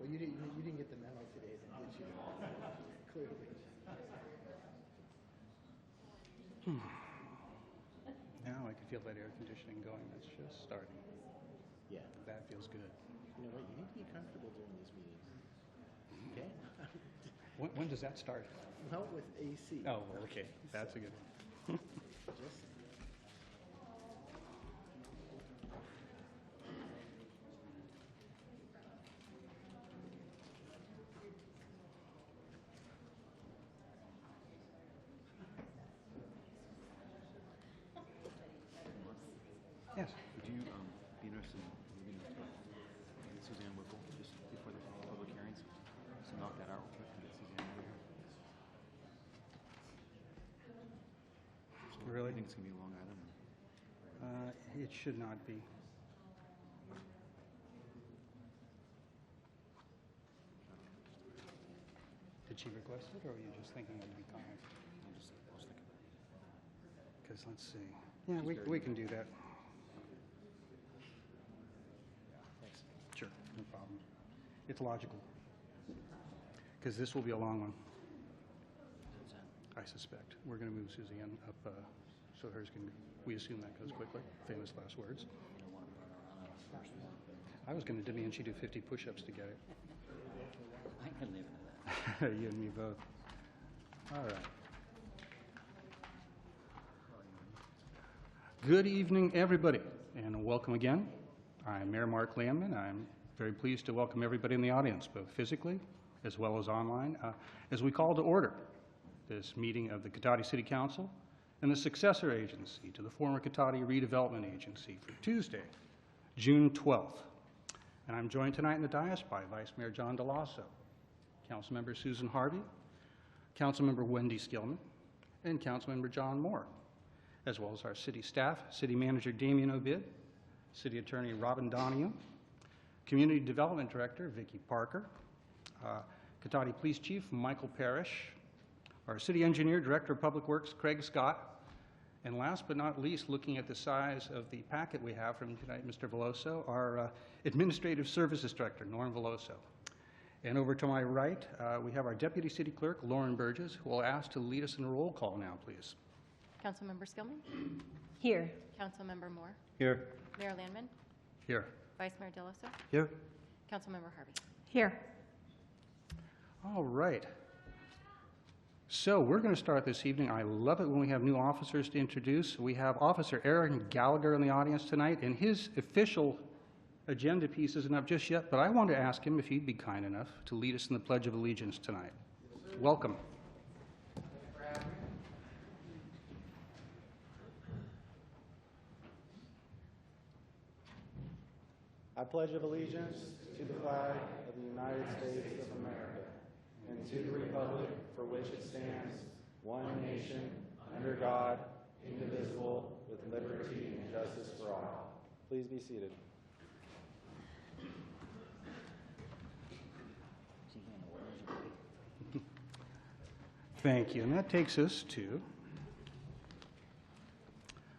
you didn't get the memo today, then, did you? Clearly. Now I can feel that air conditioning going. That's just starting. Yeah. That feels good. You know what? You need to be comfortable during these meetings. Okay? When does that start? Well, with AC. Oh, okay. That's a good one. Just Yes. Would you be interested in moving Suzanne Whipple just before the public hearings? So knock that out real quick and get Suzanne over here. Really? You think it's going to be a long item? It should not be. Did she request it, or were you just thinking it would be coming? I was thinking. Because let's see. Yeah, we can do that. thanks. Sure, no problem. It's logical. Because this will be a long one, I suspect. We're going to move Suzanne up, so hers can, we assume that goes quickly. Famous last words. I was going to demand she do 50 push-ups to get it. I can leave it at that. You and me both. All right. Good evening, everybody, and welcome again. I'm Mayor Mark Landman. I'm very pleased to welcome everybody in the audience, both physically as well as online, as we call to order this meeting of the Cotati City Council and the successor agency to the former Cotati Redevelopment Agency for Tuesday, June 12th. And I'm joined tonight in the dais by Vice Mayor John DeLasso, Councilmember Susan Harvey, Councilmember Wendy Skillman, and Councilmember John Moore, as well as our city staff, City Manager Damian Obid, City Attorney Robin Donahue, Community Development Director Vicki Parker, Cotati Police Chief Michael Parrish, our City Engineer, Director of Public Works Craig Scott, and last but not least, looking at the size of the packet we have from tonight, Mr. Veloso, our Administrative Services Director, Norm Veloso. And over to my right, we have our Deputy City Clerk, Lauren Burgess, who will ask to lead us in a roll call now, please. Councilmember Skillman? Here. Councilmember Moore? Here. Mayor Landman? Here. Vice Mayor DeLoso? Here. Councilmember Harvey? Here. All right. So we're going to start this evening. I love it when we have new officers to introduce. We have Officer Aaron Gallagher in the audience tonight, and his official agenda piece isn't up just yet, but I want to ask him if he'd be kind enough to lead us in the Pledge of Allegiance tonight. Welcome. I pledge allegiance to the flag of the United States of America and to the republic for which it stands, one nation, under God, indivisible, with liberty and justice for all. Please be seated. Thank you. And that takes us to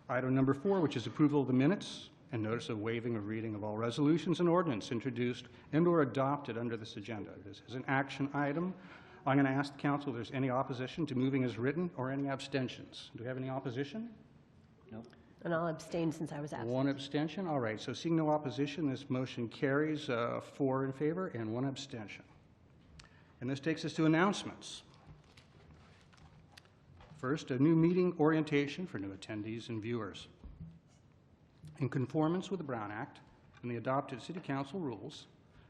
item number 4, which is approval of the minutes and notice of waiving of reading of all resolutions and ordinance introduced and or adopted under this agenda. This is an action item. I'm going to ask the council if there's any opposition to moving as written or any abstentions. Do we have any opposition? No. And I'll abstain since I was absent. One abstention. All right. So seeing no opposition, this motion carries 4 in favor and 1 abstention. And this takes us to announcements. First, a new meeting orientation for new attendees and viewers. In conformance with the Brown Act and the adopted City Council rules,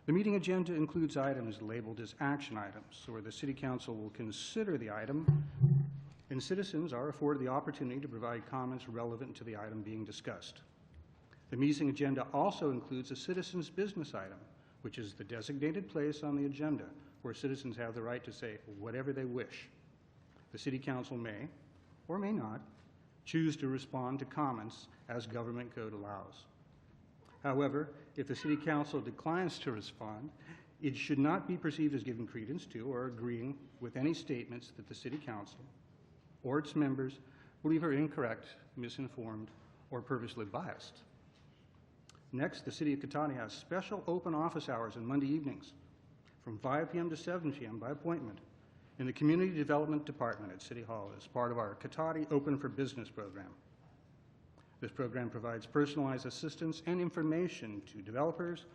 the meeting agenda includes items labeled as action items, so where the City Council will consider the item, and citizens are afforded the opportunity to provide comments relevant to the item being discussed. The meeting agenda also includes a citizens' business item, which is the designated place on the agenda where citizens have the right to say whatever they wish. The City Council may, or may not, choose to respond to comments as government code allows. However, if the City Council declines to respond, it should not be perceived as giving credence to or agreeing with any statements that the City Council or its members believe are incorrect, misinformed, or purposely biased. Next, the City of Cotati has special open office hours on Monday evenings. from 5 p.m. to 7 p.m. by appointment in the Community Development Department at City Hall as part of our Cotati Open for Business program. This program provides personalized assistance and information to developers,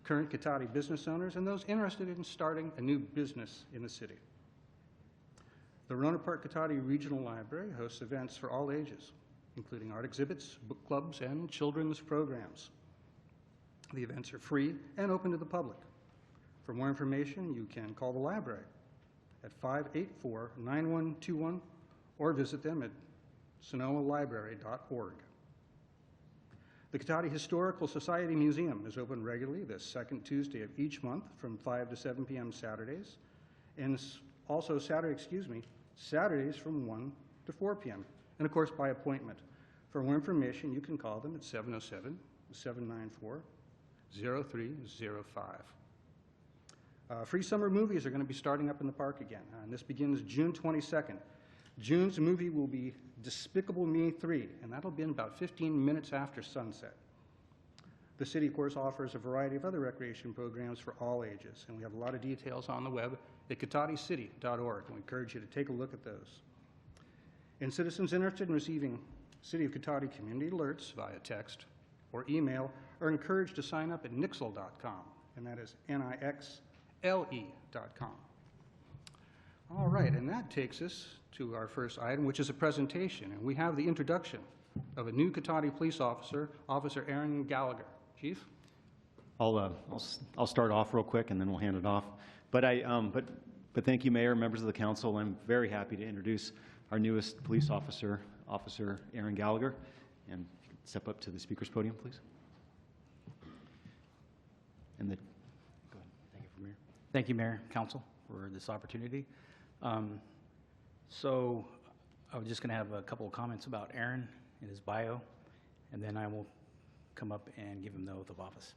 current Cotati business owners, and those interested in starting a new business in the city. The Rohnert Park Cotati Regional Library hosts events for all ages, including art exhibits, book clubs, and children's programs. The events are free and open to the public. For more information, you can call the library at 584-9121 or visit them at sonomalibrary.org. The Cotati Historical Society Museum is open regularly the second Tuesday of each month from 5 to 7 p.m. Saturdays, and also Saturdays from 1 to 4 p.m., and of course by appointment. For more information, you can call them at 707-794-0305. Free summer movies are going to be starting up in the park again, and this begins June 22nd. June's movie will be Despicable Me 3, and that'll be in about 15 minutes after sunset. The city, of course, offers a variety of other recreation programs for all ages, and we have a lot of details on the web at cotaticity.org, and we encourage you to take a look at those. And citizens interested in receiving City of Cotati community alerts via text or email are encouraged to sign up at nixle.com, and that is NIXLE.com. All right, and that takes us to our first item, which is a presentation, and we have the introduction of a new Cotati police officer, Officer Aaron Gallagher. Chief? I'll start off real quick and then we'll hand it off. But thank you, Mayor, members of the council. I'm very happy to introduce our newest police officer, Officer Aaron Gallagher. And if you could step up to the speaker's podium, please. And go ahead. Thank you, Mayor. Thank you, Mayor, Council, for this opportunity. So I was just going to have a couple of comments about Aaron and his bio, and then I will come up and give him the oath of office.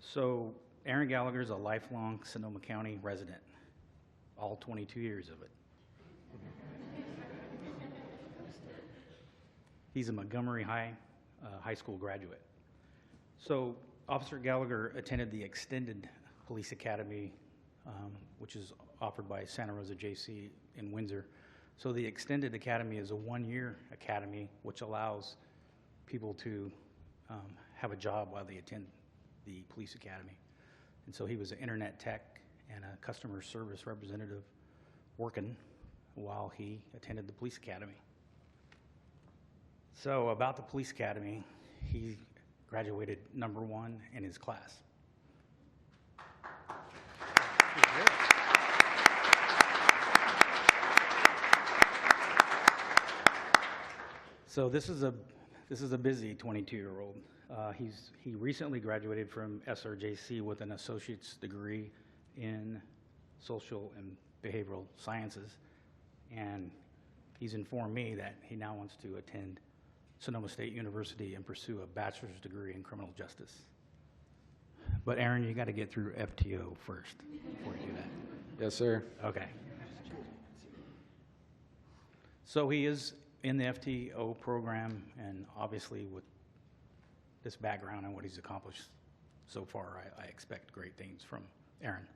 So Aaron Gallagher is a lifelong Sonoma County resident, all 22 years of it. He's a Montgomery High School graduate. So Officer Gallagher attended the Extended Police Academy, which is offered by Santa Rosa JC in Windsor. So the Extended Academy is a one-year academy which allows people to have a job while they attend the police academy. And so he was an internet tech and a customer service representative working while he attended the police academy. So about the police academy, he graduated #1 in his class. So this is a busy 22-year-old. He recently graduated from SRJC with an associate's degree in social and behavioral sciences, and he's informed me that he now wants to attend Sonoma State University and pursue a bachelor's degree in criminal justice. But Aaron, you got to get through FTO first before you do that. Yes, sir. Okay. So he is in the FTO program, and obviously with this background and what he's accomplished so far, I expect great things from Aaron.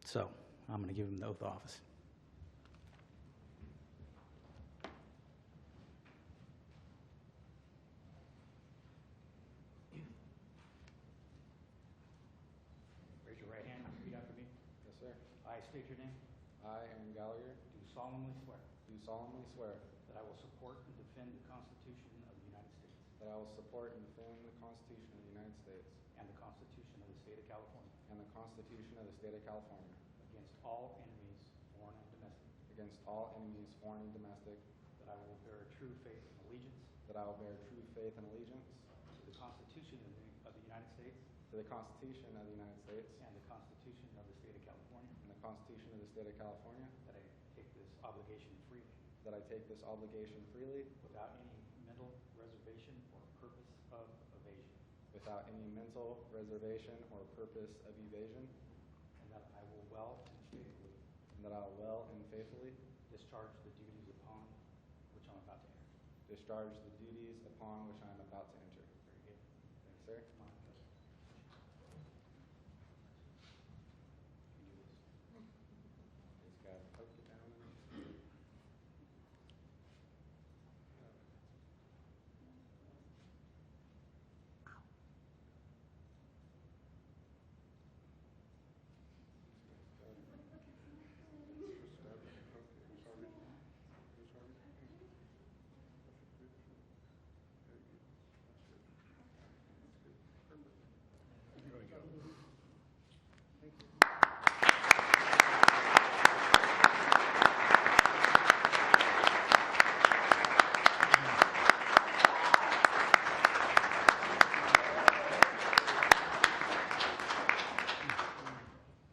So I'm going to give him the oath of office. Raise your right hand and repeat after me. Yes, sir. I state your name. I, Aaron Gallagher, Do solemnly swear do solemnly swear that I will support and defend the Constitution of the United States that I will support and defend the Constitution of the United States and the Constitution of the State of California and the Constitution of the State of California against all enemies, foreign and domestic, against all enemies, foreign and domestic, that I will bear true faith and allegiance that I will bear true faith and allegiance to the Constitution of the United States to the Constitution of the United States and the Constitution of the State of California, and the Constitution of the State of California, that I take this obligation freely that I take this obligation freely without any mental reservation or purpose of evasion, without any mental reservation or purpose of evasion, and that I will well and faithfully and that I will well and faithfully discharge the duties upon which I'm about to enter. discharge the duties upon which I am about to enter. Very good. Thanks, sir. Come on, go.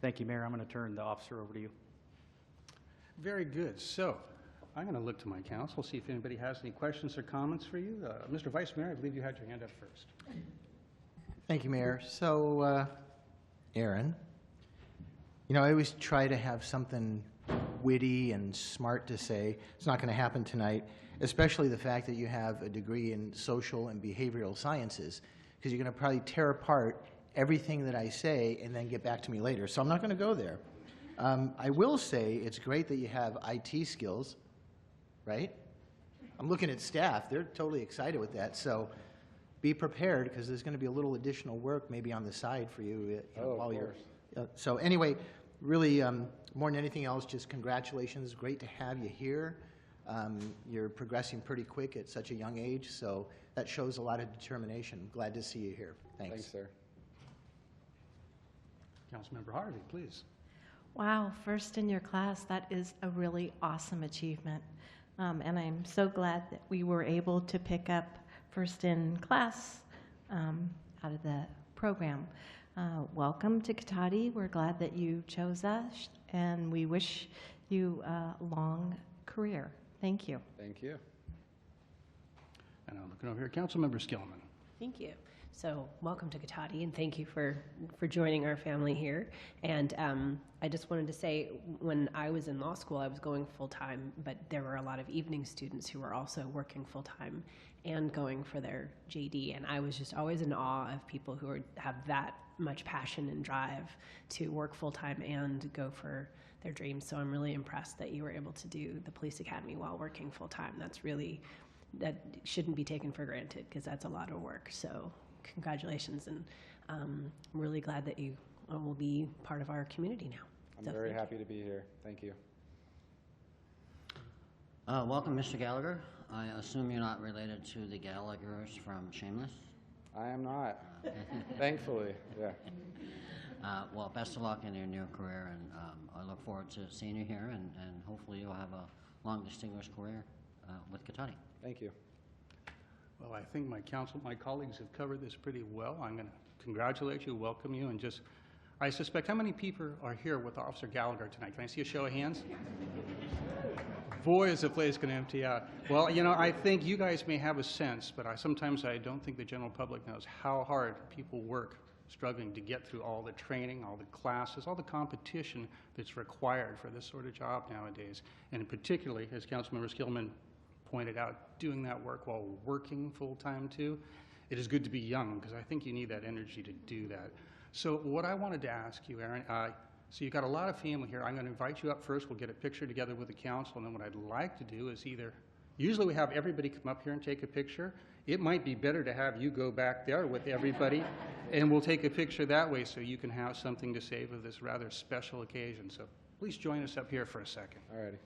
Thank you, Mayor. I'm going to turn the officer over to you. Very good. So I'm going to look to my council, see if anybody has any questions or comments for you. Mr. Vice Mayor, I believe you had your hand up first. Thank you, Mayor. So, Aaron, you know, I always try to have something witty and smart to say. It's not going to happen tonight, especially the fact that you have a degree in social and behavioral sciences, because you're going to probably tear apart everything that I say and then get back to me later. So I'm not going to go there. I will say it's great that you have IT skills, right? I'm looking at staff. They're totally excited with that. So be prepared, because there's going to be a little additional work maybe on the side for you, while you're. So anyway, really, more than anything else, just congratulations. Great to have you here. You're progressing pretty quick at such a young age, so that shows a lot of determination. Glad to see you here. Thanks. Thanks, sir. Councilmember Harvey, please. Wow, first in your class, that is a really awesome achievement. And I'm so glad that we were able to pick up first in class out of the program. Welcome to Cotati. We're glad that you chose us, and we wish you a long career. Thank you. Thank you. And I'm looking over here, Councilmember Skillman. Thank you. So welcome to Cotati, and thank you for joining our family here. And I just wanted to say, when I was in law school, I was going full-time, but there were a lot of evening students who were also working full-time and going for their JD. And I was just always in awe of people who have that much passion and drive to work full-time and go for their dreams. So I'm really impressed that you were able to do the police academy while working full-time. That shouldn't be taken for granted, because that's a lot of work. So congratulations, and I'm really glad that you will be part of our community now. I'm very happy to be here. Thank you. Welcome, Mr. Gallagher. I assume you're not related to the Gallaghers from Shameless? I am not. Thankfully, yeah. Well, best of luck in your new career, and I look forward to seeing you here, and hopefully you'll have a long, distinguished career with Cotati. Thank you. Well, I think my colleagues have covered this pretty well. I'm going to congratulate you, welcome you, and just, I suspect, how many people are here with Officer Gallagher tonight? Can I see a show of hands? Boy, is the place going to empty out. Well, you know, I think you guys may have a sense, but sometimes I don't think the general public knows how hard people work struggling to get through all the training, all the classes, all the competition that's required for this sort of job nowadays. And particularly, as Councilmember Skillman pointed out, doing that work while working full-time too. It is good to be young, because I think you need that energy to do that. So what I wanted to ask you, Aaron, so you've got a lot of family here. I'm going to invite you up first. We'll get a picture together with the council, and then what I'd like to do is usually we have everybody come up here and take a picture. It might be better to have you go back there with everybody, and we'll take a picture that way so you can have something to say for this rather special occasion. So please join us up here for a second. All righty.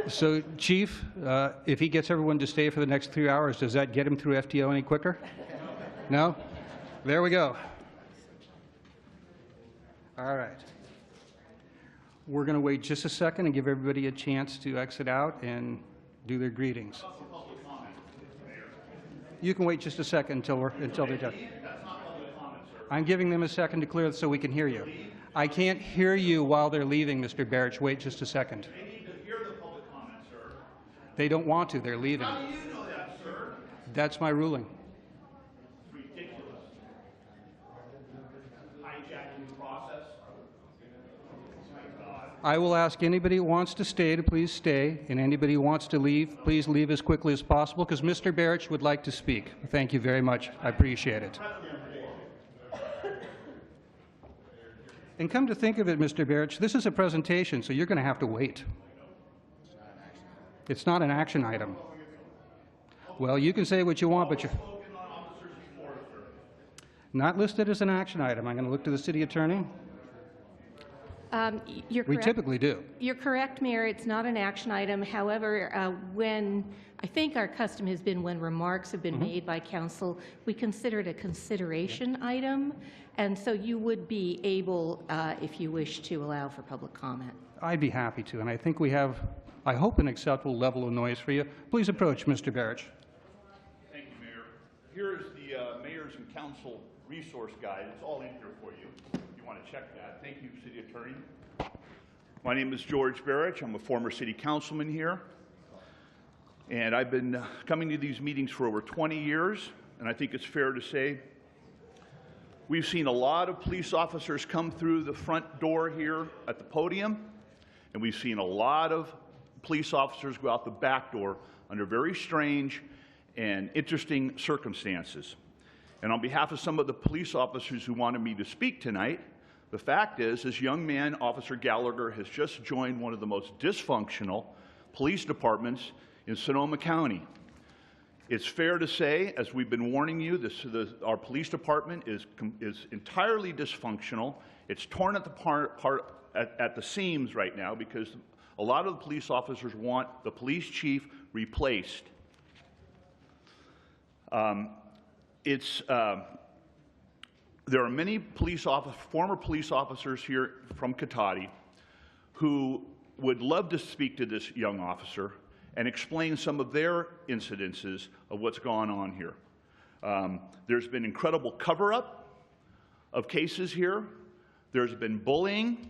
So, Chief, if he gets everyone to stay for the next 3 hours, does that get him through FTO any quicker? No? There we go. All right. We're going to wait just a second and give everybody a chance to exit out and do their greetings. You can wait just a second until they're done. I'm giving them a second to clear so we can hear you. I can't hear you while they're leaving, Mr. Barrich. Wait just a second. They need to hear the public comment, sir. They don't want to. They're leaving. How do you know that, sir? That's my ruling. It's ridiculous. Hijacking the process. My God. I will ask anybody who wants to stay to please stay, and anybody who wants to leave, please leave as quickly as possible, because Mr. Barrich would like to speak. Thank you very much. I appreciate it. And come to think of it, Mr. Barrich, this is a presentation, so you're going to have to wait. It's not an action item. Well, you can say what you want, but you're not listed as an action item. I'm going to look to the city attorney. You're We correct. typically do. You're correct, Mayor. It's not an action item. However, when I think our custom has been when remarks have been made by council, we consider it a consideration item, and so you would be able, if you wish, to allow for public comment. I'd be happy to, and I think we have, I hope, an acceptable level of noise for you. Please approach, Mr. Barrich. Thank you, Mayor. Here is the Mayor's and Council Resource Guide. It's all in here for you. If you want to check that. Thank you, City Attorney. My name is George Barrich. I'm a former city councilman here. And I've been coming to these meetings for over 20 years, and I think it's fair to say we've seen a lot of police officers come through the front door here at the podium, and we've seen a lot of police officers go out the back door under very strange and interesting circumstances. And on behalf of some of the police officers who wanted me to speak tonight, the fact is, this young man, Officer Gallagher, has just joined one of the most dysfunctional police departments in Sonoma County. It's fair to say, as we've been warning you, our police department is entirely dysfunctional. It's torn at the seams right now because a lot of the police officers want the police chief replaced. There are many former police officers here from Cotati who would love to speak to this young officer and explain some of their incidences of what's gone on here. There's been incredible cover-up of cases here. There's been bullying,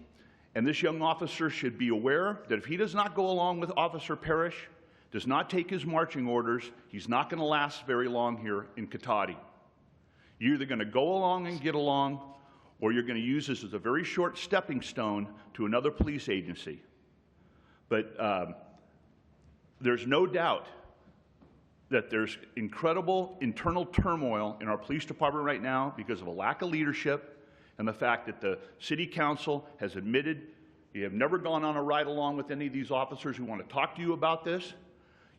and this young officer should be aware that if he does not go along with Officer Parrish, does not take his marching orders, he's not going to last very long here in Cotati. You're either going to go along and get along, or you're going to use this as a very short stepping stone to another police agency. But there's no doubt that there's incredible internal turmoil in our police department right now because of a lack of leadership and the fact that the city council has admitted you have never gone on a ride along with any of these officers who want to talk to you about this.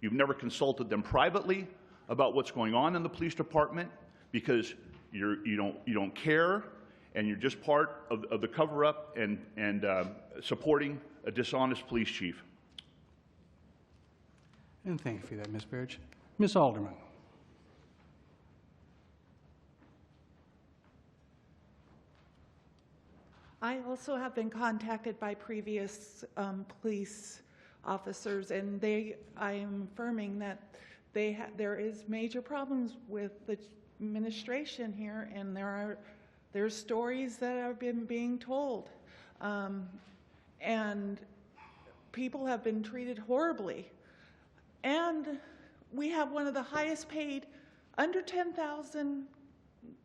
You've never consulted them privately about what's going on in the police department because you don't care, and you're just part of the cover-up and supporting a dishonest police chief. And thank you for that, Ms. Barrich. Ms. Alderman. I also have been contacted by previous police officers, and I am affirming that there is major problems with the administration here, and there's stories that have been being told, and people have been treated horribly. And we have one of the highest paid, under 10,000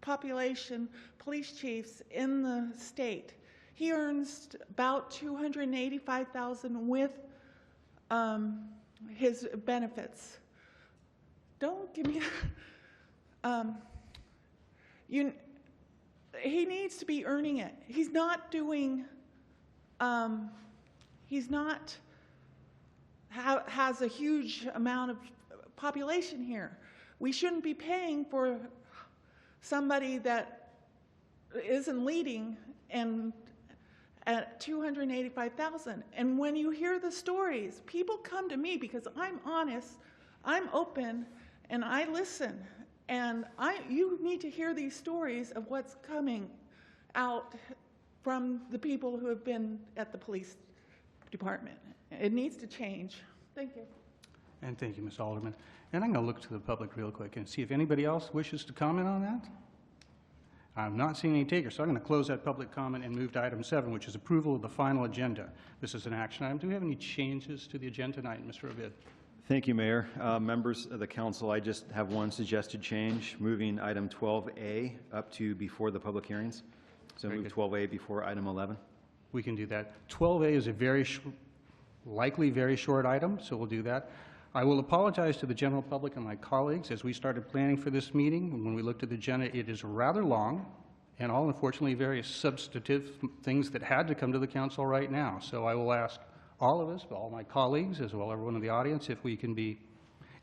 population police chiefs in the state. He earns about $285,000 with his benefits. Don't give me. He needs to be earning it. He's not doing. He's not. Has a huge amount of population here. We shouldn't be paying for somebody that isn't leading and at $285,000. And when you hear the stories, people come to me because I'm honest, I'm open, and I listen. And you need to hear these stories of what's coming out from the people who have been at the police department. It needs to change. Thank you. And thank you, Ms. Alderman. And I'm going to look to the public real quick and see if anybody else wishes to comment on that. I'm not seeing any takers, so I'm going to close that public comment and move to item 7, which is approval of the final agenda. This is an action item. Do we have any changes to the agenda tonight, Mr. Ovid? Thank you, Mayor. Members of the council, I just have one suggested change, moving item 12A up to before the public hearings. So Very move good. 12A before item 11. We can do that. 12A is a likely very short item, so we'll do that. I will apologize to the general public and my colleagues. As we started planning for this meeting, when we looked at the agenda, it is rather long and all, unfortunately, very substantive things that had to come to the council right now. So I will ask all of us, all my colleagues, as well as everyone in the audience, if we can be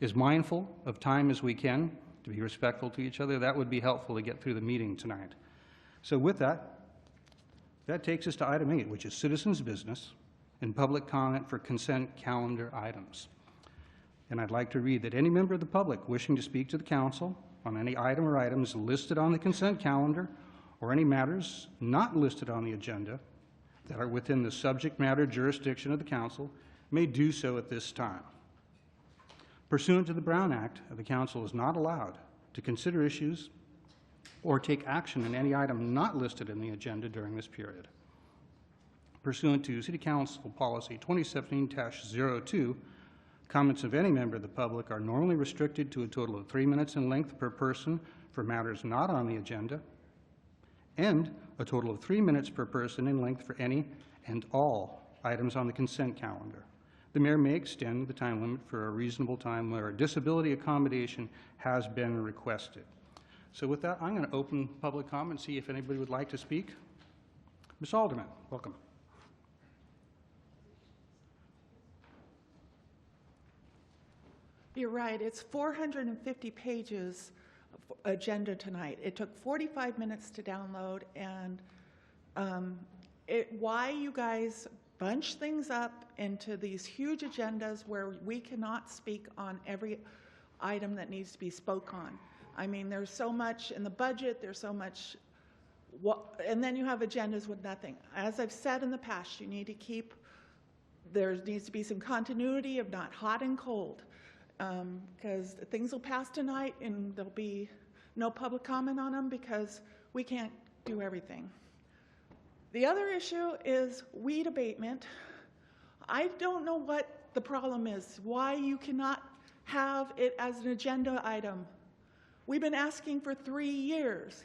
as mindful of time as we can, to be respectful to each other. That would be helpful to get through the meeting tonight. So with that, that takes us to item 8, which is citizens' business and public comment for consent calendar items. And I'd like to read that any member of the public wishing to speak to the council on any item or items listed on the consent calendar or any matters not listed on the agenda that are within the subject matter jurisdiction of the council may do so at this time. Pursuant to the Brown Act, the council is not allowed to consider issues or take action in any item not listed in the agenda during this period. Pursuant to City Council Policy 2017-02, comments of any member of the public are normally restricted to a total of 3 minutes in length per person for matters not on the agenda, and a total of 3 minutes per person in length for any and all items on the consent calendar. The mayor may extend the time limit for a reasonable time where a disability accommodation has been requested. So with that, I'm going to open public comment and see if anybody would like to speak. Ms. Alderman, welcome. You're right, it's 450 pages of agenda tonight. It took 45 minutes to download, and why you guys bunch things up into these huge agendas where we cannot speak on every item that needs to be spoke on. I mean, there's so much in the budget, there's so much, and then you have agendas with nothing. As I've said in the past, you need to keep, there needs to be some continuity of not hot and cold. Because things will pass tonight and there'll be no public comment on them because we can't do everything. The other issue is weed abatement. I don't know what the problem is, why you cannot have it as an agenda item. We've been asking for 3 years.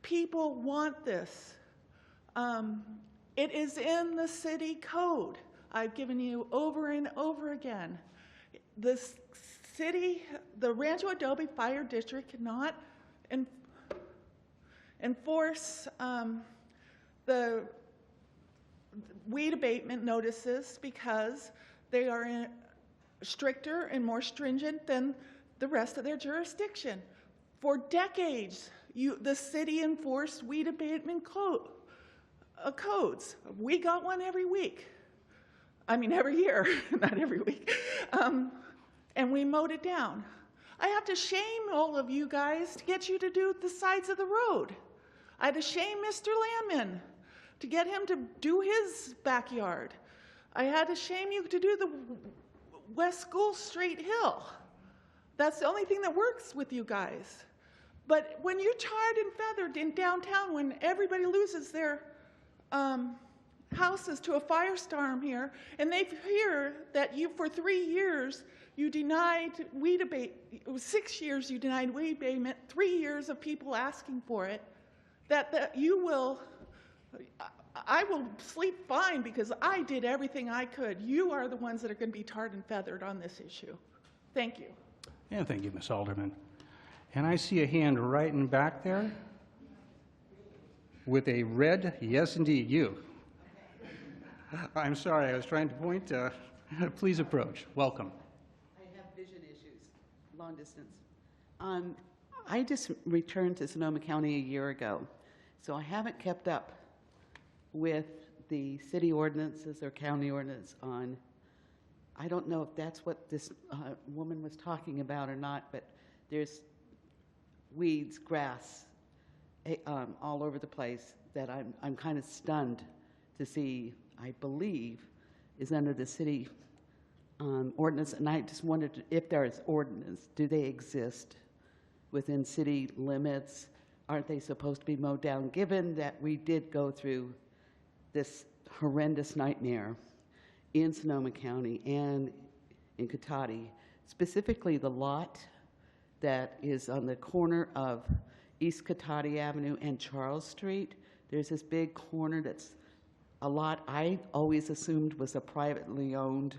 People want this. It is in the city code. I've given you over and over again. The city, the Rancho Adobe Fire District cannot enforce the weed abatement notices because they are stricter and more stringent than the rest of their jurisdiction. For decades, the city enforced weed abatement codes. We got one every week. I mean, every year, not every week. And we mowed it down. I have to shame all of you guys to get you to do the sides of the road. I had to shame Mr. Landman to get him to do his backyard. I had to shame you to do the West School Street Hill. That's the only thing that works with you guys. But when you're tarred and feathered in downtown, when everybody loses their houses to a firestorm here, and they hear that you, for 3 years, you denied weed abatement, 6 years you denied weed abatement, 3 years of people asking for it, that you will, I will sleep fine because I did everything I could. You are the ones that are going to be tarred and feathered on this issue. Thank you. Yeah, thank you, Ms. Alderman. And I see a hand right in back there with a red, yes, indeed, you. I'm sorry, I was trying to point. Please approach. Welcome. I have vision issues, long distance. I just returned to Sonoma County a year ago, so I haven't kept up with the city ordinances or county ordinance on, I don't know if that's what this woman was talking about or not, but there's weeds, grass, all over the place that I'm kind of stunned to see, I believe, is under the city ordinance. And I just wondered if there is ordinance, do they exist within city limits? Aren't they supposed to be mowed down, given that we did go through this horrendous nightmare in Sonoma County and in Cotati, specifically the lot that is on the corner of East Cotati Avenue and Charles Street. There's this big corner that's a lot I always assumed was a privately owned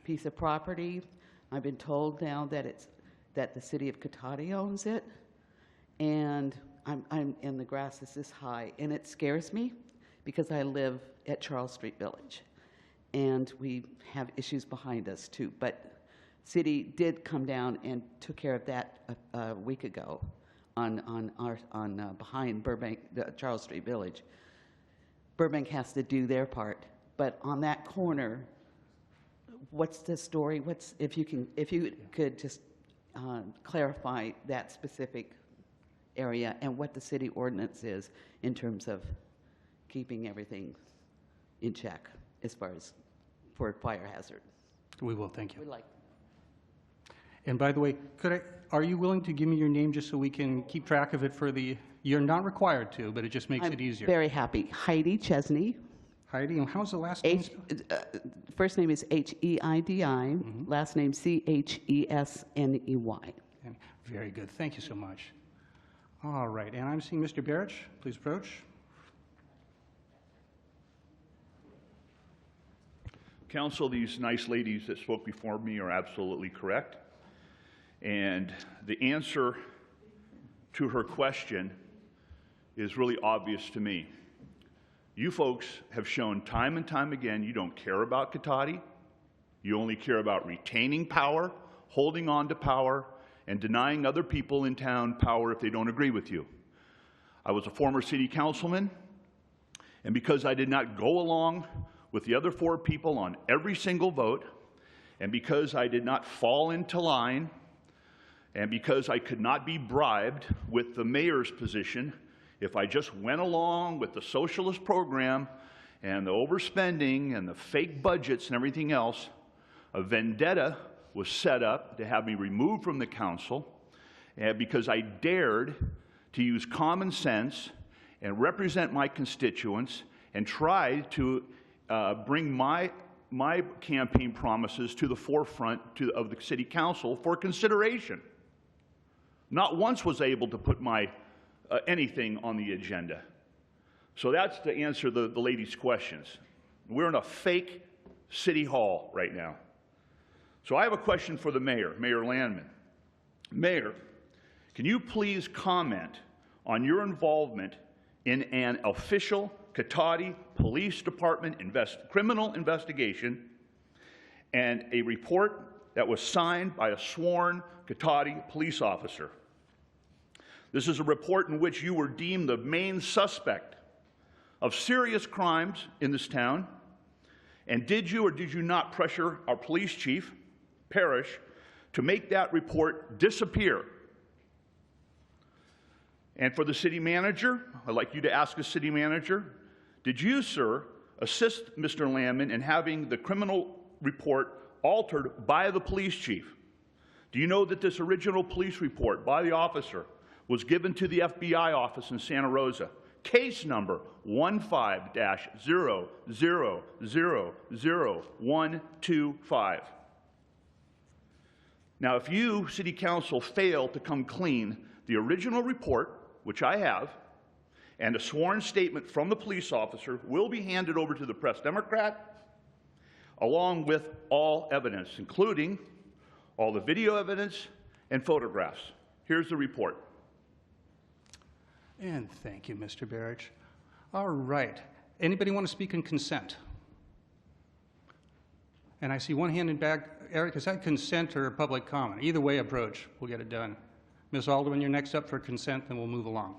piece of property. I've been told now that the city of Cotati owns it, and and the grass is this high, and it scares me because I live at Charles Street Village, and we have issues behind us too. But city did come down and took care of that a week ago on behind Burbank, the Charles Street Village. Burbank has to do their part, but on that corner, what's the story? If you could just clarify that specific area and what the city ordinance is in terms of keeping everything in check as far as for fire hazard. We will, thank you. We'd like. And by the way, are you willing to give me your name just so we can keep track of it for you're not required to, but it just makes it easier. Very happy. Heidi Chesney. Heidi, and how's the last name? First name is H-E-I-D-I, last name C-H-E-S-N-E-Y. Very good, thank you so much. All right, and I'm seeing Mr. Barrich. Please approach. Council, these nice ladies that spoke before me are absolutely correct. And the answer to her question is really obvious to me. You folks have shown time and time again you don't care about Cotati. You only care about retaining power, holding on to power, and denying other people in town power if they don't agree with you. I was a former city councilman, and because I did not go along with the other 4 people on every single vote, and because I did not fall into line, and because I could not be bribed with the mayor's position, if I just went along with the socialist program and the overspending and the fake budgets and everything else, a vendetta was set up to have me removed from the council because I dared to use common sense and represent my constituents and try to bring my campaign promises to the forefront of the city council for consideration. Not once was I able to put anything on the agenda. So that's to answer the ladies' questions. We're in a fake city hall right now. So I have a question for the mayor, Mayor Landman. Mayor, can you please comment on your involvement in an official Cotati Police Department criminal investigation and a report that was signed by a sworn Cotati police officer? This is a report in which you were deemed the main suspect of serious crimes in this town. And did you or did you not pressure our police chief, Parrish, to make that report disappear? And for the city manager, I'd like you to ask the city manager, did you, sir, assist Mr. Landman in having the criminal report altered by the police chief? Do you know that this original police report by the officer was given to the FBI office in Santa Rosa, case number 15-00000125. Now, if you, City Council, fail to come clean, the original report, which I have, and a sworn statement from the police officer will be handed over to the Press Democrat, along with all evidence, including all the video evidence and photographs. Here's the report. And thank you, Mr. Barrich. All right. Anybody want to speak in consent? And I see one hand in back. Eric, is that consent or public comment? Either way, approach. We'll get it done. Ms. Alderman, you're next up for consent, then we'll move along.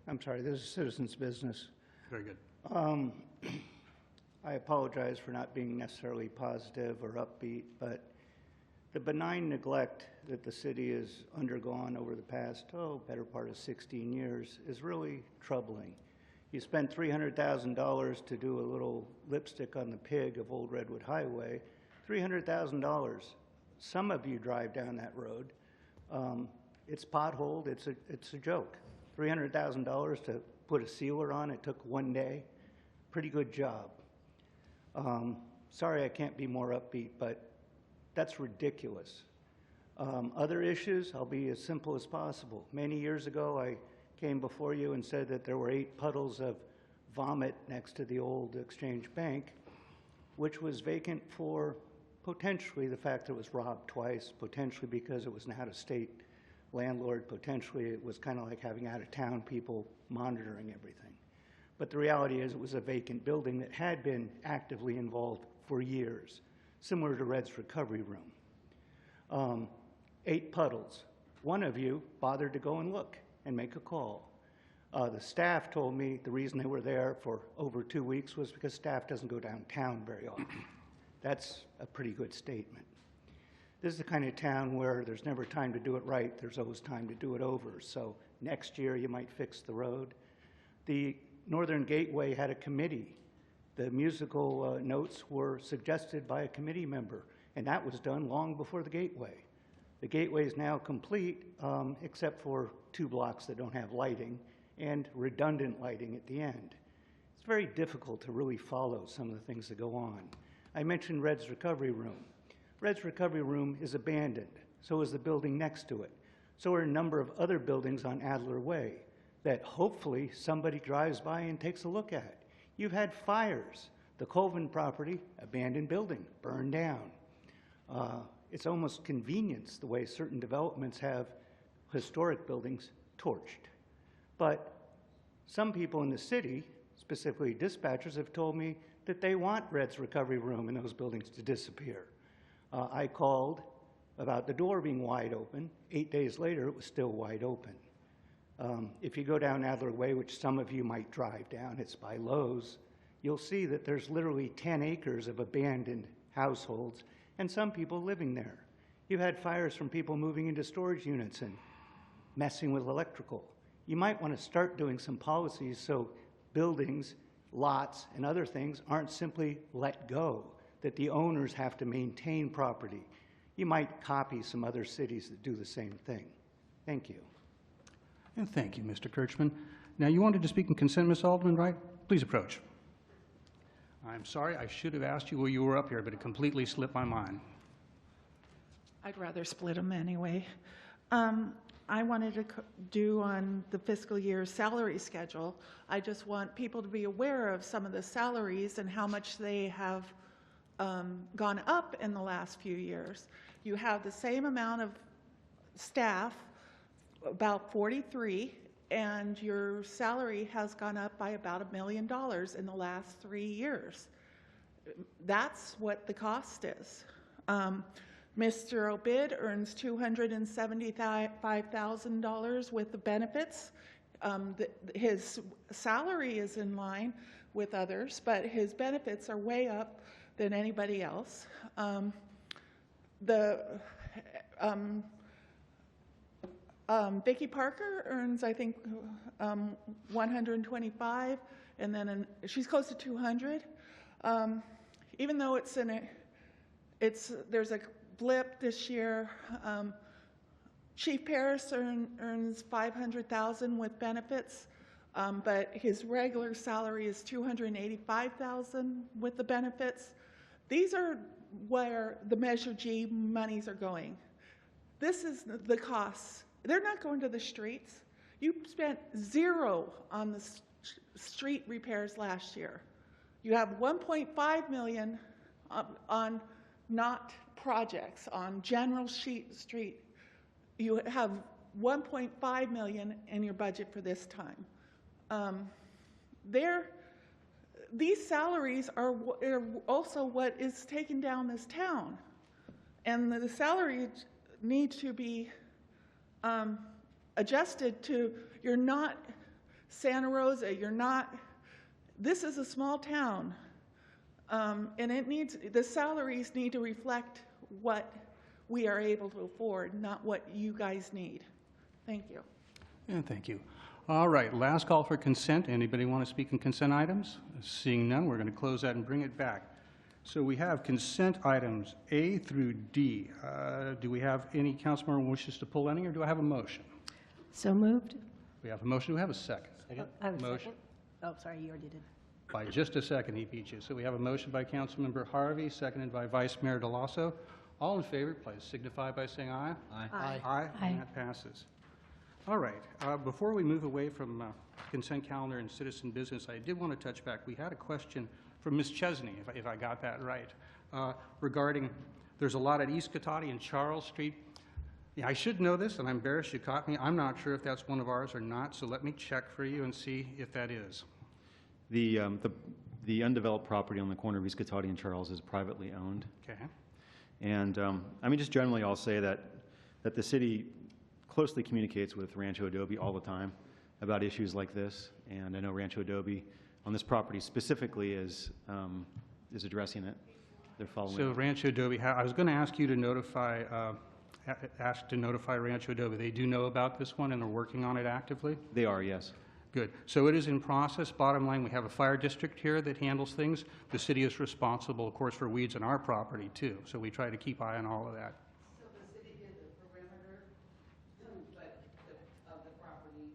I'm sorry, this is citizens' business. Very good. I apologize for not being necessarily positive or upbeat, but the benign neglect that the city has undergone over the past, better part of 16 years is really troubling. You spent $300,000 to do a little lipstick on the pig of Old Redwood Highway, $300,000. Some of you drive down that road. It's potholed, it's a joke. $300,000 to put a sealer on, it took one day. Pretty good job. Sorry I can't be more upbeat, but that's ridiculous. Other issues, I'll be as simple as possible. Many years ago, I came before you and said that there were 8 puddles of vomit next to the old Exchange Bank, which was vacant for potentially the fact that it was robbed twice, potentially because it was an out-of-state landlord, potentially it was kind of like having out-of-town people monitoring everything. But the reality is it was a vacant building that had been actively involved for years, similar to Red's recovery room. 8 puddles. One of you bothered to go and look and make a call. The staff told me the reason they were there for over 2 weeks was because staff doesn't go downtown very often. That's a pretty good statement. This is the kind of town where there's never time to do it right, there's always time to do it over. So next year you might fix the road. The Northern Gateway had a committee. The musical notes were suggested by a committee member, and that was done long before the Gateway. The Gateway is now complete, except for 2 blocks that don't have lighting and redundant lighting at the end. It's very difficult to really follow some of the things that go on. I mentioned Red's recovery room. Red's recovery room is abandoned. So is the building next to it. So are a number of other buildings on Adler Way that hopefully somebody drives by and takes a look at. You've had fires. The Colvin property, abandoned building, burned down. It's almost convenience the way certain developments have historic buildings torched. But some people in the city, specifically dispatchers, have told me that they want Red's recovery room and those buildings to disappear. I called about the door being wide open. 8 days later, it was still wide open. If you go down Adler Way, which some of you might drive down, it's by Lowe's, you'll see that there's literally 10 acres of abandoned households and some people living there. You've had fires from people moving into storage units and messing with electrical. You might want to start doing some policies so buildings, lots, and other things aren't simply let go, that the owners have to maintain property. You might copy some other cities that do the same thing. Thank you. And thank you, Mr. Kirchman. Now, you wanted to speak in consent, Ms. Alderman, right? Please approach. I'm sorry, I should have asked you while you were up here, but it completely slipped my mind. I'd rather split them anyway. I wanted to do on the fiscal year salary schedule. I just want people to be aware of some of the salaries and how much they have gone up in the last few years. You have the same amount of staff, about 43, and your salary has gone up by about $1 million in the last 3 years. That's what the cost is. Mr. Obid earns $275,000 with the benefits. His salary is in line with others, but his benefits are way up than anybody else. Vicki Parker earns, I think, 125, and then she's close to 200. Even though there's a blip this year. Chief Paris earns $500,000 with benefits, but his regular salary is $285,000 with the benefits. These are where the Measure G monies are going. This is the costs. They're not going to the streets. You spent $0 on the street repairs last year. You have $1.5 million on not projects, on general street. You have $1.5 million in your budget for this time. These salaries are also what is taking down this town. And the salaries need to be adjusted to, you're not Santa Rosa, you're not, this is a small town. And it needs, the salaries need to reflect what we are able to afford, not what you guys need. Thank you. And thank you. All right, last call for consent. Anybody want to speak on consent items? Seeing none, we're going to close that and bring it back. So we have consent items A through D. Do we have any council member who wishes to pull any, or do I have a motion? So moved. We have a motion. Do we have a second? I have a Motion. second. Oh, sorry, you already did. By just a second, he beat you. So we have a motion by Councilmember Harvey, seconded by Vice Mayor Delasso. All in favor, please signify by saying aye. Aye. Aye. Aye. Aye. And that passes. All right. Before we move away from consent calendar and citizen business, I did want to touch back. We had a question from Ms. Chesney, if I got that right, regarding there's a lot at East Cotati and Charles Street. Yeah, I should know this, and I'm embarrassed you caught me. I'm not sure if that's one of ours or not, so let me check for you and see if that is. The undeveloped property on the corner of East Cotati and Charles is privately owned. Okay. And I mean, just generally, I'll say that the city closely communicates with Rancho Adobe all the time about issues like this. And I know Rancho Adobe on this property specifically is addressing it. They're following. So Rancho Adobe, I was going to ask you to notify, Rancho Adobe. They do know about this one and are working on it actively? They are, yes. Good. So it is in process. Bottom line, we have a fire district here that handles things. The city is responsible, of course, for weeds on our property too. So we try to keep eye on all of that. So the city did the perimeter, but of the property,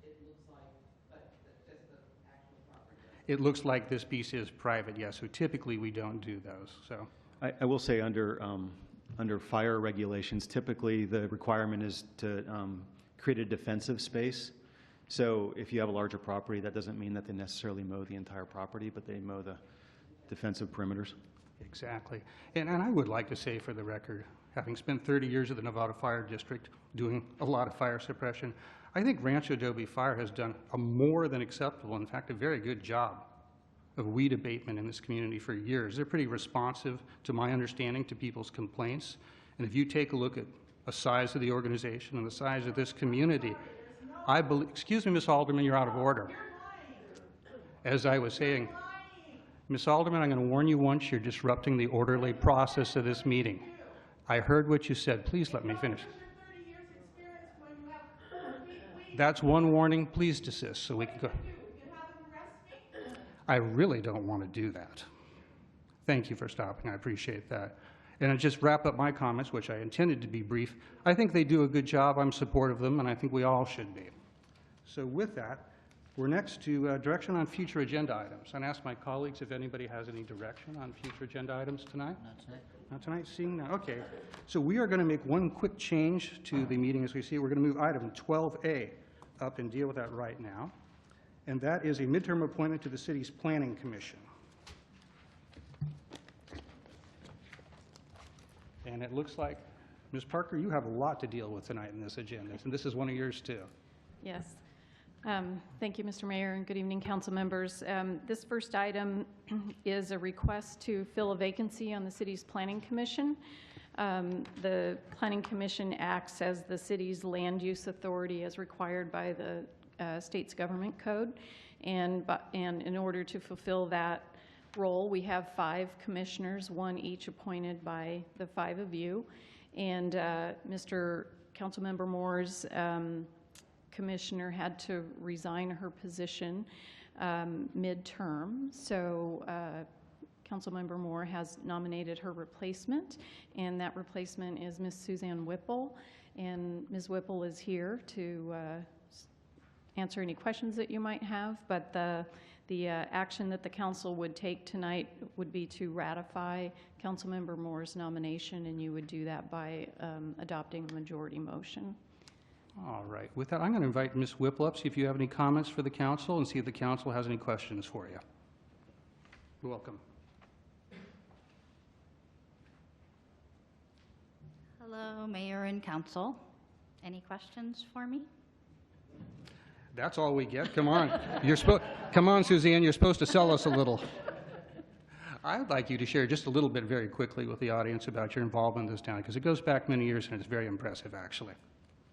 it looks like, but just the actual property. It looks like this piece is private, yes. So typically we don't do those. So I will say under fire regulations, typically the requirement is to create a defensive space. So if you have a larger property, that doesn't mean that they necessarily mow the entire property, but they mow the defensive perimeters. exactly. And I would like to say for the record, having spent 30 years at the Nevada Fire District doing a lot of fire suppression, I think Rancho Adobe Fire has done a more than acceptable, in fact, a very good job of weed abatement in this community for years. They're pretty responsive, to my understanding, to people's complaints. And if you take a look at the size of the organization and the size of this community, I believe, excuse me, Ms. Alderman, you're out of order. As I was saying, Ms. Alderman, I'm going to warn you once, you're disrupting the orderly process of this meeting. I heard what you said. Please let me finish. That's one warning. Please desist so we can go. I really don't want to do that. Thank you for stopping. I appreciate that. And I'll just wrap up my comments, which I intended to be brief. I think they do a good job. I'm supportive of them, and I think we all should be. So with that, we're next to direction on future agenda items. And ask my colleagues if anybody has any direction on future agenda items tonight. Not tonight. Not tonight, seeing none. Okay. So we are going to make one quick change to the meeting as we see it. We're going to move item 12A up and deal with that right now. And that is a midterm appointment to the city's Planning Commission. And it looks like, Ms. Parker, you have a lot to deal with tonight in this agenda, and this is one of yours too. Yes. Thank you, Mr. Mayor, and good evening, council members. This first item is a request to fill a vacancy on the city's Planning Commission. The Planning Commission acts as the city's land use authority as required by the state's government code. And in order to fulfill that role, we have 5 commissioners, 1 each appointed by the 5 of you. And Mr. Councilmember Moore's commissioner had to resign her position midterm. So Councilmember Moore has nominated her replacement, and that replacement is Ms. Suzanne Whipple. And Ms. Whipple is here to answer any questions that you might have, but the action that the council would take tonight would be to ratify Councilmember Moore's nomination, and you would do that by adopting a majority motion. All right. With that, I'm going to invite Ms. Whipple up, see if you have any comments for the council, and see if the council has any questions for you. You're welcome. Hello, Mayor and Council. Any questions for me? That's all we get. Come on. Come on, Suzanne. You're supposed to sell us a little. I'd like you to share just a little bit very quickly with the audience about your involvement in this town, because it goes back many years and it's very impressive, actually.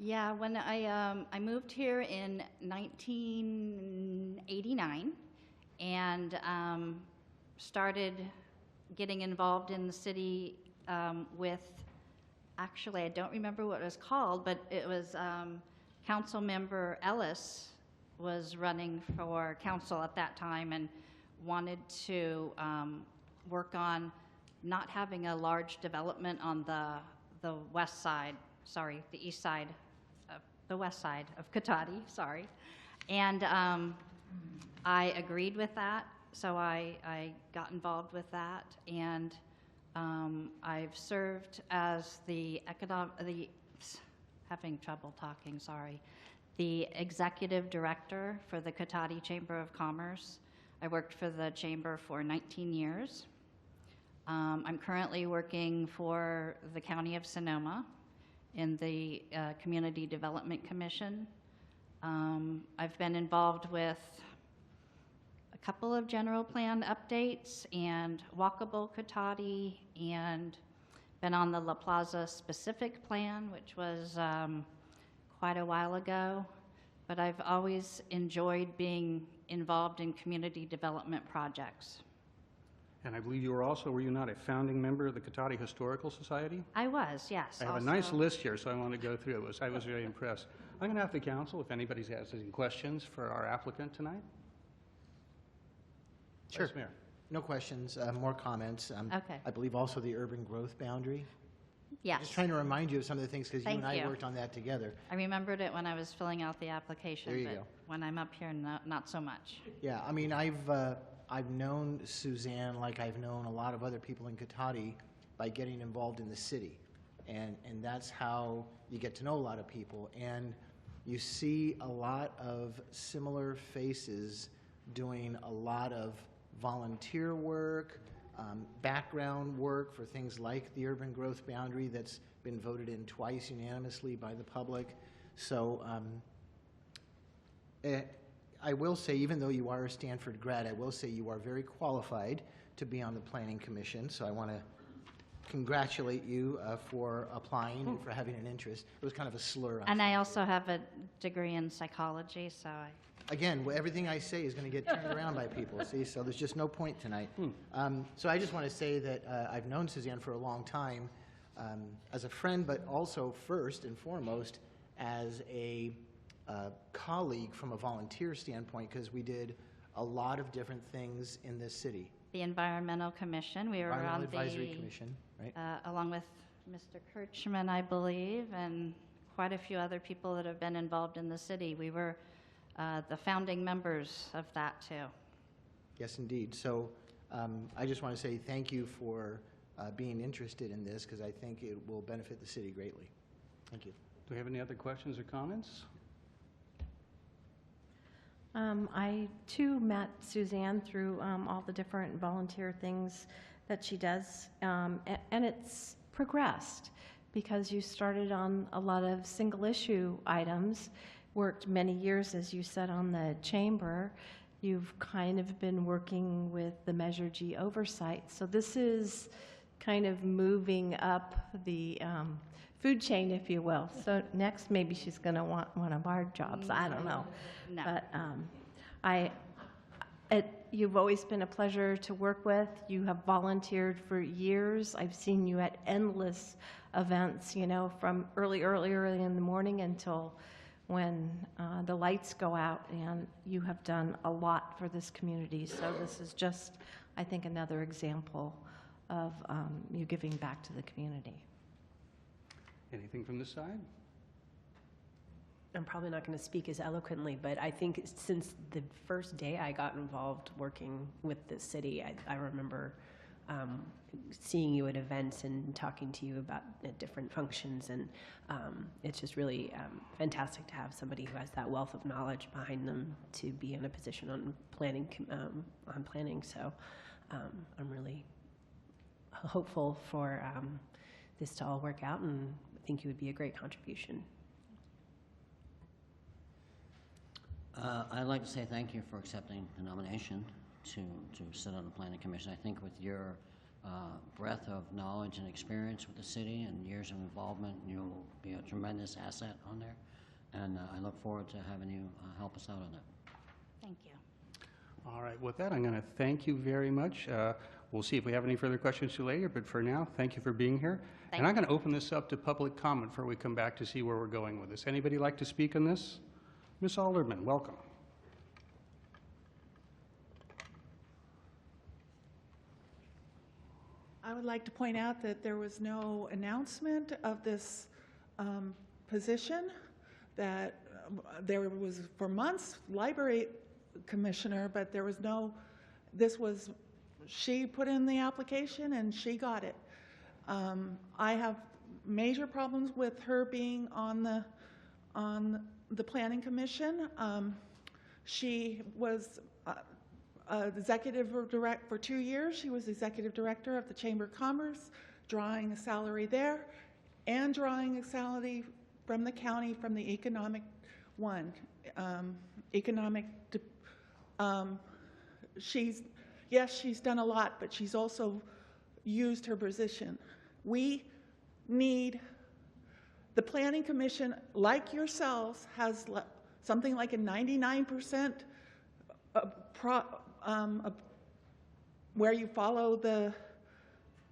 Yeah, when I moved here in 1989 and started getting involved in the city with, actually, I don't remember what it was called, but it was Council Member Ellis was running for council at that time and wanted to work on not having a large development on the west side, sorry, the east side, the west side of Cotati, sorry. And I agreed with that, so I got involved with that, and I've served as having trouble talking, sorry, the executive director for the Cotati Chamber of Commerce. I worked for the chamber for 19 years. I'm currently working for the County of Sonoma in the Community Development Commission. I've been involved with a couple of general plan updates and walkable Cotati, and been on the La Plaza specific plan, which was quite a while ago. But I've always enjoyed being involved in community development projects. And I believe you were also, were you not a founding member of the Cotati Historical Society? I was, yes. I have a nice list here, so I want to go through it. I was very impressed. I'm going to ask the council if anybody has any questions for our applicant tonight. Sure. Vice Mayor. No questions, more comments. Okay. I believe also the urban growth boundary. Yes. Just trying to remind you of some of the things, because you and Thank I you. worked on that together. I remembered it when I was filling out the application, There you but go. when I'm up here, not so much. Yeah, I mean, I've known Suzanne like I've known a lot of other people in Cotati by getting involved in the city. And that's how you get to know a lot of people. And you see a lot of similar faces doing a lot of volunteer work, background work for things like the urban growth boundary that's been voted in twice unanimously by the public. So I will say, even though you are a Stanford grad, I will say you are very qualified to be on the Planning Commission. So I want to congratulate you for applying and for having an interest. It was kind of a slur. And I also have a degree in psychology, so Again, everything I say is going to get turned around by people, see? So there's just no point tonight. So I just want to say that I've known Suzanne for a long time as a friend, but also first and foremost as a colleague from a volunteer standpoint, because we did a lot of different things in this city. the Environmental Commission. We were Environmental on Advisory Commission, right? along with Mr. Kirchman, I believe, and quite a few other people that have been involved in the city. We were the founding members of that too. Yes, indeed. So I just want to say thank you for being interested in this, because I think it will benefit the city greatly. Thank you. Do we have any other questions or comments? I too met Suzanne through all the different volunteer things that she does, and it's progressed because you started on a lot of single issue items, worked many years, as you said, on the chamber. You've kind of been working with the Measure G oversight. So this is kind of moving up the food chain, if you will. So next, maybe she's going to want one of our jobs. I don't know. No. But you've always been a pleasure to work with. You have volunteered for years. I've seen you at endless events, you know, from early in the morning until when the lights go out, and you have done a lot for this community. So this is just, I think, another example of you giving back to the community. Anything from this side? I'm probably not going to speak as eloquently, but I think since the first day I got involved working with the city, I remember seeing you at events and talking to you about different functions, and it's just really fantastic to have somebody who has that wealth of knowledge behind them to be in a position on planning. So I'm really hopeful for this to all work out, and I think you would be a great contribution. I'd like to say thank you for accepting the nomination to sit on the Planning Commission. I think with your breadth of knowledge and experience with the city and years of involvement. You'll be a tremendous asset on there, and I look forward to having you help us out on that. Thank you. All right, with that, I'm going to thank you very much. We'll see if we have any further questions to later, but for now, thank you for being here. And I'm going to open this up to public comment before we come back to see where we're going with this. Anybody like to speak on this? Ms. Alderman, welcome. I would like to point out that there was no announcement of this position, that there was for months library commissioner, but there was no, she put in the application and she got it. I have major problems with her being on the planning commission. She was executive director for 2 years. She was executive director of the Chamber of Commerce, drawing a salary there and drawing a salary from the county from the economic one. She's done a lot, but she's also used her position. We need, the Planning Commission, like yourselves, has something like a 99% where you follow the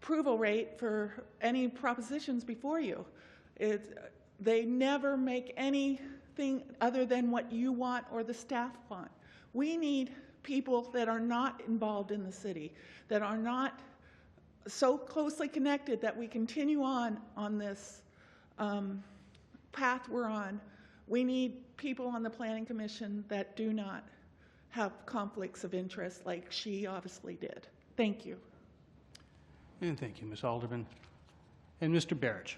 approval rate for any propositions before you. They never make anything other than what you want or the staff want. We need people that are not involved in the city, that are not so closely connected that we continue on this path we're on. We need people on the Planning Commission that do not have conflicts of interest like she obviously did. Thank you. And thank you, Ms. Alderman. And Mr. Barrich.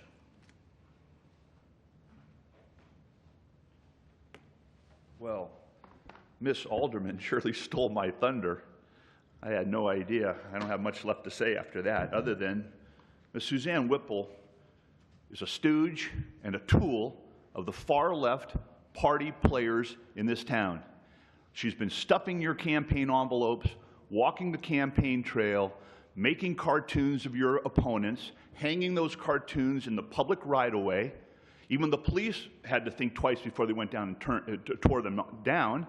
Well, Miss Alderman surely stole my thunder. I had no idea. I don't have much left to say after that, other than Miss Suzanne Whipple is a stooge and a tool of the far left party players in this town. She's been stuffing your campaign envelopes, walking the campaign trail, making cartoons of your opponents, hanging those cartoons in the public right-of-way. Even the police had to think twice before they went down and tore them down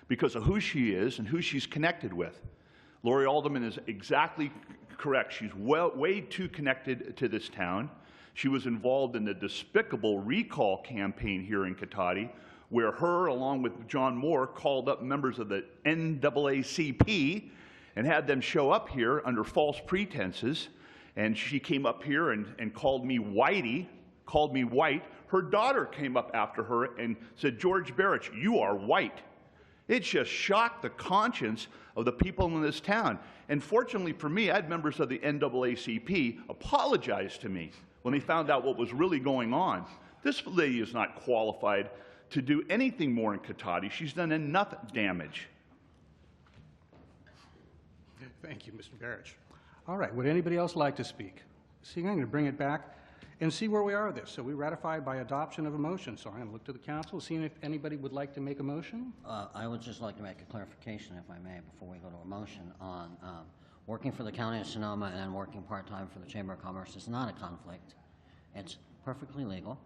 because of who she is and who she's connected with. Lori Alderman is exactly correct. She's way too connected to this town. She was involved in the despicable recall campaign here in Cotati, where her, along with John Moore, called up members of the NAACP and had them show up here under false pretenses. And she came up here and called me Whitey, called me white. Her daughter came up after her and said, "George Barrich, you are white." It just shocked the conscience of the people in this town. And fortunately for me, I had members of the NAACP apologize to me when they found out what was really going on. This lady is not qualified to do anything more in Cotati. She's done enough damage. Thank you, Mr. Barrich. All right, would anybody else like to speak? See, I'm going to bring it back and see where we are with this. So we ratified by adoption of a motion. So I'm going to look to the council, seeing if anybody would like to make a motion. I would just like to make a clarification, if I may, before we go to a motion on working for the County of Sonoma and working part-time for the Chamber of Commerce is not a conflict. It's perfectly legal.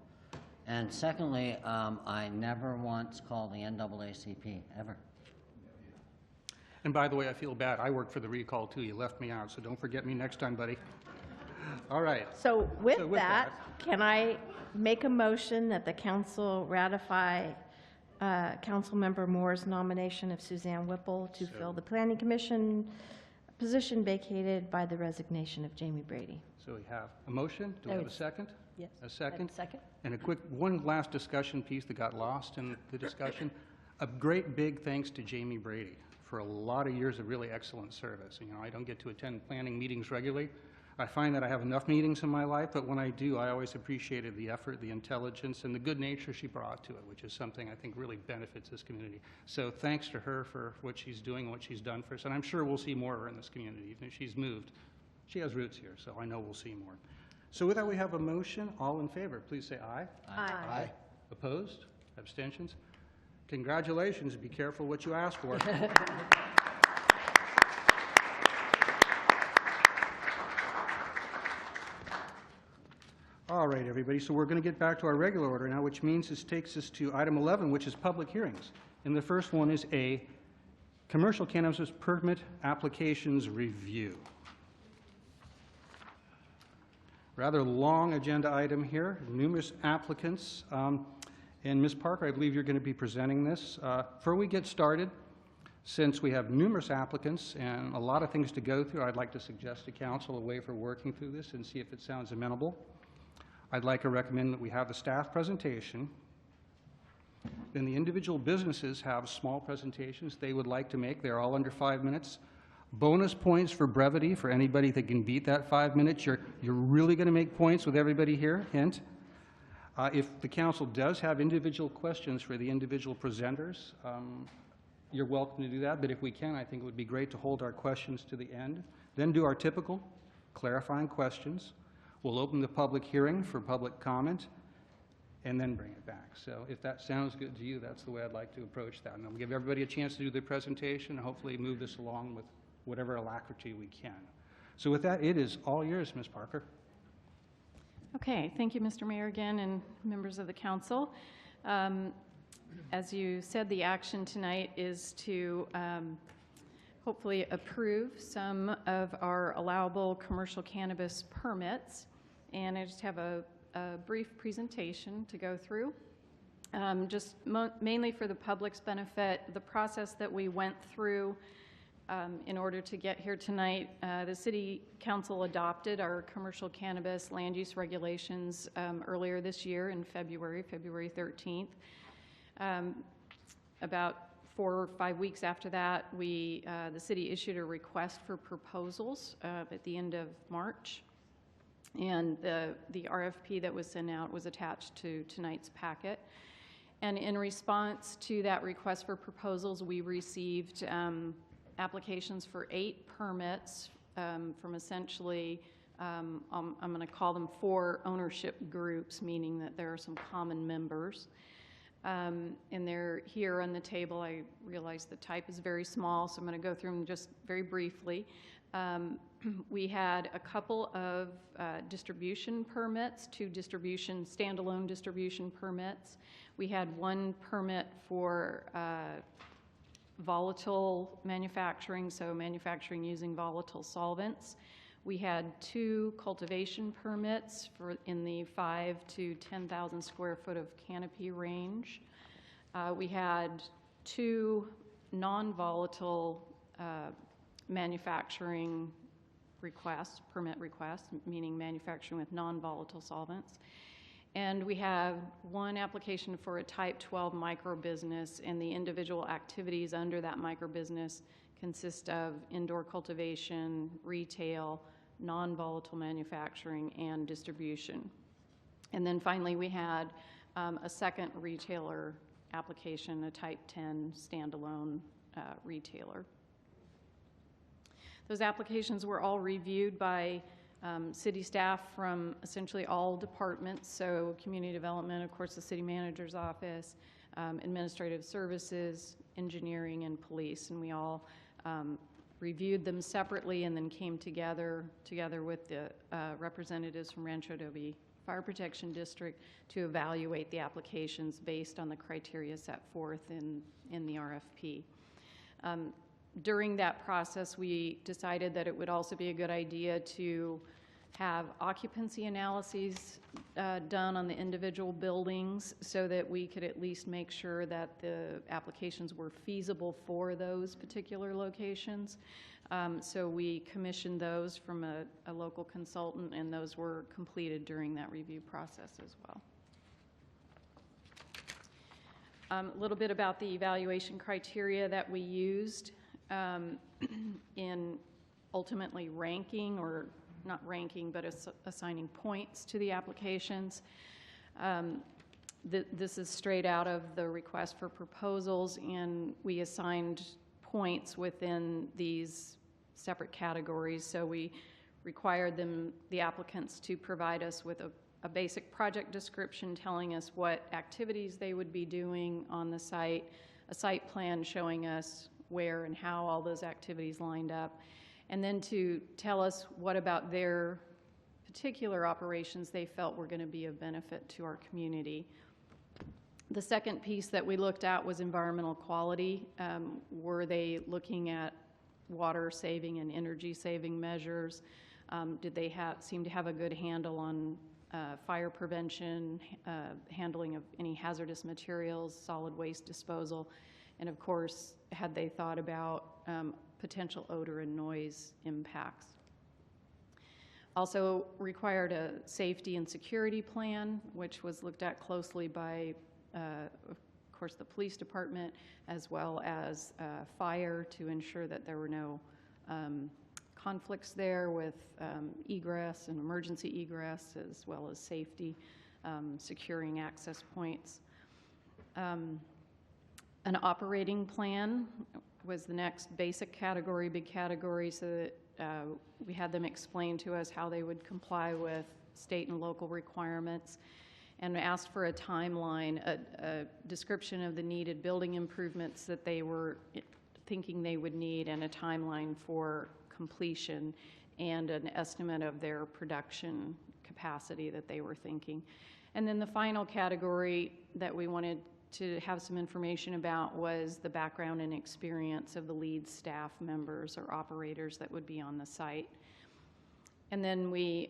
And secondly, I never once called the NAACP, ever. And by the way, I feel bad. I worked for the recall too. You left me out, so don't forget me next time, buddy. All right. So with that, can I make a motion that the council ratify Councilmember Moore's nomination of Suzanne Whipple to fill the Planning Commission position vacated by the resignation of Jamie Brady? So we have a motion. Do we have a second? Yes. A second? Second. And a quick, one last discussion piece that got lost in the discussion. A great big thanks to Jamie Brady for a lot of years of really excellent service. You know, I don't get to attend planning meetings regularly. I find that I have enough meetings in my life, but when I do, I always appreciated the effort, the intelligence, and the good nature she brought to it, which is something I think really benefits this community. So thanks to her for what she's doing and what she's done for us, and I'm sure we'll see more of her in this community, even if she's moved. She has roots here, so I know we'll see more. So with that, we have a motion. All in favor, please say aye. Aye. Aye. Opposed? Abstentions? Congratulations. Be careful what you ask for. All right, everybody, so we're going to get back to our regular order now, which means this takes us to item 11, which is public hearings. And the first one is a commercial cannabis permit applications review. Rather long agenda item here, numerous applicants. And Ms. Parker, I believe you're going to be presenting this. Before we get started, since we have numerous applicants and a lot of things to go through, I'd like to suggest to council a way for working through this and see if it sounds amenable. I'd like to recommend that we have the staff presentation. Then the individual businesses have small presentations they would like to make. They're all under 5 minutes. Bonus points for brevity for anybody that can beat that 5 minutes. You're really going to make points with everybody here, hint. If the council does have individual questions for the individual presenters, you're welcome to do that. But if we can, I think it would be great to hold our questions to the end. Then do our typical clarifying questions. We'll open the public hearing for public comment and then bring it back. So if that sounds good to you, that's the way I'd like to approach that. And we'll give everybody a chance to do their presentation and hopefully move this along with whatever alacrity we can. So with that, it is all yours, Ms. Parker. Okay, thank you, Mr. Mayor, again, and members of the council. As you said, the action tonight is to hopefully approve some of our allowable commercial cannabis permits. And I just have a brief presentation to go through. Just mainly for the public's benefit, the process that we went through in order to get here tonight. The City Council adopted our commercial cannabis land use regulations earlier this year in February 13th. About 4 or 5 weeks after that, the city issued a request for proposals at the end of March. And the RFP that was sent out was attached to tonight's packet. And in response to that request for proposals, we received applications for 8 permits from essentially, I'm going to call them 4 ownership groups, meaning that there are some common members. And they're here on the table. I realize the type is very small, so I'm going to go through them just very briefly. We had a couple of distribution permits, 2 standalone distribution permits. We had 1 permit for volatile manufacturing, so manufacturing using volatile solvents. We had 2 cultivation permits in the 5,000 to 10,000 square foot of canopy range. We had 2 non-volatile manufacturing permit requests, meaning manufacturing with non-volatile solvents. And we have 1 application for a Type 12 microbusiness, and the individual activities under that microbusiness consist of indoor cultivation, retail, non-volatile manufacturing, and distribution. And then finally, we had a second retailer application, a Type 10 standalone retailer. Those applications were all reviewed by city staff from essentially all departments, so community development, of course, the city manager's office, administrative services, engineering, and police, and we all reviewed them separately and then came together with the representatives from Rancho Adobe Fire Protection District to evaluate the applications based on the criteria set forth in the RFP. During that process, we decided that it would also be a good idea to have occupancy analyses done on the individual buildings so that we could at least make sure that the applications were feasible for those particular locations. So we commissioned those from a local consultant, and those were completed during that review process as well. A little bit about the evaluation criteria that we used in ultimately ranking, or not ranking, but assigning points to the applications. This is straight out of the request for proposals, and we assigned points within these separate categories. So we required the applicants to provide us with a basic project description telling us what activities they would be doing on the site, a site plan showing us where and how all those activities lined up, and then to tell us what about their particular operations they felt were going to be of benefit to our community. The second piece that we looked at was environmental quality. Were they looking at water saving and energy saving measures? Did they seem to have a good handle on fire prevention, handling of any hazardous materials, solid waste disposal, and of course, had they thought about potential odor and noise impacts? Also required a safety and security plan, which was looked at closely by, of course, the police department, as well as fire, to ensure that there were no conflicts there with egress and emergency egress, as well as safety, securing access points. An operating plan was the next basic category, big category, so that we had them explain to us how they would comply with state and local requirements, and asked for a timeline, a description of the needed building improvements that they were thinking they would need, and a timeline for completion, and an estimate of their production capacity that they were thinking. And then the final category that we wanted to have some information about was the background and experience of the lead staff members or operators that would be on the site. And then we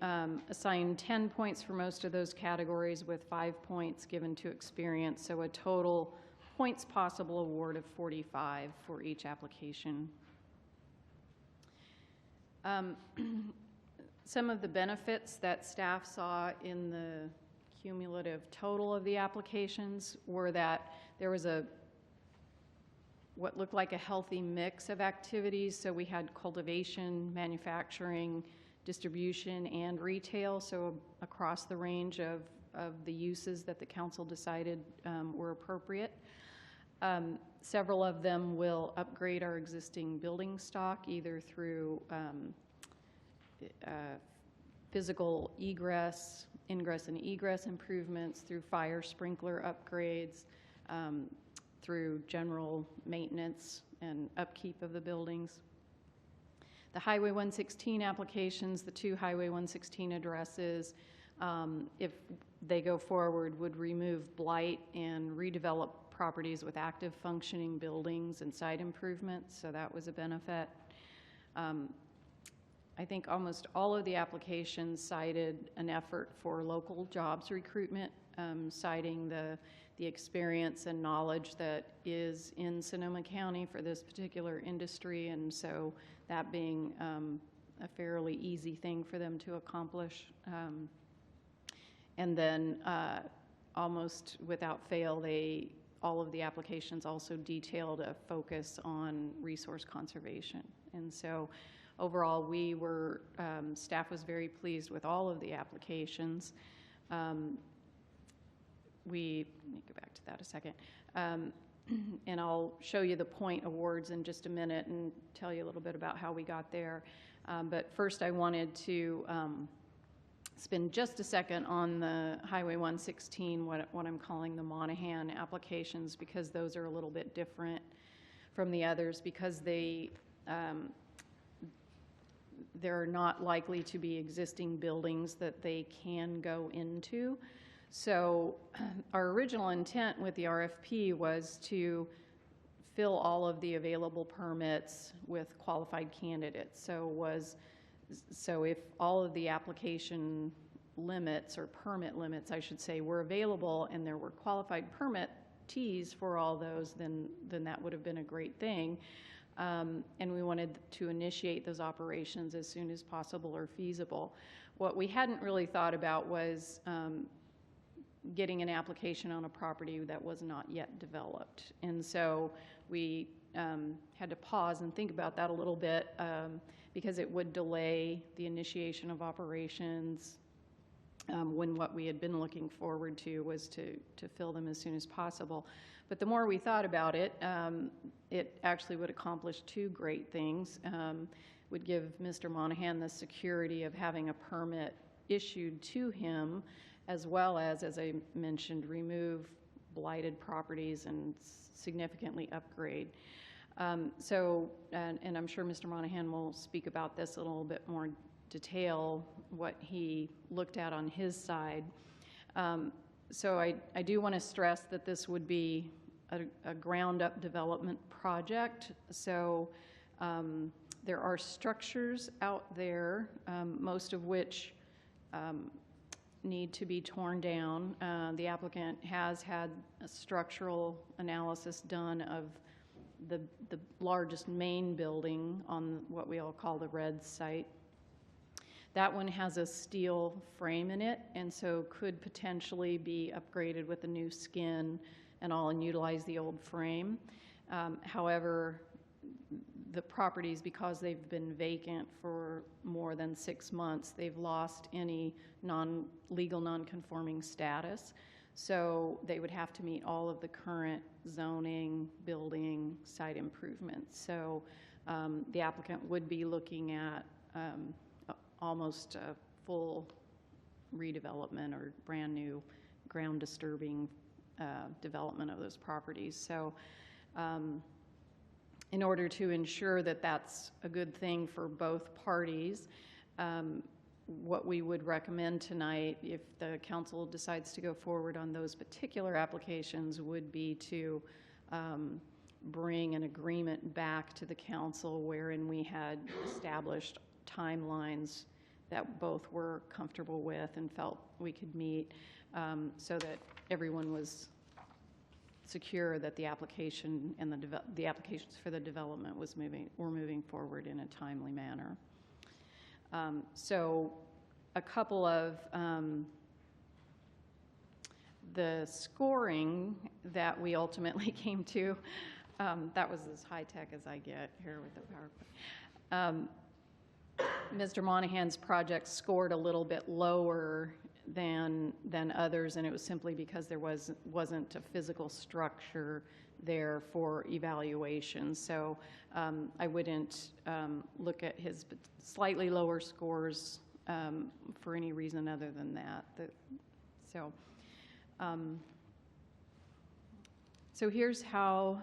assigned 10 points for most of those categories, with 5 points given to experience, so a total points possible award of 45 for each application. Some of the benefits that staff saw in the cumulative total of the applications were that there was what looked like a healthy mix of activities. So we had cultivation, manufacturing, distribution, and retail, so across the range of the uses that the council decided were appropriate. Several of them will upgrade our existing building stock, either through physical ingress and egress improvements, through fire sprinkler upgrades, through general maintenance and upkeep of the buildings. The Highway 116 applications, the 2 Highway 116 addresses, if they go forward, would remove blight and redevelop properties with active functioning buildings and site improvements, so that was a benefit. I think almost all of the applications cited an effort for local jobs recruitment, citing the experience and knowledge that is in Sonoma County for this particular industry, and so that being a fairly easy thing for them to accomplish. And then almost without fail, all of the applications also detailed a focus on resource conservation. And so overall, staff was very pleased with all of the applications. Let me go back to that a second. And I'll show you the point awards in just a minute and tell you a little bit about how we got there. But first I wanted to spend just a second on the Highway 116, what I'm calling the Monahan applications, because those are a little bit different from the others, because there are not likely to be existing buildings that they can go into. So our original intent with the RFP was to fill all of the available permits with qualified candidates. So if all of the application limits, or permit limits, I should say, were available and there were qualified permittees for all those, then that would have been a great thing. And we wanted to initiate those operations as soon as possible or feasible. What we hadn't really thought about was getting an application on a property that was not yet developed. And so we had to pause and think about that a little bit, because it would delay the initiation of operations when what we had been looking forward to was to fill them as soon as possible. But the more we thought about it, it actually would accomplish 2 great things. Would give Mr. Monahan the security of having a permit issued to him, as well as I mentioned, remove blighted properties and significantly upgrade. And I'm sure Mr. Monahan will speak about this a little bit more detail what he looked at on his side. So I do want to stress that this would be a ground-up development project. So there are structures out there, most of which need to be torn down. The applicant has had a structural analysis done of the largest main building on what we all call the red site. That one has a steel frame in it, and so could potentially be upgraded with a new skin and all and utilize the old frame. However, the properties, because they've been vacant for more than 6 months, they've lost any legal non-conforming status. So they would have to meet all of the current zoning, building, site improvements. So the applicant would be looking at almost a full redevelopment or brand new ground disturbing development of those properties. So in order to ensure that that's a good thing for both parties, what we would recommend tonight, if the council decides to go forward on those particular applications, would be to bring an agreement back to the council wherein we had established timelines that both were comfortable with and felt we could meet, so that everyone was secure that the application and the applications for the development were moving forward in a timely manner. So a couple of the scoring that we ultimately came to, that was as high-tech as I get here with the PowerPoint. Mr. Monahan's project scored a little bit lower than others, and it was simply because there wasn't a physical structure there for evaluation. So I wouldn't look at his slightly lower scores for any reason other than that. So here's how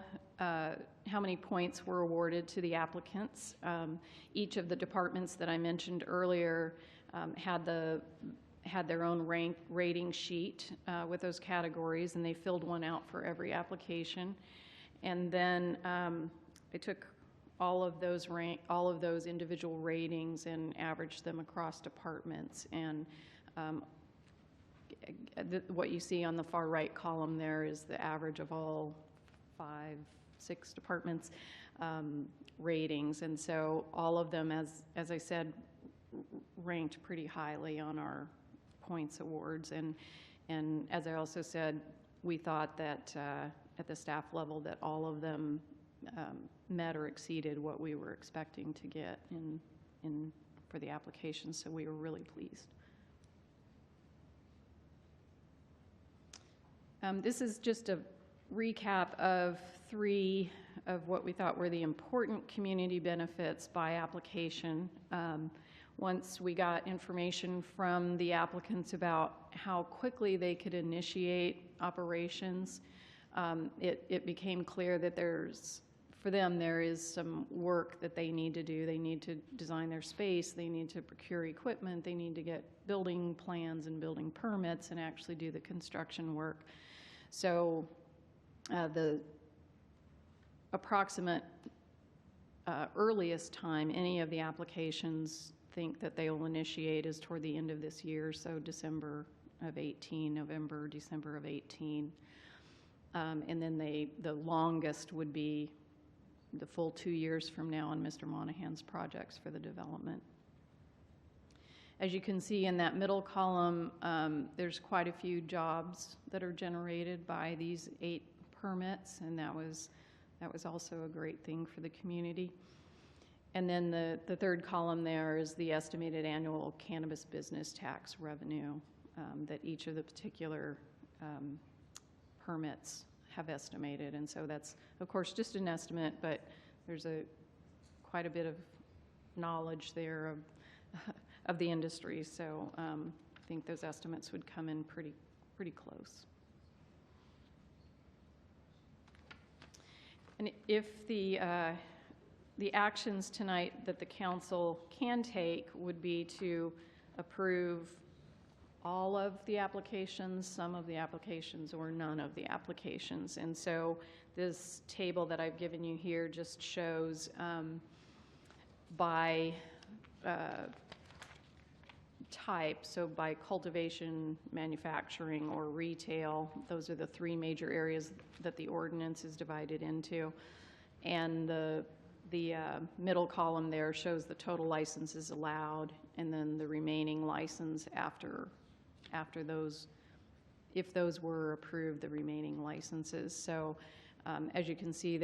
many points were awarded to the applicants. Each of the departments that I mentioned earlier had their own rating sheet with those categories, and they filled one out for every application. And then I took all of those individual ratings and averaged them across departments. And what you see on the far right column there is the average of all 5, 6 departments' ratings. And so all of them, as I said, ranked pretty highly on our points awards. And as I also said, we thought that at the staff level that all of them met or exceeded what we were expecting to get for the application, so we were really pleased. This is just a recap of 3 of what we thought were the important community benefits by application. Once we got information from the applicants about how quickly they could initiate operations, it became clear that for them, there is some work that they need to do. They need to design their space, they need to procure equipment, they need to get building plans and building permits and actually do the construction work. So the approximate earliest time any of the applications think that they will initiate is toward the end of this year, so December of 18, November, December of 18. And then the longest would be the full 2 years from now on Mr. Monahan's projects for the development. As you can see in that middle column, there's quite a few jobs that are generated by these 8 permits, and that was also a great thing for the community. And then the third column there is the estimated annual cannabis business tax revenue that each of the particular permits have estimated. And so that's, of course, just an estimate, but there's quite a bit of knowledge there of the industry. So I think those estimates would come in pretty close. And if the the actions tonight that the council can take would be to approve all of the applications, some of the applications, or none of the applications. And so this table that I've given you here just shows by type, so by cultivation, manufacturing, or retail. Those are the three major areas that the ordinance is divided into. And the middle column there shows the total licenses allowed, and then the remaining license after those, if those were approved, the remaining licenses. So as you can see,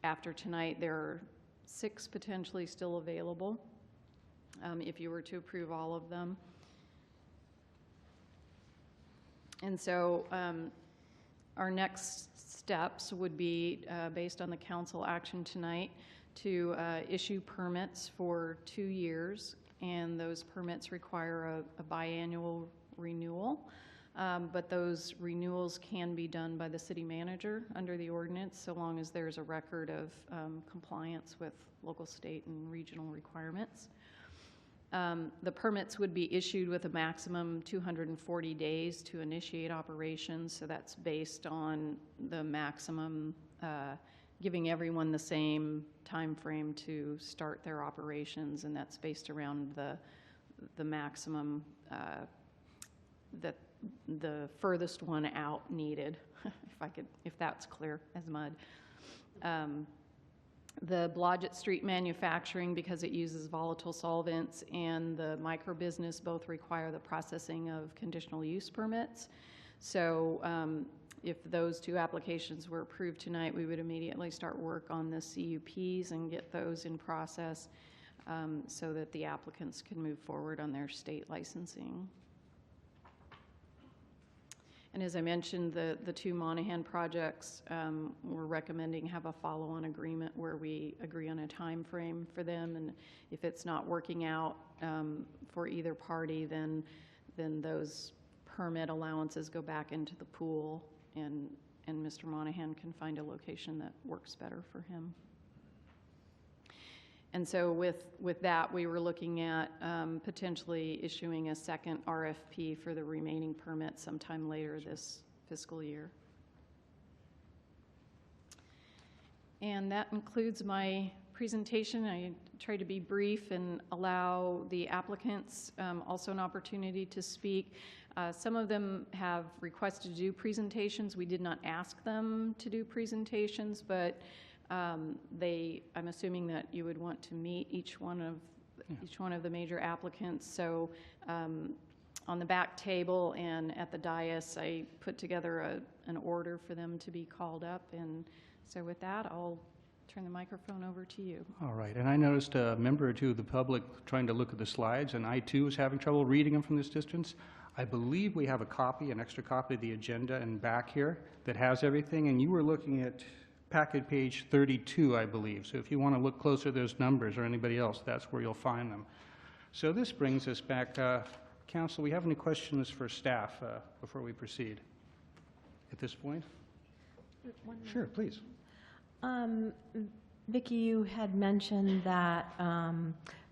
after tonight, there are 6 potentially still available if you were to approve all of them. And so our next steps would be, based on the council action tonight, to issue permits for 2 years, and those permits require a biannual renewal. But those renewals can be done by the city manager under the ordinance, so long as there's a record of compliance with local, state, and regional requirements. The permits would be issued with a maximum 240 days to initiate operations, so that's based on the maximum, giving everyone the same time frame to start their operations, and that's based around the maximum that the furthest one out needed, if that's clear as mud. The Blodgett Street manufacturing, because it uses volatile solvents, and the micro business both require the processing of conditional use permits. So if those 2 applications were approved tonight, we would immediately start work on the CUPs and get those in process so that the applicants can move forward on their state licensing. And as I mentioned, the 2 Monahan projects, we're recommending have a follow-on agreement where we agree on a time frame for them, and if it's not working out for either party, then those permit allowances go back into the pool, and Mr. Monahan can find a location that works better for him. And so with that, we were looking at potentially issuing a second RFP for the remaining permits sometime later this fiscal year. And that includes my presentation. I try to be brief and allow the applicants also an opportunity to speak. Some of them have requested to do presentations. We did not ask them to do presentations, but I'm assuming that you would want to meet each one of the major applicants. So on the back table and at the dais, I put together an order for them to be called up. And so with that, I'll turn the microphone over to you. All right, and I noticed a member or two of the public trying to look at the slides, and I too was having trouble reading them from this distance. I believe we have an extra copy of the agenda in back here that has everything, and you were looking at packet page 32, I believe. So if you want to look closer at those numbers, or anybody else, that's where you'll find them. So this brings us back. Council, we have any questions for staff before we proceed at this point? Sure, please. Vicki, you had mentioned that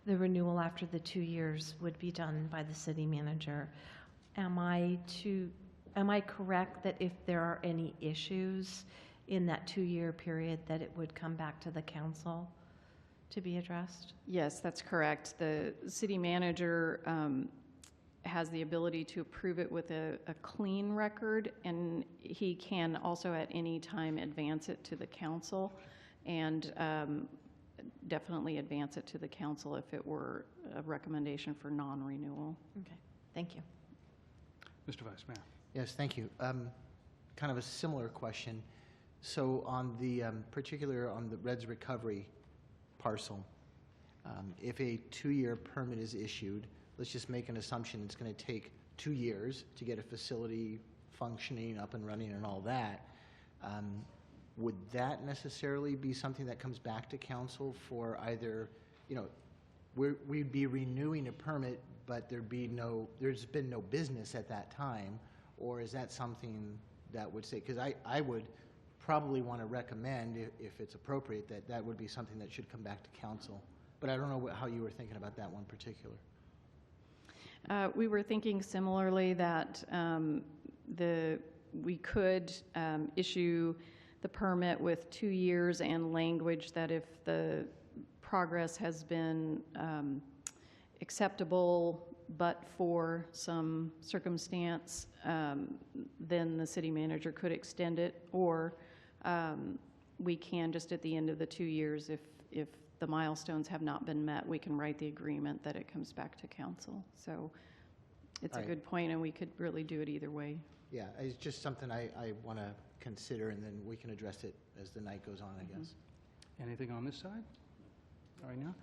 the renewal after the 2 years would be done by the city manager. Am I correct that if there are any issues in that 2-year period, that it would come back to the council to be addressed? Yes, that's correct. The city manager has the ability to approve it with a clean record, and he can also at any time advance it to the council, and definitely advance it to the council if it were a recommendation for non-renewal. Okay, thank you. Mr. Vice Mayor. Yes, thank you. Kind of a similar question. So on the particular on the Reds Recovery parcel, if a 2-year permit is issued, let's just make an assumption it's going to take 2 years to get a facility functioning, up and running, and all that. Would that necessarily be something that comes back to council for either, we'd be renewing a permit, but there's been no business at that time, or is that something that would say, because I would probably want to recommend, if it's appropriate, that that would be something that should come back to council. But I don't know how you were thinking about that one particular. We were thinking similarly that we could issue the permit with 2 years and language that if the progress has been acceptable but for some circumstance, then the city manager could extend it, or we can just at the end of the 2 years, if the milestones have not been met, we can write the agreement that it comes back to council. So it's a Right. good point, and we could really do it either way. Yeah, it's just something I want to consider, and then we can address it as the night goes on, I guess. Anything on this side right now?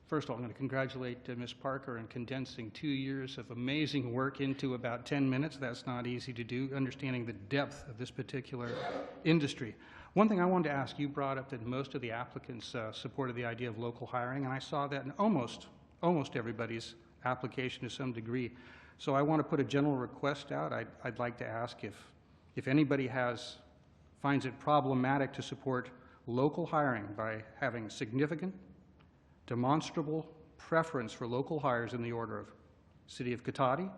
First of all, I'm going to congratulate Ms. Parker on condensing 2 years of amazing work into about 10 minutes. That's not easy to do, understanding the depth of this particular industry. One thing I wanted to ask, you brought up that most of the applicants supported the idea of local hiring, and I saw that in almost everybody's application to some degree. So I want to put a general request out. I'd like to ask if anybody finds it problematic to support local hiring by having significant, demonstrable preference for local hires in the order of City of Cotati,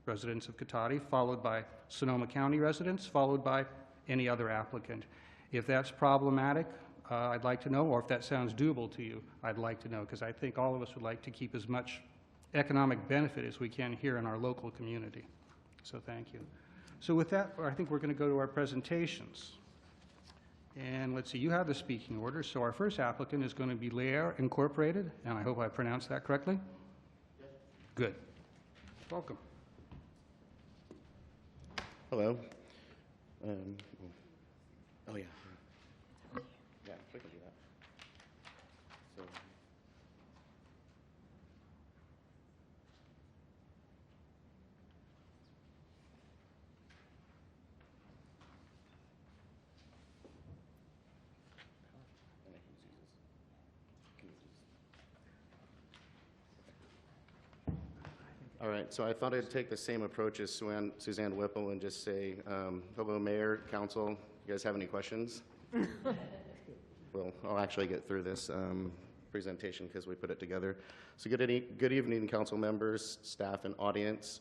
residents of Cotati, followed by Sonoma County residents, followed by any other applicant. If that's problematic, I'd like to know, or if that sounds doable to you, I'd like to know, because I think all of us would like to keep as much economic benefit as we can here in our local community. So thank you. So with that, I think we're going to go to our presentations. And let's see, you have the speaking order. So our first applicant is going to be Lear Incorporated, and I hope I pronounced that correctly. Yes. Good. Welcome. Hello. Oh, yeah. Yeah, we can do that. So. All right, so I thought I'd take the same approach as Suzanne Whipple and just say, hello, Mayor, Council, you guys have any questions? Well, I'll actually get through this presentation because we put it together. So good evening, council members, staff, and audience.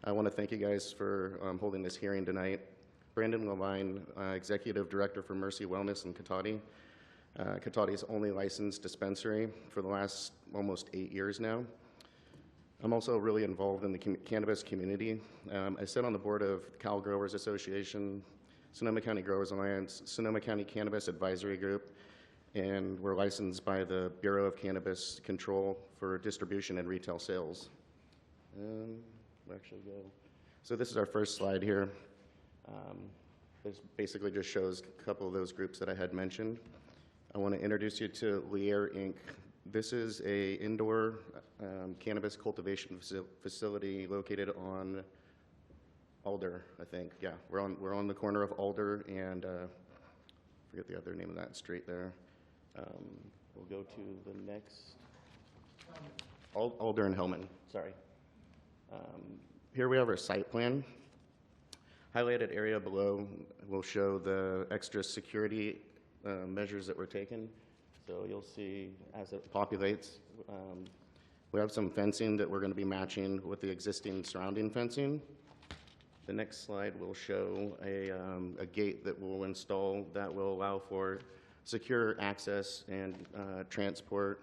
I want to thank you guys for holding this hearing tonight. Brandon Levine, Executive Director for Mercy Wellness in Cotati. Cotati's only licensed dispensary for the last almost 8 years now. I'm also really involved in the cannabis community. I sit on the board of Cal Growers Association, Sonoma County Growers Alliance, Sonoma County Cannabis Advisory Group, and we're licensed by the Bureau of Cannabis Control for distribution and retail sales. So this is our first slide here. This basically just shows a couple of those groups that I had mentioned. I want to introduce you to Lear Inc. This is a indoor cannabis cultivation facility located on Alder, I think. Yeah, we're on the corner of Alder and forget the other name of that street there. We'll go to the next. Alder and Hellman. Sorry. Here we have our site plan. Highlighted area below will show the extra security measures that were taken. So you'll see as it populates, we have some fencing that we're going to be matching with the existing surrounding fencing. The next slide will show a gate that we'll install that will allow for secure access and transport.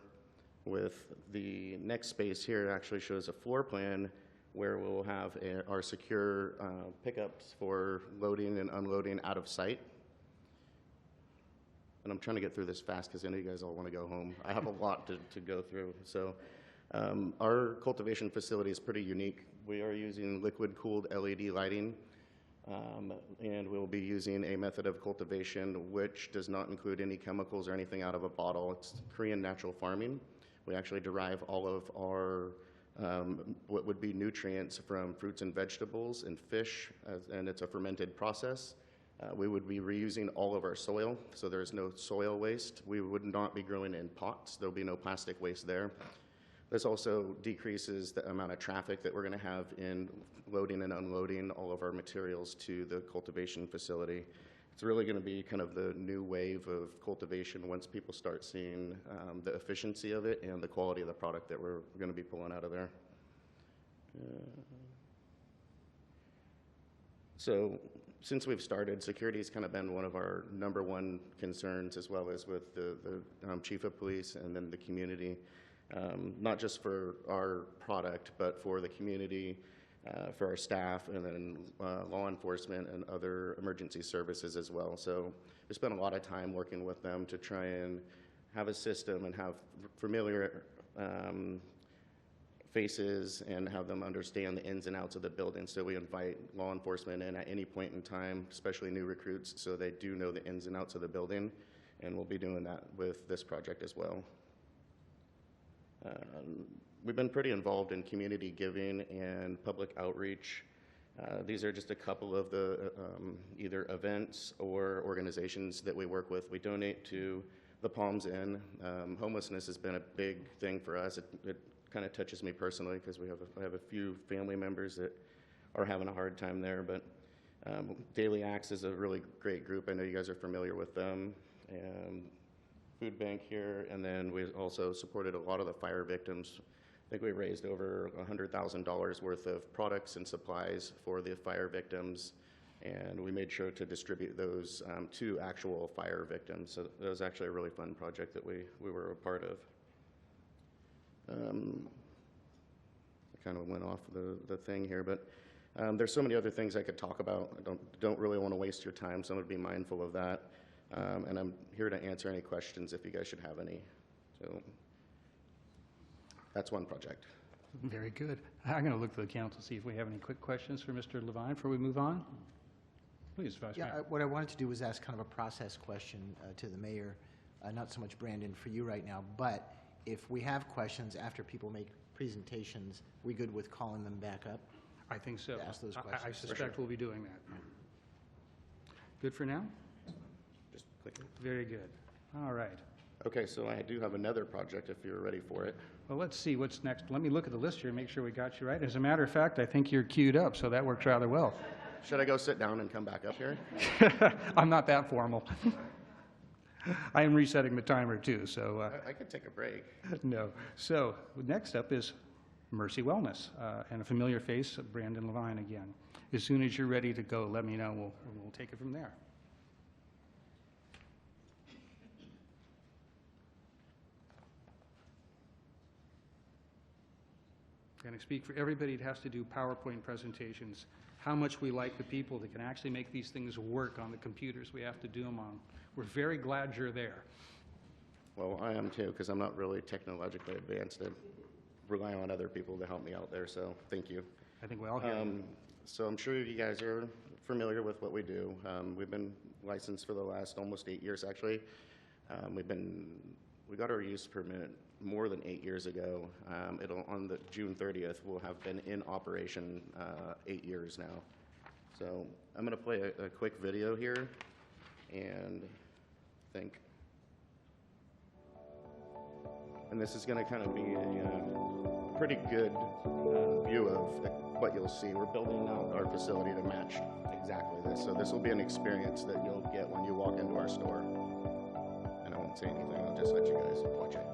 With the next space here actually shows a floor plan where we'll have our secure pickups for loading and unloading out of sight. And I'm trying to get through this fast because I know you guys all want to go home. I have a lot to go through. So our cultivation facility is pretty unique. We are using liquid-cooled LED lighting, and we'll be using a method of cultivation which does not include any chemicals or anything out of a bottle. It's Korean natural farming. We actually derive all of our what would be nutrients from fruits and vegetables and fish, and it's a fermented process. We would be reusing all of our soil, so there's no soil waste. We would not be growing in pots. There'll be no plastic waste there. This also decreases the amount of traffic that we're going to have in loading and unloading all of our materials to the cultivation facility. It's really going to be kind of the new wave of cultivation once people start seeing the efficiency of it and the quality of the product that we're going to be pulling out of there. So since we've started, security has kind of been one of our #1 concerns, as well as with the chief of police and then the community, not just for our product, but for the community, for our staff, and then law enforcement and other emergency services as well. So we spent a lot of time working with them to try and have a system and have familiar faces and have them understand the ins and outs of the building. So we invite law enforcement in at any point in time, especially new recruits, so they do know the ins and outs of the building, and we'll be doing that with this project as well. We've been pretty involved in community giving and public outreach. These are just a couple of the either events or organizations that we work with. We donate to the Palms Inn. Homelessness has been a big thing for us. It kind of touches me personally because I have a few family members that are having a hard time there. But Daily Acts is a really great group. I know you guys are familiar with them. And food bank here, and then we also supported a lot of the fire victims. I think we raised over $100,000 worth of products and supplies for the fire victims, and we made sure to distribute those to actual fire victims. So that was actually a really fun project that we were a part of. I kind of went off the thing here, but there's so many other things I could talk about. I don't really want to waste your time, so I'm going to be mindful of that. And I'm here to answer any questions if you guys should have any. So that's one project. Very good. I'm going to look to the council, see if we have any quick questions for Mr. Levine before we move on. Please, Vice Mayor. What I wanted to do was ask kind of a process question to the mayor, not so much Brandon for you right now, but if we have questions after people make presentations, we good with calling them back up? I think so. To ask those questions. I suspect we'll be doing that. Good for now? Just click it. Very good. All right. Okay, so I do have another project if you're ready for it. Well, let's see what's next. Let me look at the list here and make sure we got you right. As a matter of fact, I think you're queued up, so that works rather well. Should I go sit down and come back up here? I'm not that formal. I am resetting the timer too, so. I could take a break. No. So next up is Mercy Wellness, and a familiar face, Brandon Levine again. As soon as you're ready to go, let me know. We'll take it from there. Going to speak for everybody that has to do PowerPoint presentations, how much we like the people that can actually make these things work on the computers we have to do them on. We're very glad you're there. Well, I am too, because I'm not really technologically advanced. I rely on other people to help me out there, so thank you. I think we all hear you. So I'm sure you guys are familiar with what we do. We've been licensed for the last almost 8 years, actually. We got our use permit more than 8 years ago. On the June 30th, we'll have been in operation 8 years now. So I'm going to play a quick video here and this is going to kind of be a pretty good view of what you'll see. We're building out our facility to match exactly this. So this will be an experience that you'll get when you walk into our store. And I won't say anything, I'll just let you guys watch it.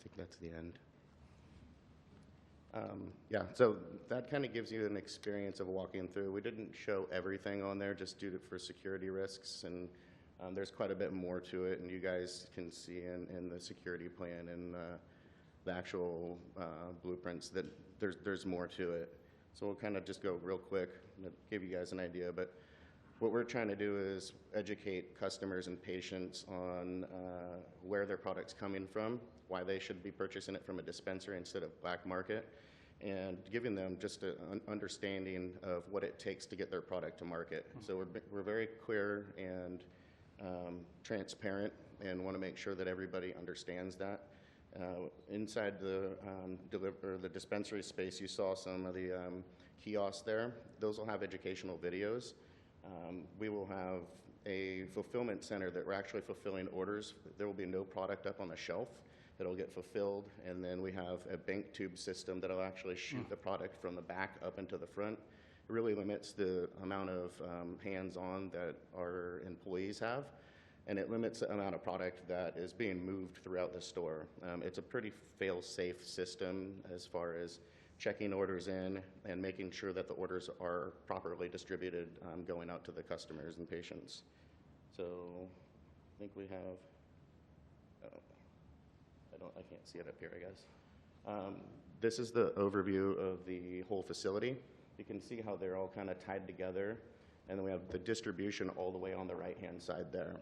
think that's the end. Yeah, so that kind of gives you an experience of walking through. We didn't show everything on there just due to for security risks, and there's quite a bit more to it, and you guys can see in the security plan and the actual blueprints that there's more to it. So we'll kind of just go real quick and give you guys an idea, but what we're trying to do is educate customers and patients on where their product's coming from, why they should be purchasing it from a dispensary instead of black market, and giving them just an understanding of what it takes to get their product to market. So we're very clear and transparent and want to make sure that everybody understands that. Inside the dispensary space, you saw some of the kiosks there. Those will have educational videos. We will have a fulfillment center that we're actually fulfilling orders. There will be no product up on the shelf. It'll get fulfilled, and then we have a bank tube system that'll actually shoot the product from the back up into the front. It really limits the amount of hands-on that our employees have, and it limits the amount of product that is being moved throughout the store. It's a pretty fail-safe system as far as checking orders in and making sure that the orders are properly distributed going out to the customers and patients. So I think we have, I can't see it up here, I guess. This is the overview of the whole facility. You can see how they're all kind of tied together, and then we have the distribution all the way on the right-hand side there.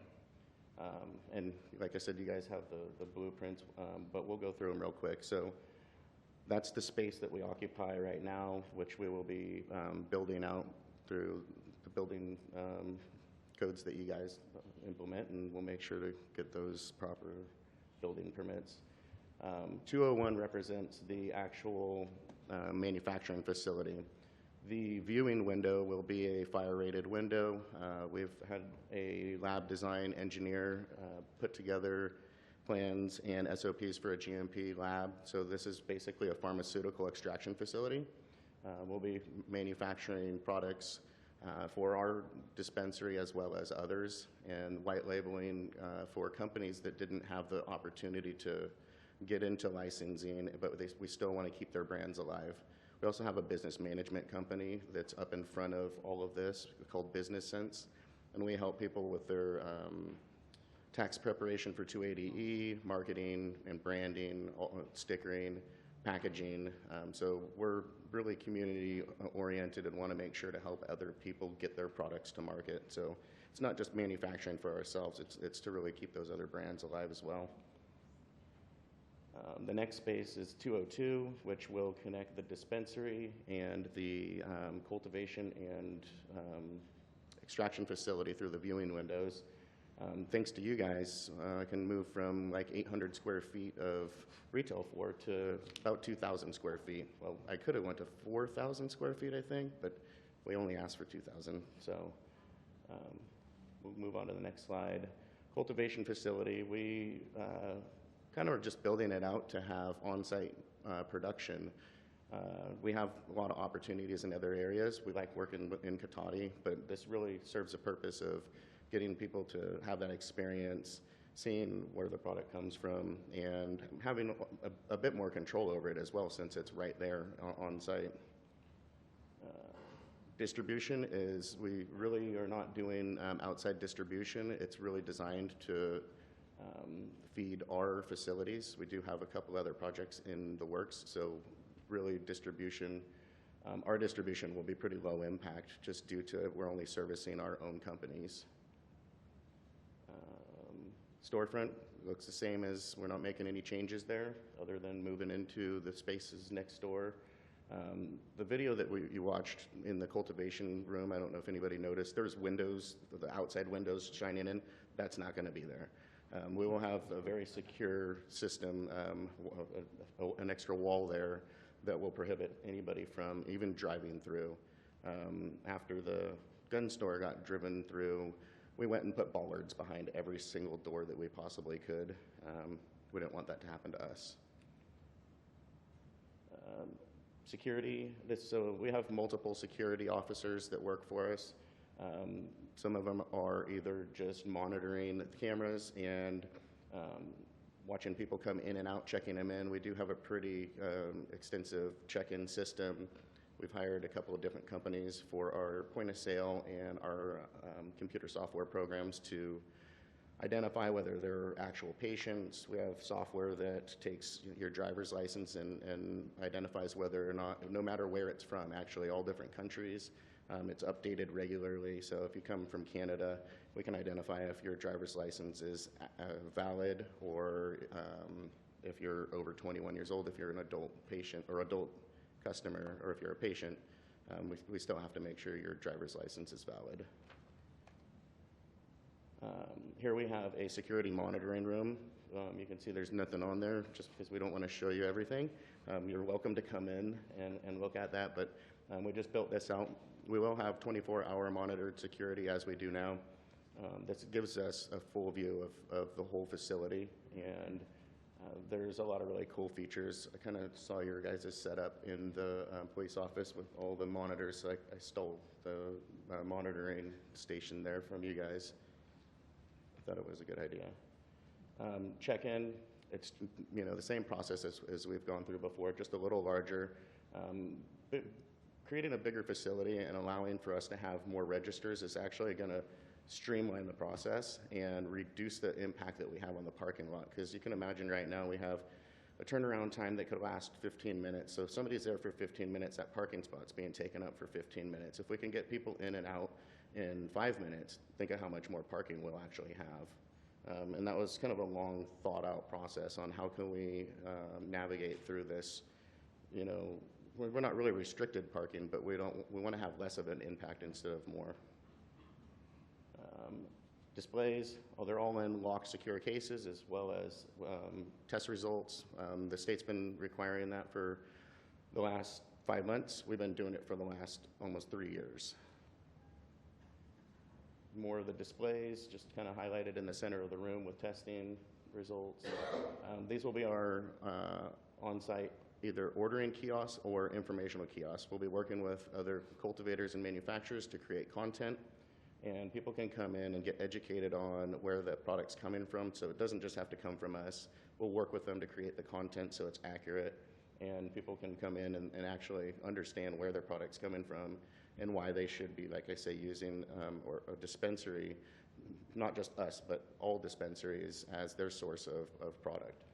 And like I said, you guys have the blueprints, but we'll go through them real quick. So that's the space that we occupy right now, which we will be building out through the building codes that you guys implement, and we'll make sure to get those proper building permits. 201 represents the actual manufacturing facility. The viewing window will be a fire-rated window. We've had a lab design engineer put together plans and SOPs for a GMP lab. So this is basically a pharmaceutical extraction facility. We'll be manufacturing products for our dispensary as well as others, and white labeling for companies that didn't have the opportunity to get into licensing, but we still want to keep their brands alive. We also have a business management company that's up in front of all of this called Business Sense, and we help people with their tax preparation for 280E, marketing and branding, stickering, packaging. So we're really community oriented and want to make sure to help other people get their products to market. So it's not just manufacturing for ourselves, it's to really keep those other brands alive as well. The next space is 202, which will connect the dispensary and the cultivation and extraction facility through the viewing windows. Thanks to you guys, I can move from like 800 square feet of retail floor to about 2,000 square feet. Well, I could have went to 4,000 square feet, I think, but we only asked for 2,000. So we'll move on to the next slide. Cultivation facility, we kind of are just building it out to have on-site production. We have a lot of opportunities in other areas. We like working in Cotati, but this really serves the purpose of getting people to have that experience, seeing where the product comes from, and having a bit more control over it as well, since it's right there on site. Distribution is, we really are not doing outside distribution. It's really designed to feed our facilities. We do have a couple other projects in the works, so really distribution, our distribution will be pretty low impact just due to we're only servicing our own companies. Storefront looks the same, as we're not making any changes there other than moving into the spaces next door. The video that you watched in the cultivation room, I don't know if anybody noticed, there's windows, the outside windows shining in. That's not going to be there. We will have a very secure system, an extra wall there that will prohibit anybody from even driving through. After the gun store got driven through, we went and put bollards behind every single door that we possibly could. We didn't want that to happen to us. Security, so we have multiple security officers that work for us. Some of them are either just monitoring the cameras and watching people come in and out, checking them in. We do have a pretty extensive check-in system. We've hired a couple of different companies for our point of sale and our computer software programs to identify whether they're actual patients. We have software that takes your driver's license and identifies whether or not, no matter where it's from, actually all different countries. It's updated regularly, so if you come from Canada, we can identify if your driver's license is valid, or if you're over 21 years old, if you're an adult patient or adult customer, or if you're a patient, we still have to make sure your driver's license is valid. Here we have a security monitoring room. You can see there's nothing on there just because we don't want to show you everything. You're welcome to come in and look at that, but we just built this out. We will have 24-hour monitored security as we do now. This gives us a full view of the whole facility, and there's a lot of really cool features. I kind of saw your guys' setup in the police office with all the monitors, so I stole the monitoring station there from you guys. I thought it was a good idea. Check-in, it's the same process as we've gone through before, just a little larger. Creating a bigger facility and allowing for us to have more registers is actually going to streamline the process and reduce the impact that we have on the parking lot. Because you can imagine right now we have a turnaround time that could last 15 minutes. So if somebody's there for 15 minutes, that parking spot's being taken up for 15 minutes. If we can get people in and out in 5 minutes, think of how much more parking we'll actually have. And that was kind of a long thought out process on how can we navigate through this. We're not really restricted parking, but we want to have less of an impact instead of more. Displays, they're all in locked secure cases, as well as test results. The state's been requiring that for the last 5 months. We've been doing it for the last almost 3 years. More of the displays, just kind of highlighted in the center of the room with testing results. These will be our on-site either ordering kiosks or informational kiosks. We'll be working with other cultivators and manufacturers to create content, and people can come in and get educated on where the product's coming from, so it doesn't just have to come from us. We'll work with them to create the content so it's accurate, and people can come in and actually understand where their product's coming from and why they should be, like I say, using or a dispensary, not just us, but all dispensaries as their source of product.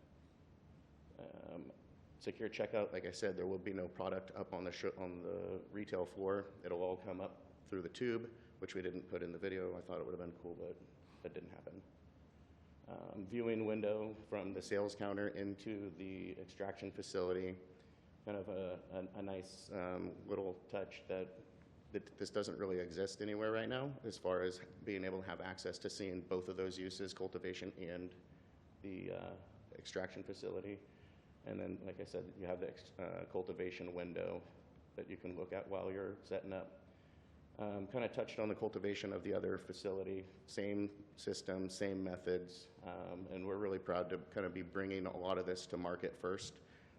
Secure checkout, like I said, there will be no product up on the retail floor. It'll all come up through the tube, which we didn't put in the video. I thought it would have been cool, but that didn't happen. Viewing window from the sales counter into the extraction facility, kind of a nice little touch that this doesn't really exist anywhere right now, as far as being able to have access to seeing both of those uses, cultivation and the extraction facility. And then, like I said, you have the cultivation window that you can look at while you're setting up. Kind of touched on the cultivation of the other facility, same system, same methods, and we're really proud to kind of be bringing a lot of this to market first.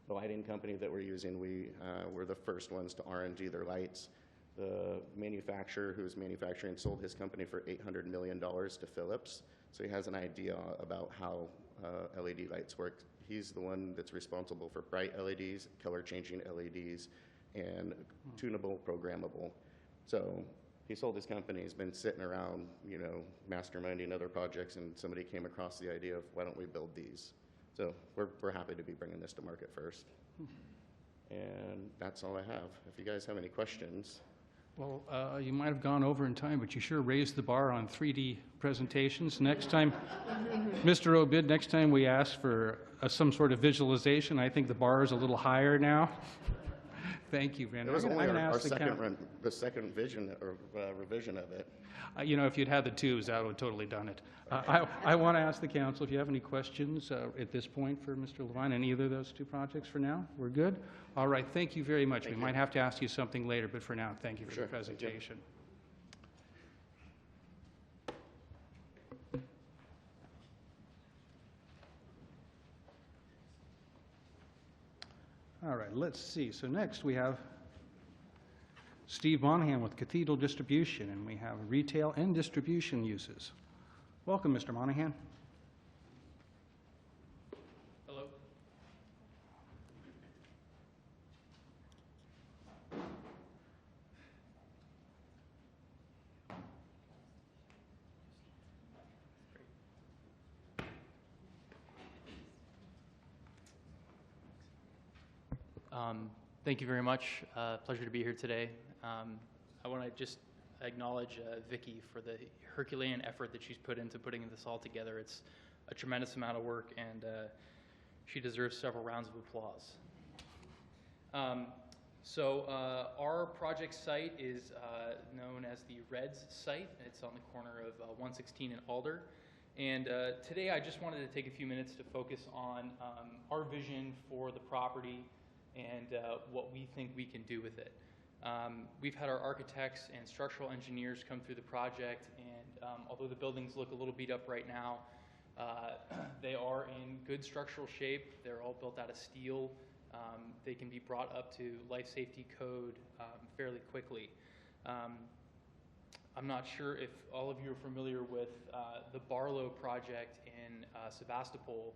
The lighting company that we're using, we were the first ones to R&D their lights. The manufacturer who's manufacturing sold his company for $800 million to Philips, so he has an idea about how LED lights work. He's the one that's responsible for bright LEDs, color-changing LEDs, and tunable, programmable. So he sold his company. He's been sitting around, masterminding other projects, and somebody came across the idea of, why don't we build these? So we're happy to be bringing this to market first. And that's all I have. If you guys have any questions. Well, you might have gone over in time, but you sure raised the bar on 3D presentations. Next time, Mr. Obid, next time we ask for some sort of visualization, I think the bar is a little higher now. Thank you, Brandon. It was only the second vision or revision of it. If you'd had the twos, that would have totally done it. I want to ask the council if you have any questions at this point for Mr. Levine on either of those two projects for now. We're good? All right, thank you very much. We might have to ask you something later, but for now, thank you for the presentation. All right, let's see. So next we have Steve Monahan with Cathedral Distribution, and we have retail and distribution uses. Welcome, Mr. Monahan. Thank you very much. Pleasure to be here today. I want to just acknowledge Vicki for the Herculean effort that she's put into putting this all together. It's a tremendous amount of work, and she deserves several rounds of applause. Our project site is known as the Reds site. It's on the corner of 116 and Alder. And today I just wanted to take a few minutes to focus on our vision for the property and what we think we can do with it. We've had our architects and structural engineers come through the project, and although the buildings look a little beat up right now, they are in good structural shape. They're all built out of steel. They can be brought up to life safety code fairly quickly. I'm not sure if all of you are familiar with the Barlow project in Sebastopol,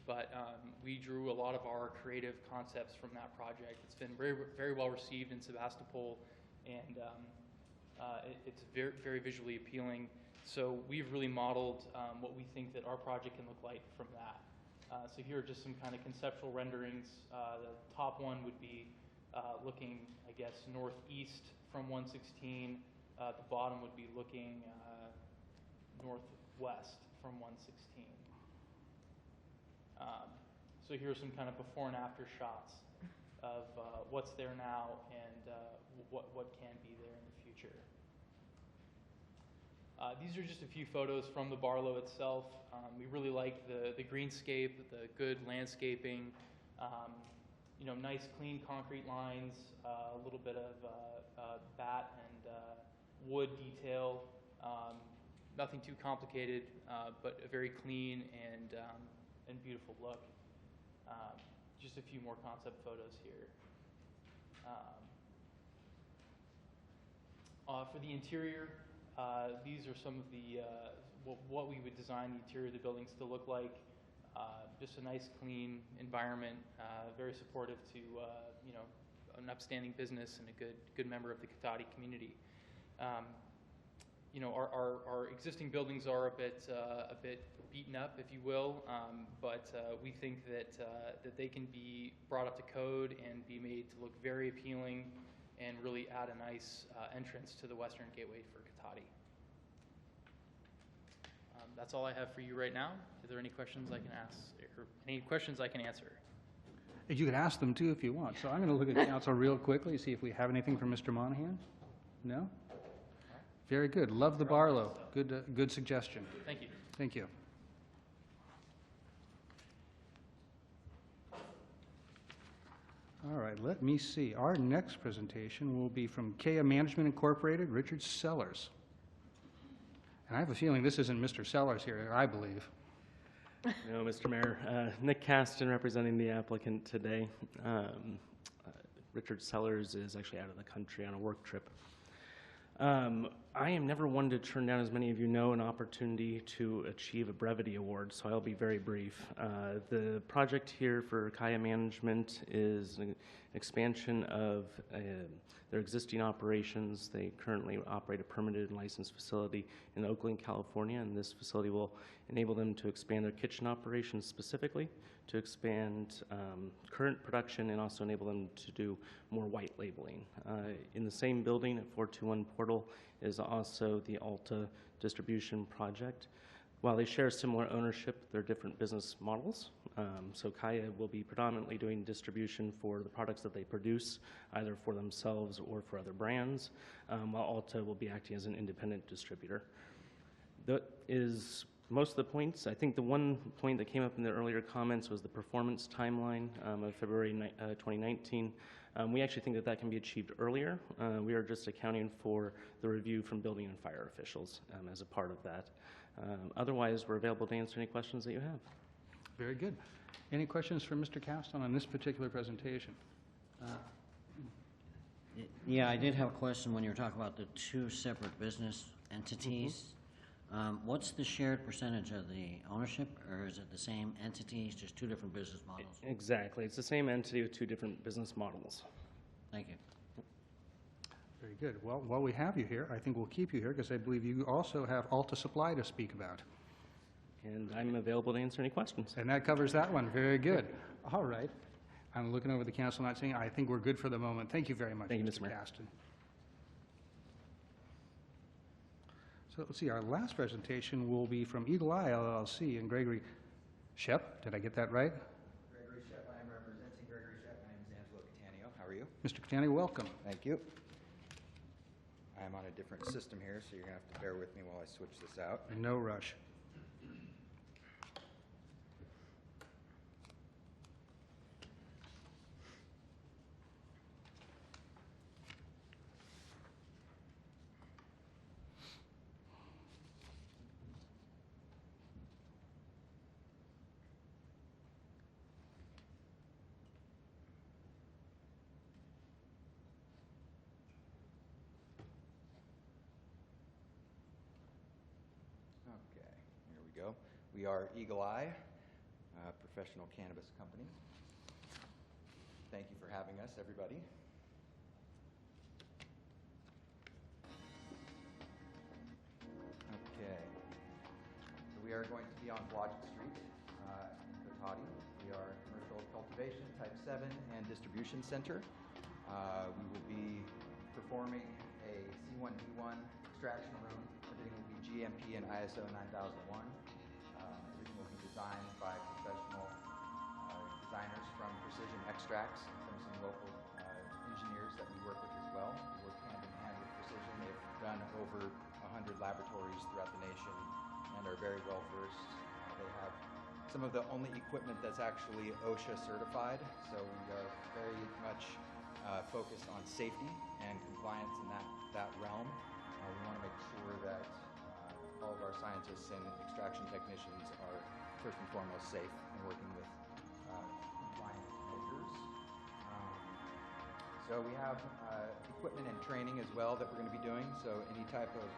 but we drew a lot of our creative concepts from that project. It's been very, very well received in Sebastopol, and it's very, very visually appealing. So we've really modeled what we think that our project can look like from that. So here are just some kind of conceptual renderings. The top one would be looking, I guess, northeast from 116. The bottom would be looking northwest from 116. So here are some kind of before and after shots of what's there now and what can be there in the future. These are just a few photos from the Barlow itself. We really like the greenscape, the good landscaping, nice clean concrete lines, a little bit of bat and wood detail. Nothing too complicated, but a very clean and beautiful look. Just a few more concept photos here. For the interior, these are some of the what we would design the interior of the buildings to look like. Just a nice, clean environment, very supportive to an upstanding business and a good member of the Cotati community. Our existing buildings are a bit beaten up, if you will, but we think that they can be brought up to code and be made to look very appealing and really add a nice entrance to the western gateway for Cotati. That's all I have for you right now. Are there any questions I can ask, or any questions I can answer? You could ask them too if you want. So I'm going to look at council real quickly, see if we have anything from Mr. Monahan. No? Very good. Love the Barlow. Good suggestion. Thank you. Thank you. All right, let me see. Our next presentation will be from Kea Management Incorporated, Richard Sellers. And I have a feeling this isn't Mr. Sellers here, I believe. No, Mr. Mayor. Nick Caston representing the applicant today. Richard Sellers is actually out of the country on a work trip. I am never one to turn down, as many of you know, an opportunity to achieve a brevity award, so I'll be very brief. The project here for Kea Management is an expansion of their existing operations. They currently operate a permitted and licensed facility in Oakland, California, and this facility will enable them to expand their kitchen operations specifically, to expand current production, and also enable them to do more white labeling. In the same building at 421 Portal is also the Alta distribution project. While they share similar ownership, they're different business models. So Kea will be predominantly doing distribution for the products that they produce, either for themselves or for other brands, while Alta will be acting as an independent distributor. That is most of the points. I think the one point that came up in the earlier comments was the performance timeline of February 2019. We actually think that that can be achieved earlier. We are just accounting for the review from building and fire officials as a part of that. Otherwise, we're available to answer any questions that you have. Very good. Any questions for Mr. Caston on this particular presentation? Yeah, I did have a question when you were talking about the two separate business entities. What's the shared percentage of the ownership, or is it the same entities, just two different business models? Exactly. It's the same entity with two different business models. Thank you. Very good. Well, while we have you here, I think we'll keep you here because I believe you also have Alta Supply to speak about. And I'm available to answer any questions. And that covers that one. Very good. All right. I'm looking over the council, not saying, I think we're good for the moment. Thank you very much, Thank you, Mr. Mr. Mayor. Gaston. So let's see, our last presentation will be from Eagle Eye LLC and Gregory Shep. Did I get that right? Gregory Shep, I am representing Gregory Shep. My name is Angelo Catania. How are you? Mr. Catania, welcome. Thank you. I am on a different system here, so you're going to have to bear with me while I switch this out. No rush. Okay, here we go. We are Eagle Eye, a professional cannabis company. Thank you for having us, everybody. Okay, so we are going to be on Blodgett Street in Cotati. We are a commercial cultivation, type 7, and distribution center. We will be performing a C1D1 extraction room. Everything will be GMP and ISO 9001. Everything will be designed by professional designers from Precision Extracts and from some local engineers that we work with as well. We work hand in hand with Precision. They've done over 100 laboratories throughout the nation and are very well versed. They have some of the only equipment that's actually OSHA certified, so we are very much focused on safety and compliance in that realm. We want to make sure that all of our scientists and extraction technicians are first and foremost safe and working with compliant measures. So we have equipment and training as well that we're going to be doing. So any type of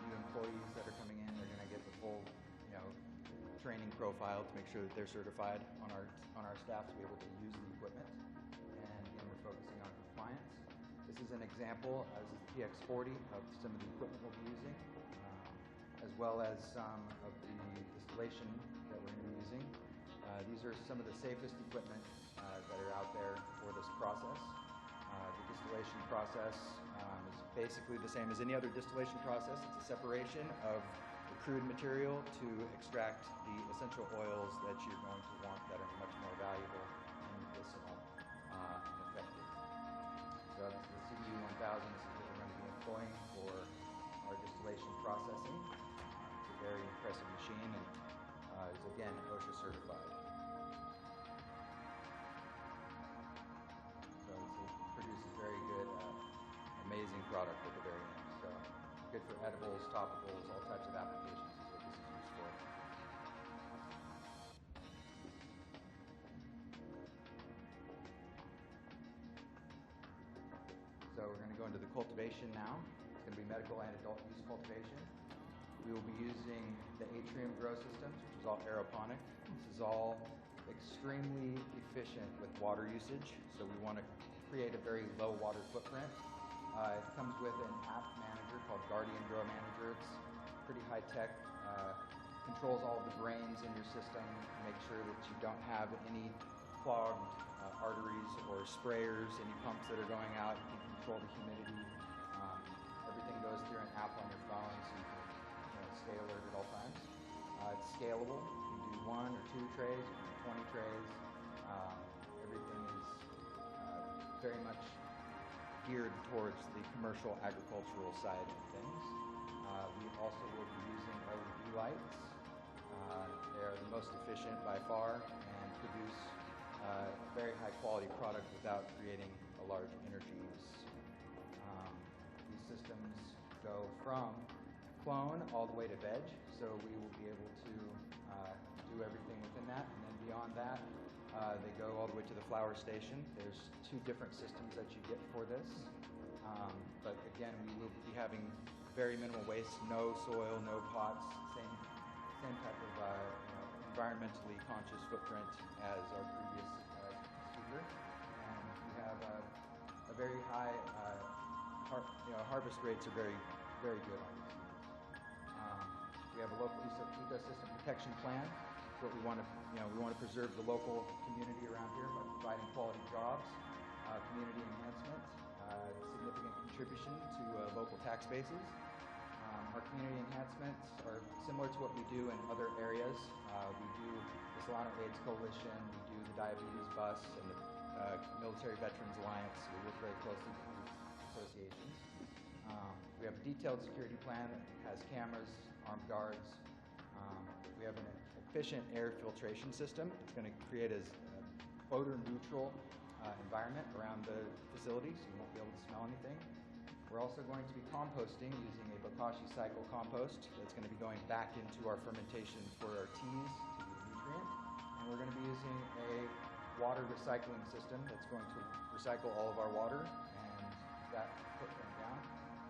new employees that are coming in, they're going to get the full, training profile to make sure that they're certified on our staff to be able to use the equipment. And again, we're focusing on compliance. This is an example. This is the PX40 of some of the equipment we'll be using, as well as some of the distillation that we're going to be using. These are some of the safest equipment that are out there for this process. The distillation process is basically the same as any other distillation process. It's a separation of the crude material to extract the essential oils that you're going to want that are much more valuable and medicinal and effective. So this is the CDU 1000. This is what we're going to be employing for our distillation processing. It's a very impressive machine and is again OSHA certified. So it produces very good, amazing product at the very end. So good for edibles, topicals, all types of applications is what this is used for. So we're going to go into the cultivation now. It's going to be medical and adult use cultivation. We will be using the Atrium grow systems, which is all aeroponic. This is all extremely efficient with water usage, so we want to create a very low water footprint. It comes with an app manager called Guardian Grow Manager. It's pretty high tech, controls all of the drains in your system, make sure that you don't have any clogged arteries or sprayers, any pumps that are going out. You can control the humidity. Everything goes through an app on your phone, so you can stay alert at all times. It's scalable. You can do 1 or 2 trays, you can do 20 trays. Everything is very much geared towards the commercial agricultural side of things. We also will be using LED lights. They are the most efficient by far and produce a very high quality product without creating a large energy use. These systems go from clone all the way to veg, so we will be able to do everything within that. And then beyond that, they go all the way to the flower station. There's 2 different systems that you get for this. But again, we will be having very minimal waste, no soil, no pots, same type of environmentally conscious footprint as our previous speaker. And we have a very high, harvest rates are very, very good on these units. We have a local ecosystem protection plan. It's what we want to, we want to preserve the local community around here by providing quality jobs, community enhancement, significant contribution to local tax bases. Our community enhancements are similar to what we do in other areas. We do the Solano AIDS Coalition, we do the Diabetes Bus, and the Military Veterans Alliance. We work very closely with these associations. We have a detailed security plan that has cameras, armed guards. We have an efficient air filtration system. It's going to create an odor-neutral environment around the facility, so you won't be able to smell anything. We're also going to be composting using a Bokashi cycle compost that's going to be going back into our fermentation for our teas to be nutrient. And we're going to be using a water recycling system that's going to recycle all of our water and that footprint down.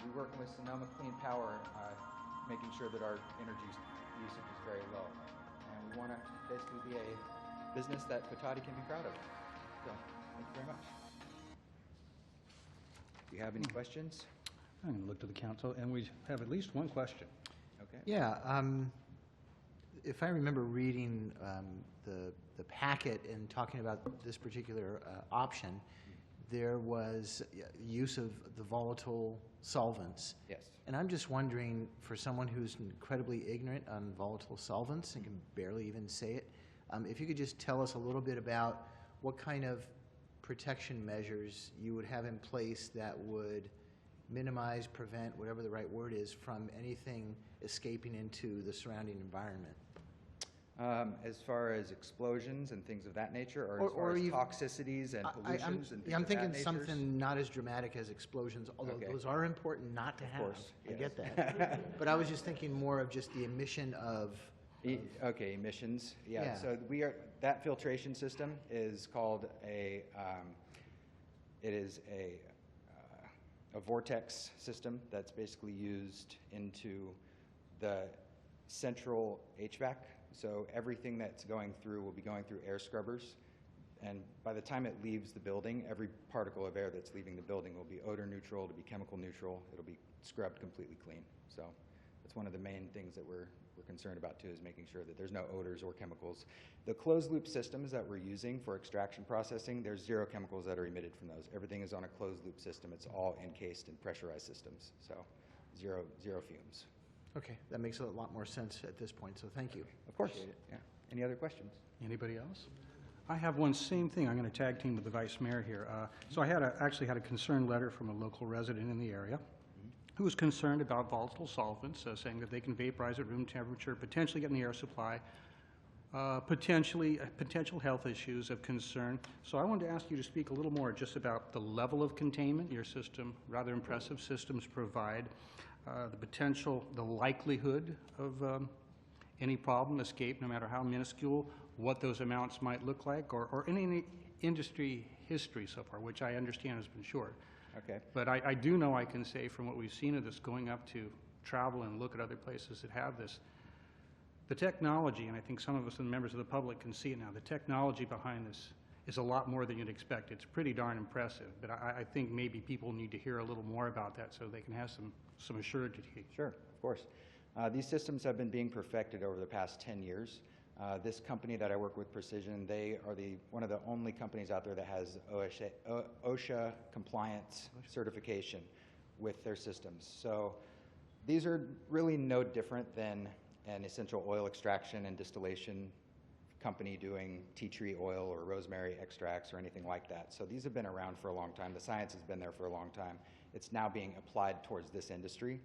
We're working with Sonoma Clean Power, making sure that our energy usage is very low. And we want to basically be a business that Cotati can be proud of. So, thank you very much. Do you have any questions? I'm going to look to the council, and we have at least one question. Okay. Yeah, if I remember reading the packet and talking about this particular option, there was use of the volatile solvents. Yes. And I'm just wondering, for someone who's incredibly ignorant on volatile solvents and can barely even say it, if you could just tell us a little bit about what kind of protection measures you would have in place that would minimize, prevent, whatever the right word is, from anything escaping into the surrounding environment. As far as explosions and things of that nature, or as far as toxicities and pollutions and things I'm of thinking that nature? something not as dramatic as explosions, although Okay. those are important not to have. course, I yes. get that. But I was just thinking more of just the emission of Okay, emissions. Yeah. Yeah. So that filtration system is called it is a vortex system that's basically used into the central HVAC. So everything that's going through will be going through air scrubbers. And by the time it leaves the building, every particle of air that's leaving the building will be odor neutral, to be chemical neutral. It'll be scrubbed completely clean. So that's one of the main things that we're concerned about too, is making sure that there's no odors or chemicals. The closed loop systems that we're using for extraction processing, there's zero chemicals that are emitted from those. Everything is on a closed loop system. It's all encased in pressurized systems. So zero fumes. Okay, that makes a lot more sense at this point, so thank you. Of course. Appreciate it. Yeah. Any other questions? Anybody else? I have one same thing. I'm going to tag team with the vice mayor here. So I actually had a concerned letter from a local resident in the area who was concerned about volatile solvents, saying that they can vaporize at room temperature, potentially get in the air supply, potential health issues of concern. So I wanted to ask you to speak a little more just about the level of containment your system, rather impressive systems provide, the potential, the likelihood of any problem, escape, no matter how minuscule, what those amounts might look like, or any industry history so far, which I understand has been short. Okay. But I do know I can say from what we've seen of this, going up to travel and look at other places that have this, the technology, and I think some of us and members of the public can see it now, the technology behind this is a lot more than you'd expect. It's pretty darn impressive, but I think maybe people need to hear a little more about that so they can have some assurance. Sure, of course. These systems have been being perfected over the past 10 years. This company that I work with, Precision, they are one of the only companies out there that has OSHA compliance certification with their systems. So these are really no different than an essential oil extraction and distillation company doing tea tree oil or rosemary extracts or anything like that. So these have been around for a long time. The science has been there for a long time. It's now being applied towards this industry.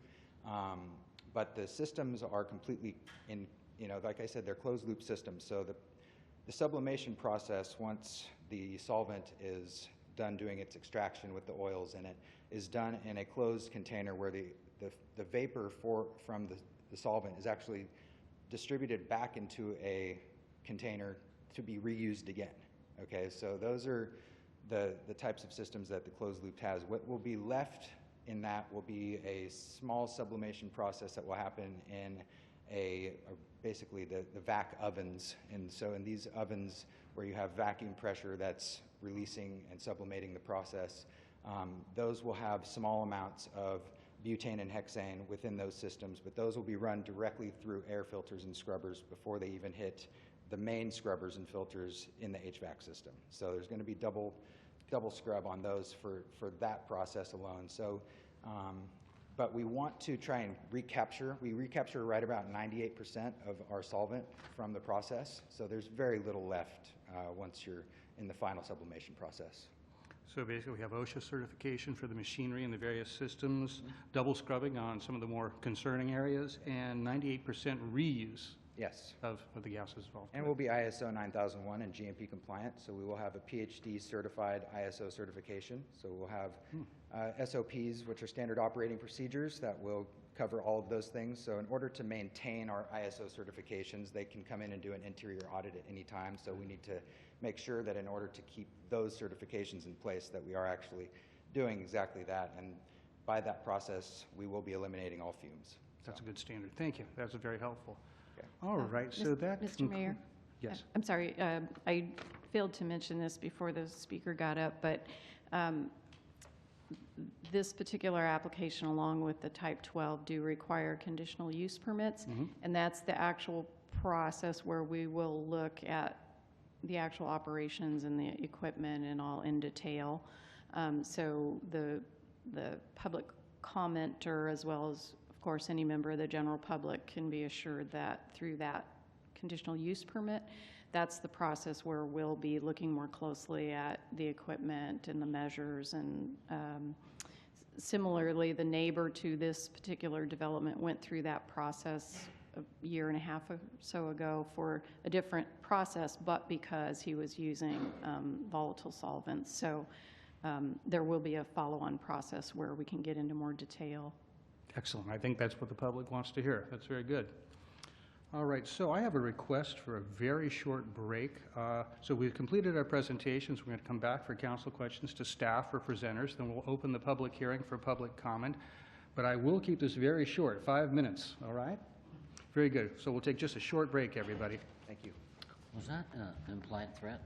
But the systems are completely like I said, they're closed loop systems. So the sublimation process, once the solvent is done doing its extraction with the oils in it, is done in a closed container where the vapor from the solvent is actually distributed back into a container to be reused again. Okay, so those are the types of systems that the closed loop has. What will be left in that will be a small sublimation process that will happen in basically the vac ovens. And so in these ovens where you have vacuum pressure that's releasing and sublimating the process, those will have small amounts of butane and hexane within those systems, but those will be run directly through air filters and scrubbers before they even hit the main scrubbers and filters in the HVAC system. So there's going to be double scrub on those for that process alone. So, but we want to try and recapture. We recapture right about 98% of our solvent from the process. So there's very little left once you're in the final sublimation process. So basically, we have OSHA certification for the machinery and the various systems, double scrubbing on some of the more concerning areas, and 98% reuse. Yes. Of the gases involved. And we'll be ISO 9001 and GMP compliant, so we will have a PhD certified ISO certification. So we'll have SOPs, which are standard operating procedures, that will cover all of those things. So in order to maintain our ISO certifications, they can come in and do an interior audit at any time. So we need to make sure that in order to keep those certifications in place, that we are actually doing exactly that. And by that process, we will be eliminating all fumes. That's a good standard. Thank you. That's very helpful. All right, so that... Mr. Mayor? Yes. I'm sorry, I failed to mention this before the speaker got up, but this particular application, along with the Type 12, do require conditional use permits, and that's the actual process where we will look at the actual operations and the equipment and all in detail. So the public commenter, as well as, of course, any member of the general public, can be assured that through that conditional use permit, that's the process where we'll be looking more closely at the equipment and the measures. And similarly, the neighbor to this particular development went through that process a year and a half or so ago for a different process, but because he was using volatile solvents. So there will be a follow-on process where we can get into more detail. Excellent. I think that's what the public wants to hear. That's very good. All right, so I have a request for a very short break. So we've completed our presentations. We're going to come back for council questions to staff or presenters. Then we'll open the public hearing for public comment. But I will keep this very short, 5 minutes, all right? Very good. So we'll take just a short break, everybody. Thank you. Was that an implied threat?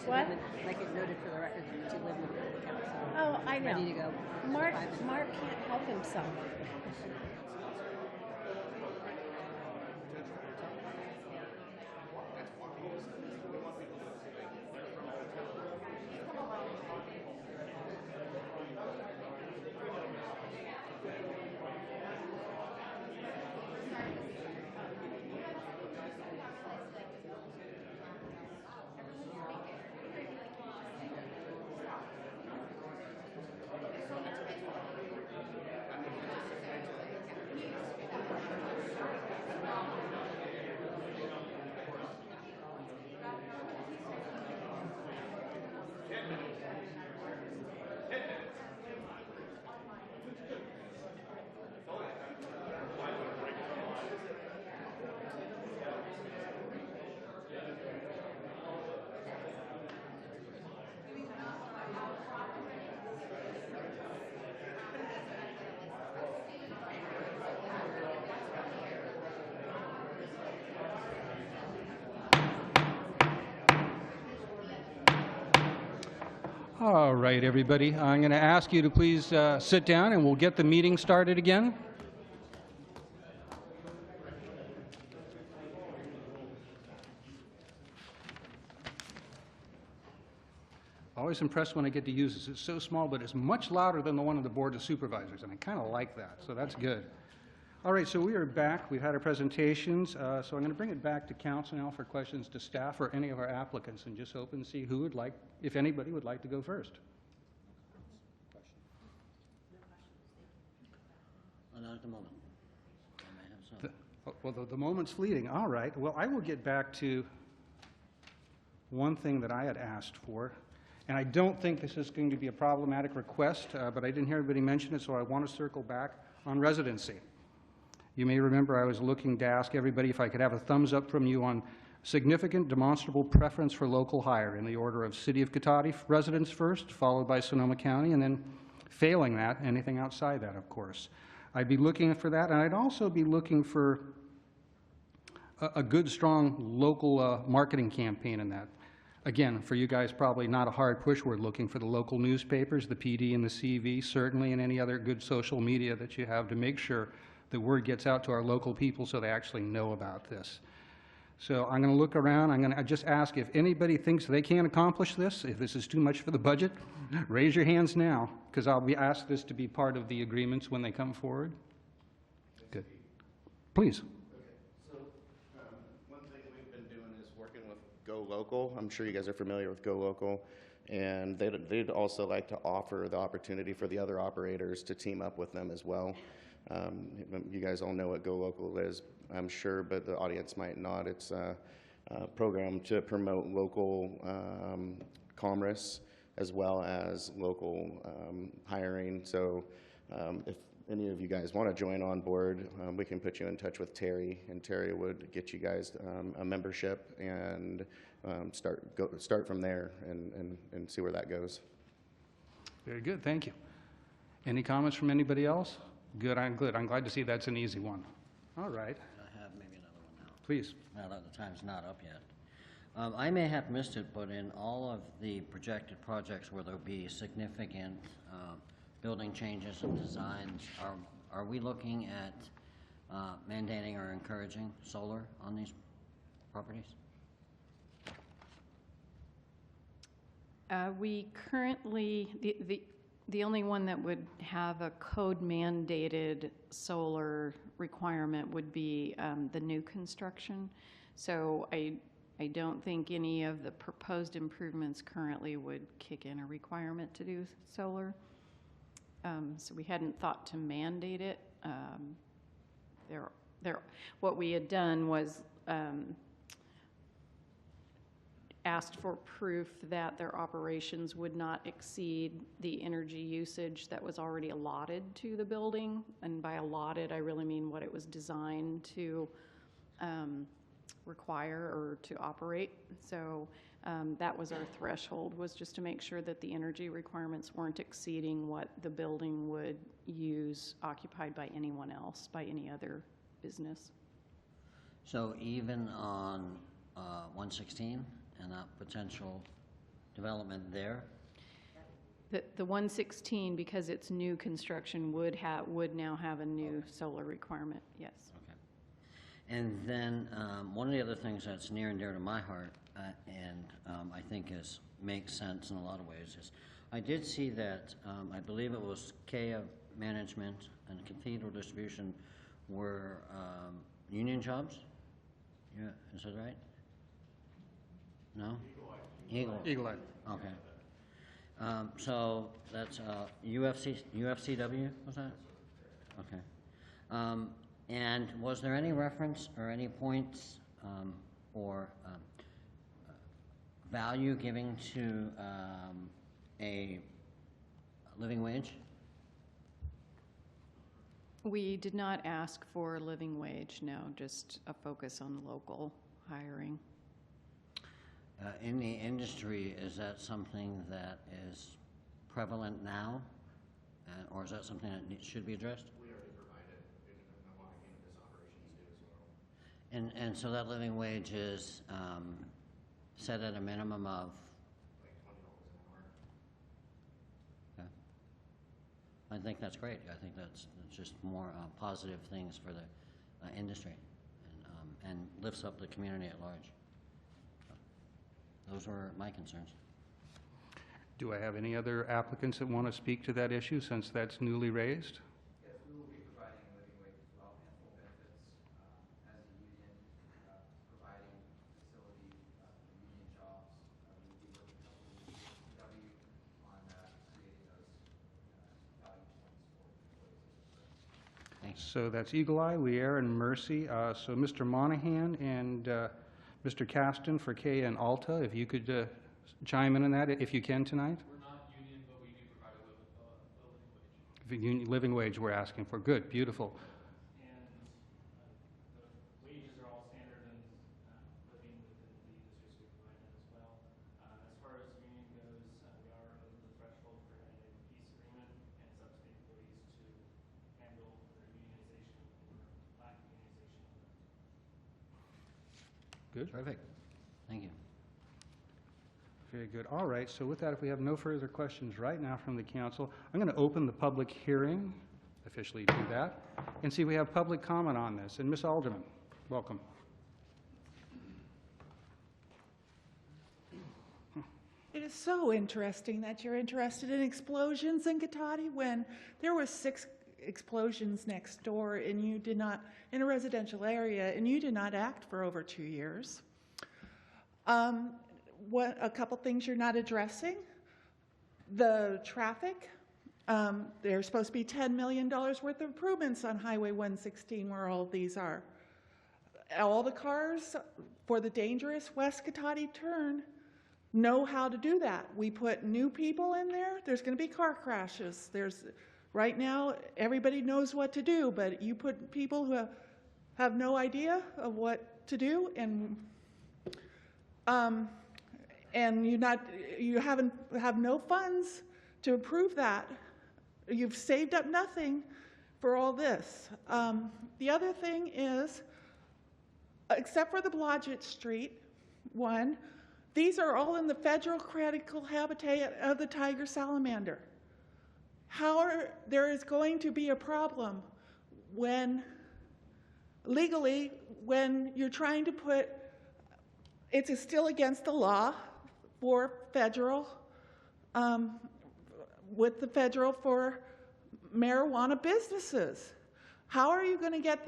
What? Like it noted for the record that you live in the council. Oh, I know. Ready to go. Mark can't help himself. All right, everybody. I'm going to ask you to please sit down and we'll get the meeting started again. Always impressed when I get to use this. It's so small, but it's much louder than the one of the Board of Supervisors, and I kind of like that, so that's good. All right, so we are back. We've had our presentations, so I'm going to bring it back to council now for questions to staff or any of our applicants, and just open and see who would like, if anybody would like to go first. Not at the moment. I may have some. Well, the moment's fleeting. All right. Well, I will get back to one thing that I had asked for. And I don't think this is going to be a problematic request, but I didn't hear anybody mention it, so I want to circle back on residency. You may remember I was looking to ask everybody if I could have a thumbs up from you on significant demonstrable preference for local hire in the order of City of Cotati residents first, followed by Sonoma County, and then failing that, anything outside that, of course. I'd be looking for that, and I'd also be looking for a good, strong local marketing campaign in that. Again, for you guys, probably not a hard push. We're looking for the local newspapers, the PD and the CV, certainly, and any other good social media that you have to make sure the word gets out to our local people so they actually know about this. So I'm going to look around. I'm going to just ask if anybody thinks they can't accomplish this, if this is too much for the budget, raise your hands now, because I'll be asked this to be part of the agreements when they come forward. Good. Please. Go Local. I'm sure you guys are familiar with Go Local, and they'd also like to offer the opportunity for the other operators to team up with them as well. You guys all know what Go Local is, I'm sure, but the audience might not. It's a program to promote local commerce as well as local hiring. So if any of you guys want to join on board, we can put you in touch with Terry, and Terry would get you guys a membership and start from there and see where that goes. Very good, thank you. Any comments from anybody else? Good, I'm good. I'm glad to see that's an easy one. All right. I have maybe another one now. Please. Now that the time's not up yet. I may have missed it, but in all of the projected projects where there'll be significant building changes and designs, are we looking at mandating or encouraging solar on these properties? We currently, the only one that would have a code mandated solar requirement would be the new construction. So I don't think any of the proposed improvements currently would kick in a requirement to do solar. So we hadn't thought to mandate it. What we had done was asked for proof that their operations would not exceed the energy usage that was already allotted to the building. And by allotted, I really mean what it was designed to require or to operate. So that was our threshold, was just to make sure that the energy requirements weren't exceeding what the building would use occupied by anyone else, by any other business. So even on 116 and that potential development there? The 116, because it's new construction, would now have a new solar requirement, yes. Okay. And then one of the other things that's near and dear to my heart, and I think makes sense in a lot of ways, is I did see that I believe it was KEA Management and Cathedral Distribution were union jobs. Yeah, is that right? No? Eagle Eye. Okay. So that's UFCW, was that? Okay. And was there any reference or any points or value giving to a living wage? We did not ask for living wage, no, just a focus on local hiring. In the industry, is that something that is prevalent now, or is that something that should be addressed? We already provide it. A lot of cannabis operations do as well. And so that living wage is set at a minimum of? Like $20 an I think that's great. I think that's just more positive things for the industry and lifts up the community at large. Those were my concerns. Do I have any other applicants that want to speak to that issue since that's newly raised? Yes, we will be providing a living wage as well and full benefits as a union, providing facility union jobs. We will be working closely with DPW on creating those value points for employees. So that's Eagle Eye, Lier, and Mercy. So Mr. Monahan and Mr. Caston for K and Alta, if you could chime in on that, if you can tonight. We're not union, but we do provide a living wage. The living wage we're asking for. Good, beautiful. And the wages are all standard and living within the districts we provide that as well. As far as union goes, we are over the threshold for having a peace agreement, and it's up to the employees to handle their unionization or lack of unionization. Good. Perfect. Thank you. Very good. All right, so with that, if we have no further questions right now from the council, I'm going to open the public hearing, officially do that, and see if we have public comment on this. And Ms. Alderman, welcome. It is so interesting that you're interested in explosions in Cotati when there were 6 explosions next door and you did not, in a residential area, and you did not act for over 2 years. A couple things you're not addressing. The traffic. There's supposed to be $10 million worth of improvements on Highway 116 where all of these are. All the cars for the dangerous West Cotati turn know how to do that. We put new people in there. There's going to be car crashes. Right now, everybody knows what to do, but you put people who have no idea of what to do, and you have no funds to improve that. You've saved up nothing for all this. The other thing is, except for the Blodgett Street one, these are all in the federal critical habitat of the tiger salamander. There is going to be a problem when, legally, when you're trying to put, it's still against the law for federal, with the federal for marijuana businesses. How are you going to get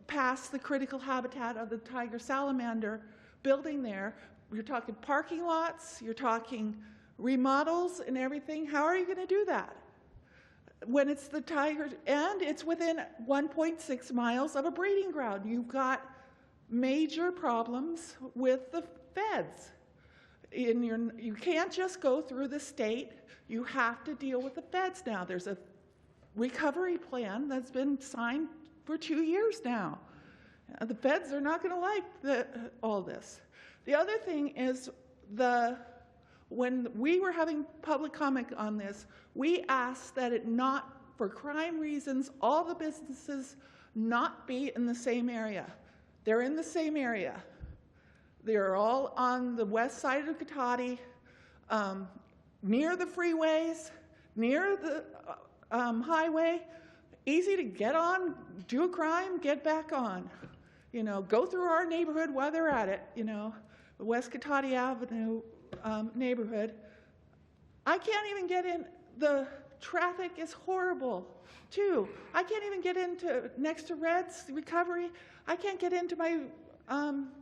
past the critical habitat of the tiger salamander building there? You're talking parking lots, you're talking remodels and everything. How are you going to do that? When it's the tiger, and it's within 1.6 miles of a breeding ground. You've got major problems with the feds. You can't just go through the state. You have to deal with the feds now. There's a recovery plan that's been signed for 2 years now. The feds are not going to like all this. The other thing is, when we were having public comment on this, we asked that it not, for crime reasons, all the businesses not be in the same area. They're in the same area. They're all on the west side of Cotati, near the freeways, near the highway, easy to get on, do a crime, get back on. Go through our neighborhood while they're at it, the West Cotati Avenue neighborhood. I can't even get in. The traffic is horrible, too. I can't even get into, next to Red's Recovery, I can't get into my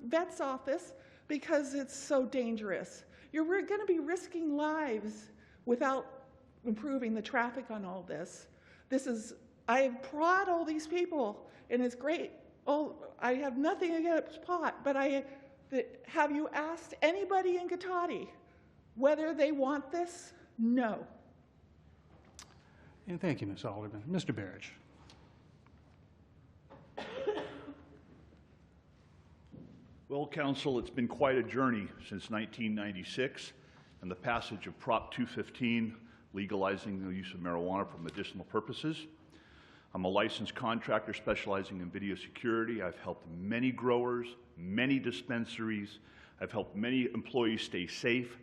vet's office because it's so dangerous. You're going to be risking lives without improving the traffic on all this. I applaud all these people, and it's great. I have nothing against pot, but have you asked anybody in Cotati whether they want this? No. And thank you, Ms. Alderman. Mr. Barrage. Well, Council, it's been quite a journey since 1996 and the passage of Prop 215, legalizing the use of marijuana for medicinal purposes. I'm a licensed contractor specializing in video security. I've helped many growers, many dispensaries. I've helped many employees stay safe.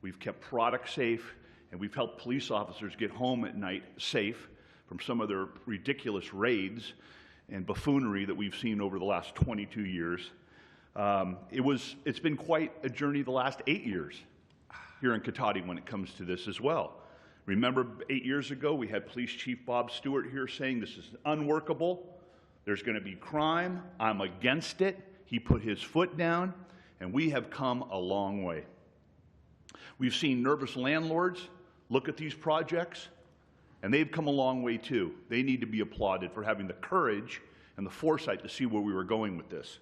We've kept products safe, and we've helped police officers get home at night safe from some of their ridiculous raids and buffoonery that we've seen over the last 22 years. It's been quite a journey the last 8 years here in Cotati when it comes to this as well. Remember 8 years ago, we had Police Chief Bob Stewart here saying this is unworkable. There's going to be crime. I'm against it. He put his foot down, and we have come a long way. We've seen nervous landlords look at these projects, and they've come a long way too. They need to be applauded for having the courage and the foresight to see where we were going with this.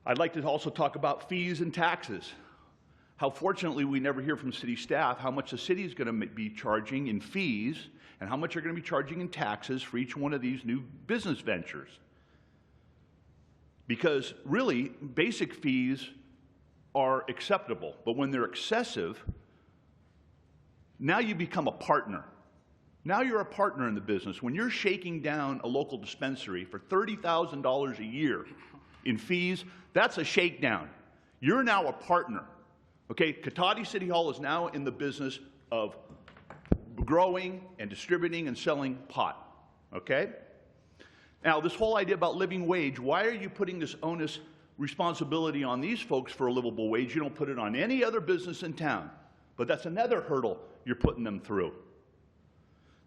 I'd like to also talk about fees and taxes. How fortunately we never hear from city staff how much the city is going to be charging in fees and how much they're going to be charging in taxes for each one of these new business ventures. Because really, basic fees are acceptable, but when they're excessive, now you become a partner. Now you're a partner in the business. When you're shaking down a local dispensary for $30,000 a year in fees, that's a shakedown. You're now a partner. Okay, Cotati City Hall is now in the business of growing and distributing and selling pot. Okay? Now, this whole idea about living wage, why are you putting this onus responsibility on these folks for a livable wage? You don't put it on any other business in town. But that's another hurdle you're putting them through.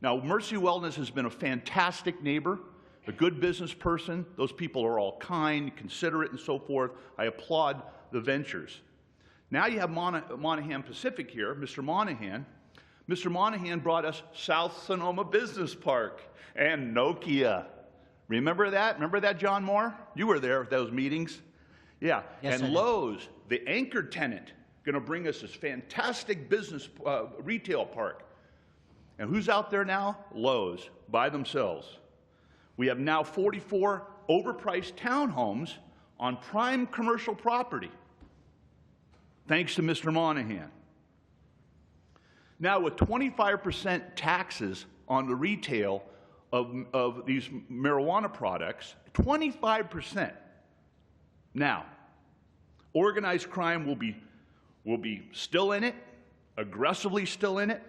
Now, Mercy Wellness has been a fantastic neighbor, a good business person. Those people are all kind, considerate, and so forth. I applaud the ventures. Now you have Monahan Pacific here, Mr. Monahan. Mr. Monahan brought us South Sonoma Business Park and Nokia. Remember that? Remember that, John Moore? You were there at those meetings. Yeah. Yes, and Lowe's, the anchor tenant, going to bring us this fantastic business retail park. And who's out there now? Lowe's, by themselves. We have now 44 overpriced townhomes on prime commercial property, thanks to Mr. Monahan. Now, with 25% taxes on the retail of these marijuana products, 25%. Now, organized crime will be still in it, aggressively still in it,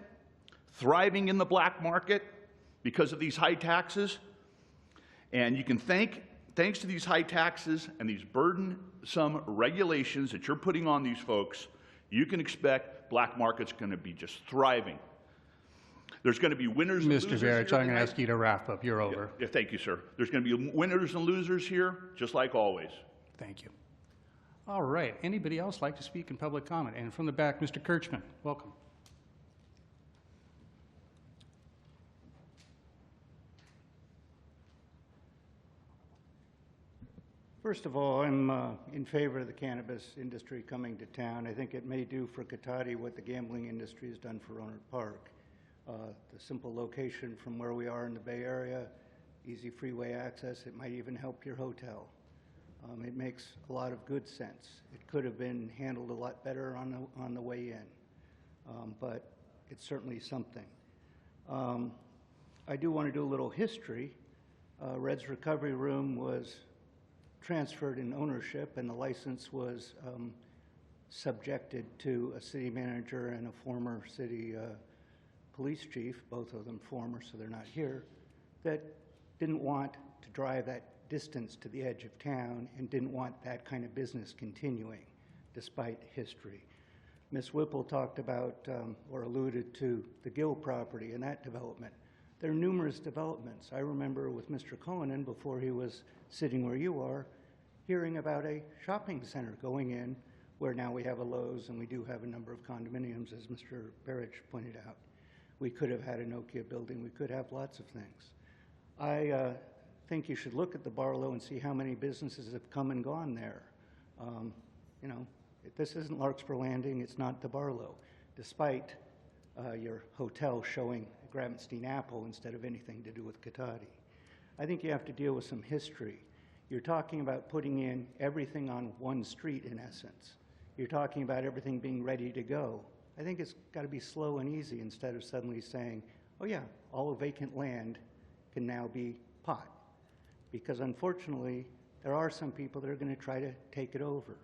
thriving in the black market because of these high taxes. And you can thanks to these high taxes and these burdensome regulations that you're putting on these folks, you can expect black market's going to be just thriving. There's going to be winners and losers. Mr. Verich, I'm going to ask you to wrap up. You're over. Yeah, thank you, sir. There's going to be winners and losers here, just like always. Thank you. All right. Anybody else like to speak in public comment? And from the back, Mr. Kirchman, welcome. First of all, I'm in favor of the cannabis industry coming to town. I think it may do for Cotati what the gambling industry has done for Rohnert Park. The simple location from where we are in the Bay Area, easy freeway access, it might even help your hotel. It makes a lot of good sense. It could have been handled a lot better on the way in, but it's certainly something. I do want to do a little history. Red's Recovery Room was transferred in ownership, and the license was subjected to a city manager and a former city police chief, both of them former, so they're not here, that didn't want to drive that distance to the edge of town and didn't want that kind of business continuing, despite history. Ms. Whipple talked about or alluded to the Gill property and that development. There are numerous developments. I remember with Mr. Cullinan, before he was sitting where you are, hearing about a shopping center going in where now we have a Lowe's and we do have a number of condominiums, as Mr. Berich pointed out. We could have had a Nokia building. We could have lots of things. I think you should look at the Barlow and see how many businesses have come and gone there. You know, this isn't Larkspur Landing. It's not the Barlow, despite your hotel showing Gravenstein Apple instead of anything to do with Cotati. I think you have to deal with some history. You're talking about putting in everything on one street, in essence. You're talking about everything being ready to go. I think it's got to be slow and easy instead of suddenly saying, oh yeah, all vacant land can now be pot. Because unfortunately, there are some people that are going to try to take it over.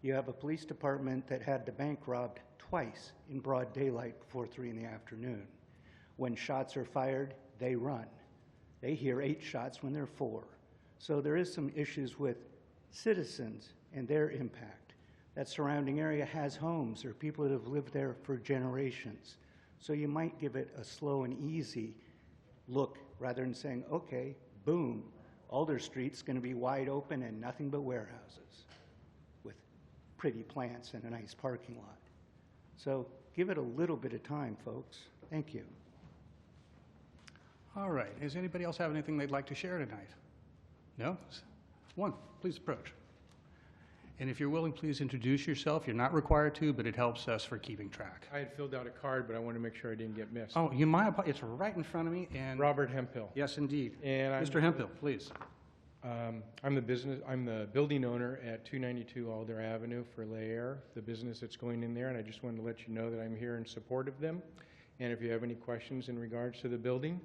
You have a police department that had the bank robbed twice in broad daylight before 3 in the afternoon. When shots are fired, they run. They hear 8 shots when they're 4. So there is some issues with citizens and their impact. That surrounding area has homes or people that have lived there for generations. So you might give it a slow and easy look rather than saying, okay, boom, Alder Street's going to be wide open and nothing but warehouses with pretty plants and a nice parking lot. So give it a little bit of time, folks. Thank you. All right. Does anybody else have anything they'd like to share tonight? No? One, please approach. And if you're willing, please introduce yourself. You're not required to, but it helps us for keeping track. I had filled out a card, but I wanted to make sure I didn't get missed. Oh, it's right in front of me. And Robert Hemphill. Yes, indeed. And Mr. Hemphill, please. I'm the building owner at 292 Alder Avenue for Lair, the business that's going in there, and I just wanted to let you know that I'm here in support of them. And if you have any questions in regards to the building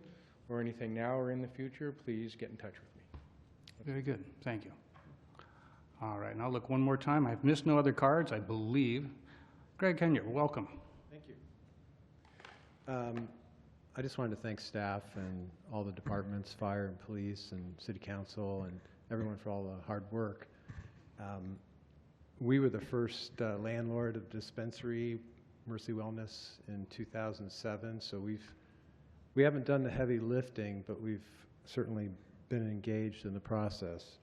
or anything now or in the future, please get in touch with me. Very good. Thank you. All right, and I'll look one more time. I've missed no other cards, I believe. Greg Kenyer, welcome. Thank you. I just wanted to thank staff and all the departments, fire and police and city council and everyone for all the hard work. We were the first landlord of dispensary, Mercy Wellness, in 2007, so we haven't done the heavy lifting, but we've certainly been engaged in the process.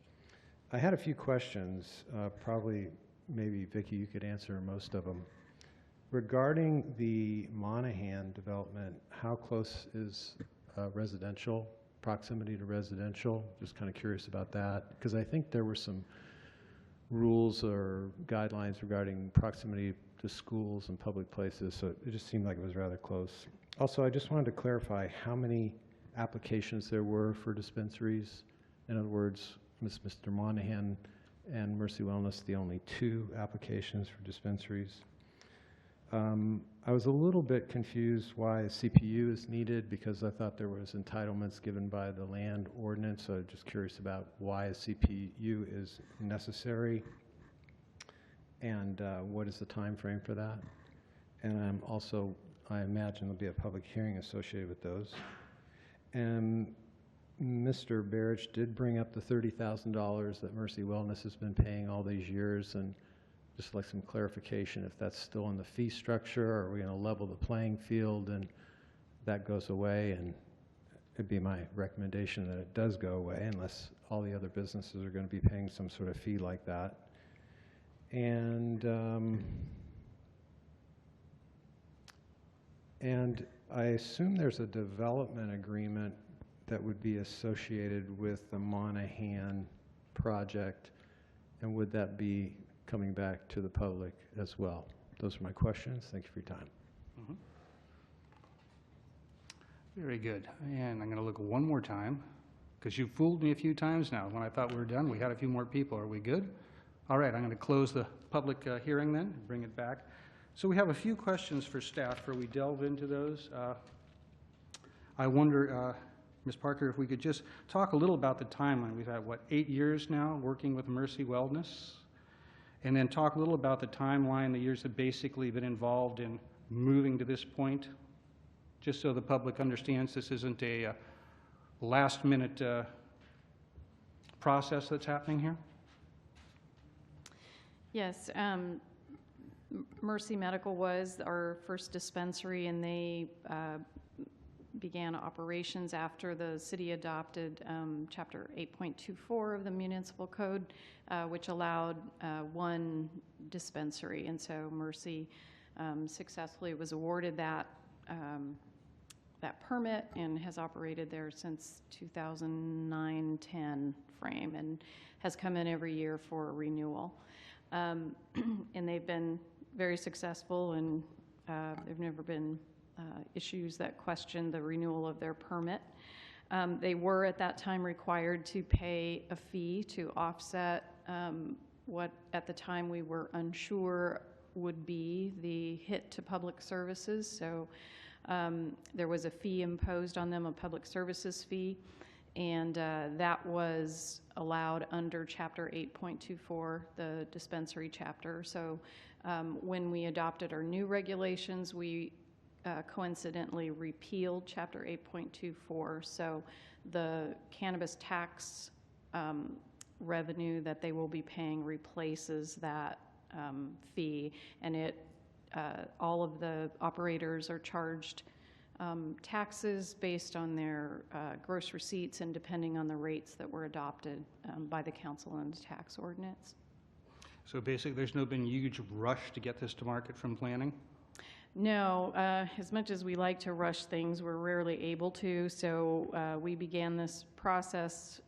I had a few questions, probably maybe Vicki you could answer most of them. Regarding the Monahan development, how close is residential, proximity to residential? Just kind of curious about that, because I think there were some rules or guidelines regarding proximity to schools and public places, so it just seemed like it was rather close. Also, I just wanted to clarify how many applications there were for dispensaries. In other words, Mr. Monahan and Mercy Wellness, the only 2 applications for dispensaries. I was a little bit confused why a CPU is needed, because I thought there was entitlements given by the land ordinance, so I'm just curious about why a CPU is necessary and what is the time frame for that. And I imagine there'll be a public hearing associated with those. And Mr. Barrich did bring up the $30,000 that Mercy Wellness has been paying all these years, and just like some clarification if that's still in the fee structure, or are we going to level the playing field and that goes away? And it'd be my recommendation that it does go away unless all the other businesses are going to be paying some sort of fee like that. And I assume there's a development agreement that would be associated with the Monahan project, and would that be coming back to the public as well? Those are my questions. Thank you for your time. Mm-hmm. Very good. And I'm going to look one more time, because you fooled me a few times now. When I thought we were done, we had a few more people. Are we good? All right, I'm going to close the public hearing then, and bring it back. So we have a few questions for staff before we delve into those. I wonder, Ms. Parker, if we could just talk a little about the timeline. We've had, 8 years now working with Mercy Wellness? And then talk a little about the timeline, the years that basically been involved in moving to this point, just so the public understands this isn't a last-minute process that's happening here. Yes, Mercy Medical was our first dispensary, and they began operations after the city adopted Chapter 8.24 of the Municipal Code, which allowed 1 dispensary. And so Mercy successfully was awarded that permit and has operated there since 2009-10 frame, and has come in every year for a renewal. And they've been very successful, and there've never been issues that question the renewal of their permit. They were at that time required to pay a fee to offset what at the time we were unsure would be the hit to public services. So there was a fee imposed on them, a public services fee, and that was allowed under Chapter 8.24, the dispensary chapter. So when we adopted our new regulations, we coincidentally repealed Chapter 8.24, so the cannabis tax revenue that they will be paying replaces that fee, and all of the operators are charged taxes based on their gross receipts and depending on the rates that were adopted by the council in the tax ordinance. So basically, there's been huge rush to get this to market from planning? No, as much as we like to rush things, we're rarely able to. So we began this process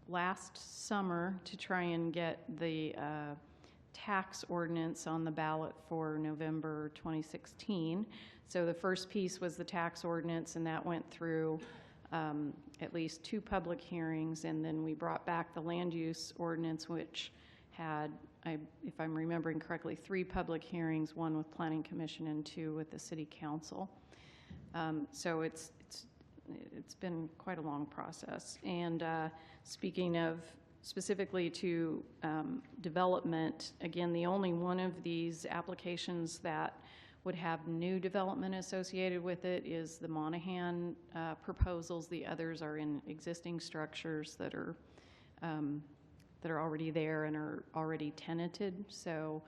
last summer to try and get the tax ordinance on the ballot for November 2016. So the first piece was the tax ordinance, and that went through at least 2 public hearings, and then we brought back the land use ordinance, which had, if I'm remembering correctly, 3 public hearings, 1 with Planning Commission and 2 with the City Council. So it's been quite a long process. And speaking of specifically to development, again, the only one of these applications that would have new development associated with it is the Monahan proposals. The others are in existing structures that are already there and are already tenanted. So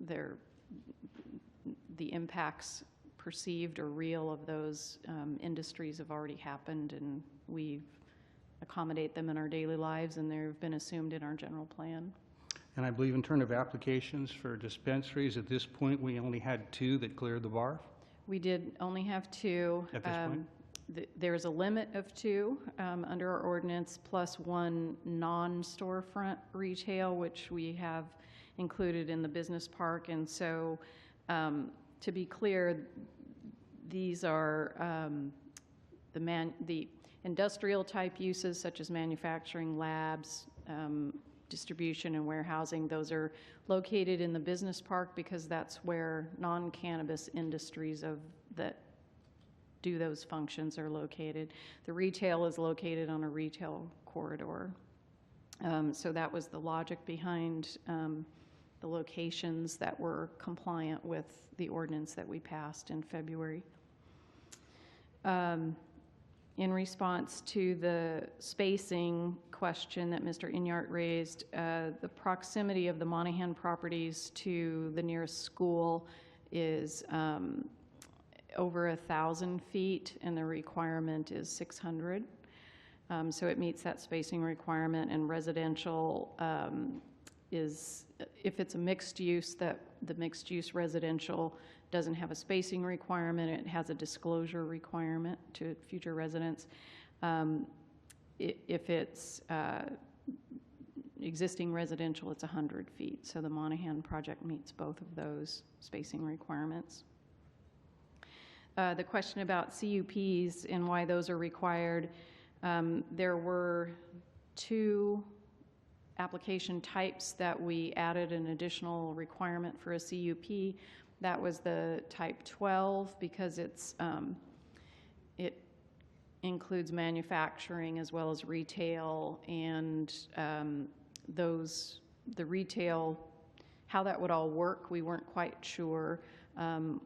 the impacts perceived or real of those industries have already happened, and we accommodate them in our daily lives, and they've been assumed in our general plan. And I believe in terms of applications for dispensaries, at this point, we only had 2 that cleared the bar? We did only have 2. At this point? There's a limit of 2 under our ordinance, plus 1 non-storefront retail, which we have included in the business park. And so, to be clear, these are the industrial type uses such as manufacturing, labs, distribution and warehousing. Those are located in the business park because that's where non-cannabis industries that do those functions are located. The retail is located on a retail corridor. So that was the logic behind the locations that were compliant with the ordinance that we passed in February. In response to the spacing question that Mr. Inyart raised, the proximity of the Monahan properties to the nearest school is over 1,000 feet, and the requirement is 600. So it meets that spacing requirement, and residential is, if it's a mixed use, that the mixed use residential doesn't have a spacing requirement, it has a disclosure requirement to future residents. If it's existing residential, it's 100 feet. So the Monahan project meets both of those spacing requirements. The question about CUPs and why those are required, there were 2 application types that we added an additional requirement for a CUP. That was the type 12 because it includes manufacturing as well as retail, and the retail, how that would all work, we weren't quite sure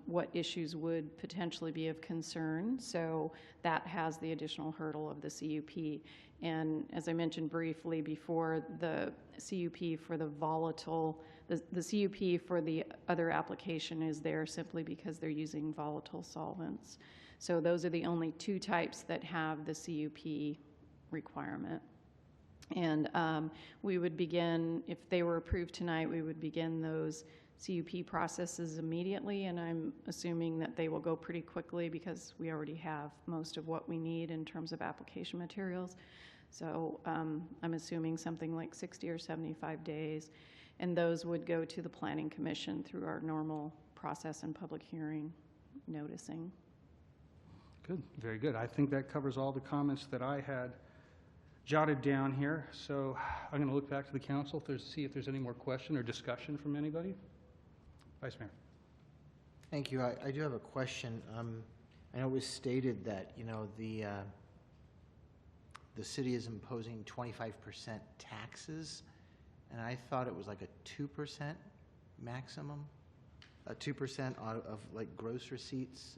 what issues would potentially be of concern. So that has the additional hurdle of the CUP. And as I mentioned briefly before, the CUP for the volatile, the CUP for the other application is there simply because they're using volatile solvents. So those are the only 2 types that have the CUP requirement. And we would begin, if they were approved tonight, we would begin those CUP processes immediately, and I'm assuming that they will go pretty quickly because we already have most of what we need in terms of application materials. So I'm assuming something like 60 or 75 days, and those would go to the Planning Commission through our normal process and public hearing noticing. Good, very good. I think that covers all the comments that I had jotted down here. So I'm going to look back to the council to see if there's any more question or discussion from anybody. Vice Mayor. Thank you. I do have a question. I know it was stated that, you know, the city is imposing 25% taxes, and I thought it was like a 2% maximum. 2% of like gross receipts.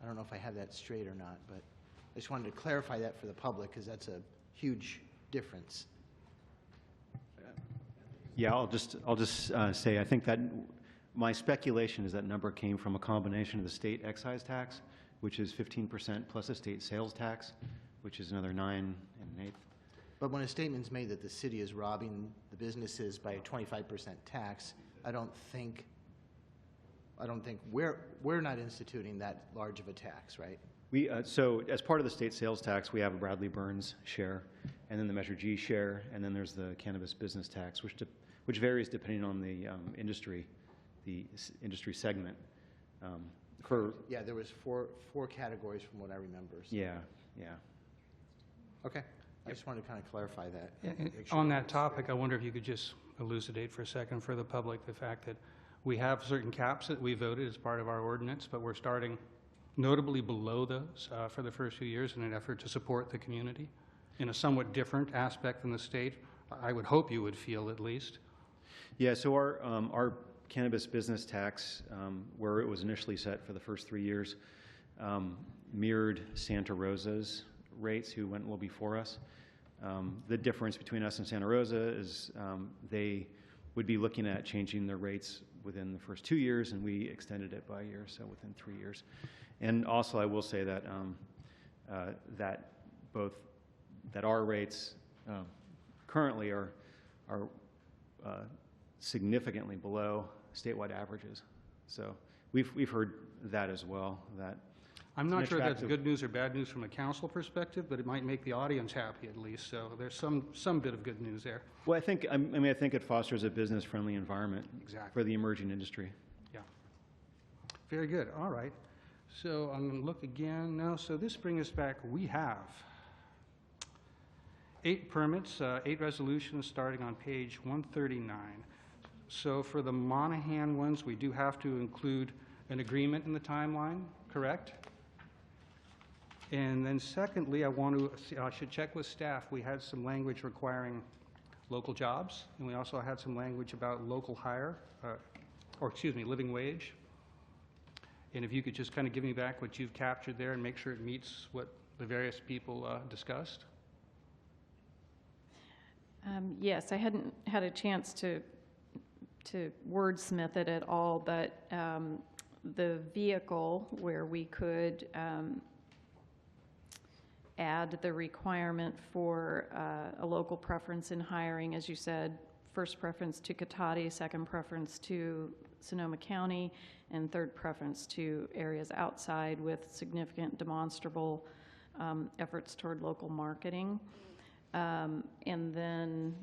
I don't know if I have that straight or not, but I just wanted to clarify that for the public because that's a huge difference. Yeah, I'll just say I think that my speculation is that number came from a combination of the state excise tax, which is 15% plus a state sales tax, which is another 9 1/8. But when a statement's made that the city is robbing the businesses by a 25% tax, I don't think we're not instituting that large of a tax, right? We so as part of the state sales tax, we have a Bradley Burns share, and then the Measure G share, and then there's the cannabis business tax, which varies depending on the industry segment. Yeah, there was four categories from what I remember. So. Yeah. Okay. I just wanted to kind of clarify that. And on that topic, I wonder if you could just elucidate for a second for the public the fact that we have certain caps that we voted as part of our ordinance, but we're starting notably below those for the first few years in an effort to support the community in a somewhat different aspect than the state. I would hope you would feel at least. Yeah, so our cannabis business tax, where it was initially set for the first 3 years, mirrored Santa Rosa's rates, who went a little before us. The difference between us and Santa Rosa is they would be looking at changing their rates within the first 2 years, and we extended it by a year, so within 3 years. And also, I will say that that our rates currently are significantly below statewide averages. So we've heard that as well. That I'm not sure that's good news or bad news from a council perspective, but it might make the audience happy at least. So there's some bit of good news there. Well, I think it fosters a business-friendly environment for the emerging industry. Yeah. Very good. All right. So I'm going to look again now. So this brings us back. We have 8 permits, 8 resolutions starting on page 139. So for the Monahan ones, we do have to include an agreement in the timeline, correct? And then secondly, I should check with staff. We had some language requiring local jobs, and we also had some language about local hire, living wage. And if you could just kind of give me back what you've captured there and make sure it meets what the various people discussed. Yes, I hadn't had a chance to wordsmith it at all, but the vehicle where we could add the requirement for a local preference in hiring, as you said, first preference to Cotati, second preference to Sonoma County, and third preference to areas outside with significant demonstrable efforts toward local marketing. And then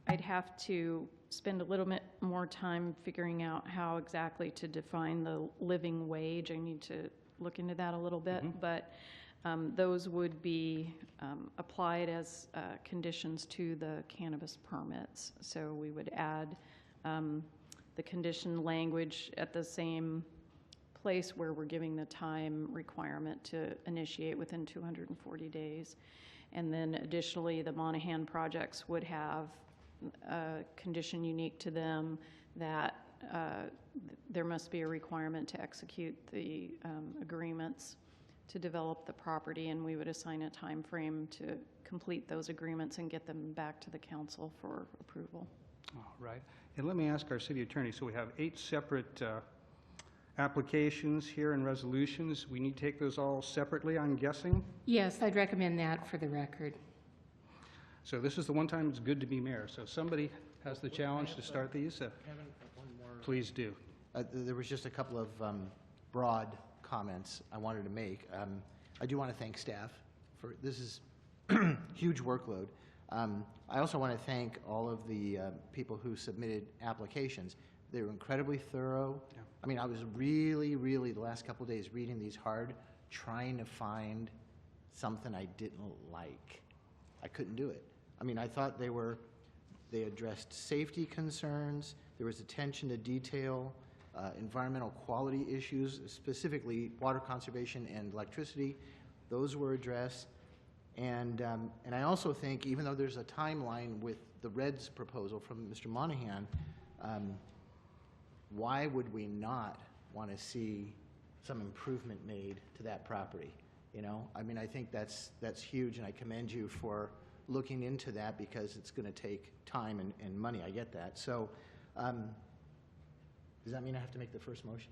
I'd have to spend a little bit more time figuring out how exactly to define the living wage. I need to look into that a little bit, but those would be applied as conditions to the cannabis permits. So we would add the condition language at the same place where we're giving the time requirement to initiate within 240 days. And then additionally, the Monahan projects would have a condition unique to them that there must be a requirement to execute the agreements to develop the property, and we would assign a time frame to complete those agreements and get them back to the council for approval. All right. And let me ask our city attorney, so we have 8 separate applications here and resolutions. We need to take those all separately, I'm guessing? Yes, I'd recommend that for the record. So this is the one time it's good to be mayor. So if somebody has the challenge to start these, please do. There was just a couple of broad comments I wanted to make. I do want to thank staff for this is huge workload. I also want to thank all of the people who submitted applications. They were incredibly thorough. Yeah. I mean, I was really, the last couple of days reading these hard, trying to find something I didn't like. I couldn't do it. I mean, I thought they addressed safety concerns, there was attention to detail, environmental quality issues, specifically water conservation and electricity. Those were addressed. And I also think, even though there's a timeline with the REDS proposal from Mr. Monahan, why would we not want to see some improvement made to that property? You know, I mean, I think that's huge, and I commend you for looking into that because it's going to take time and money. I get that. So does that mean I have to make the first motion?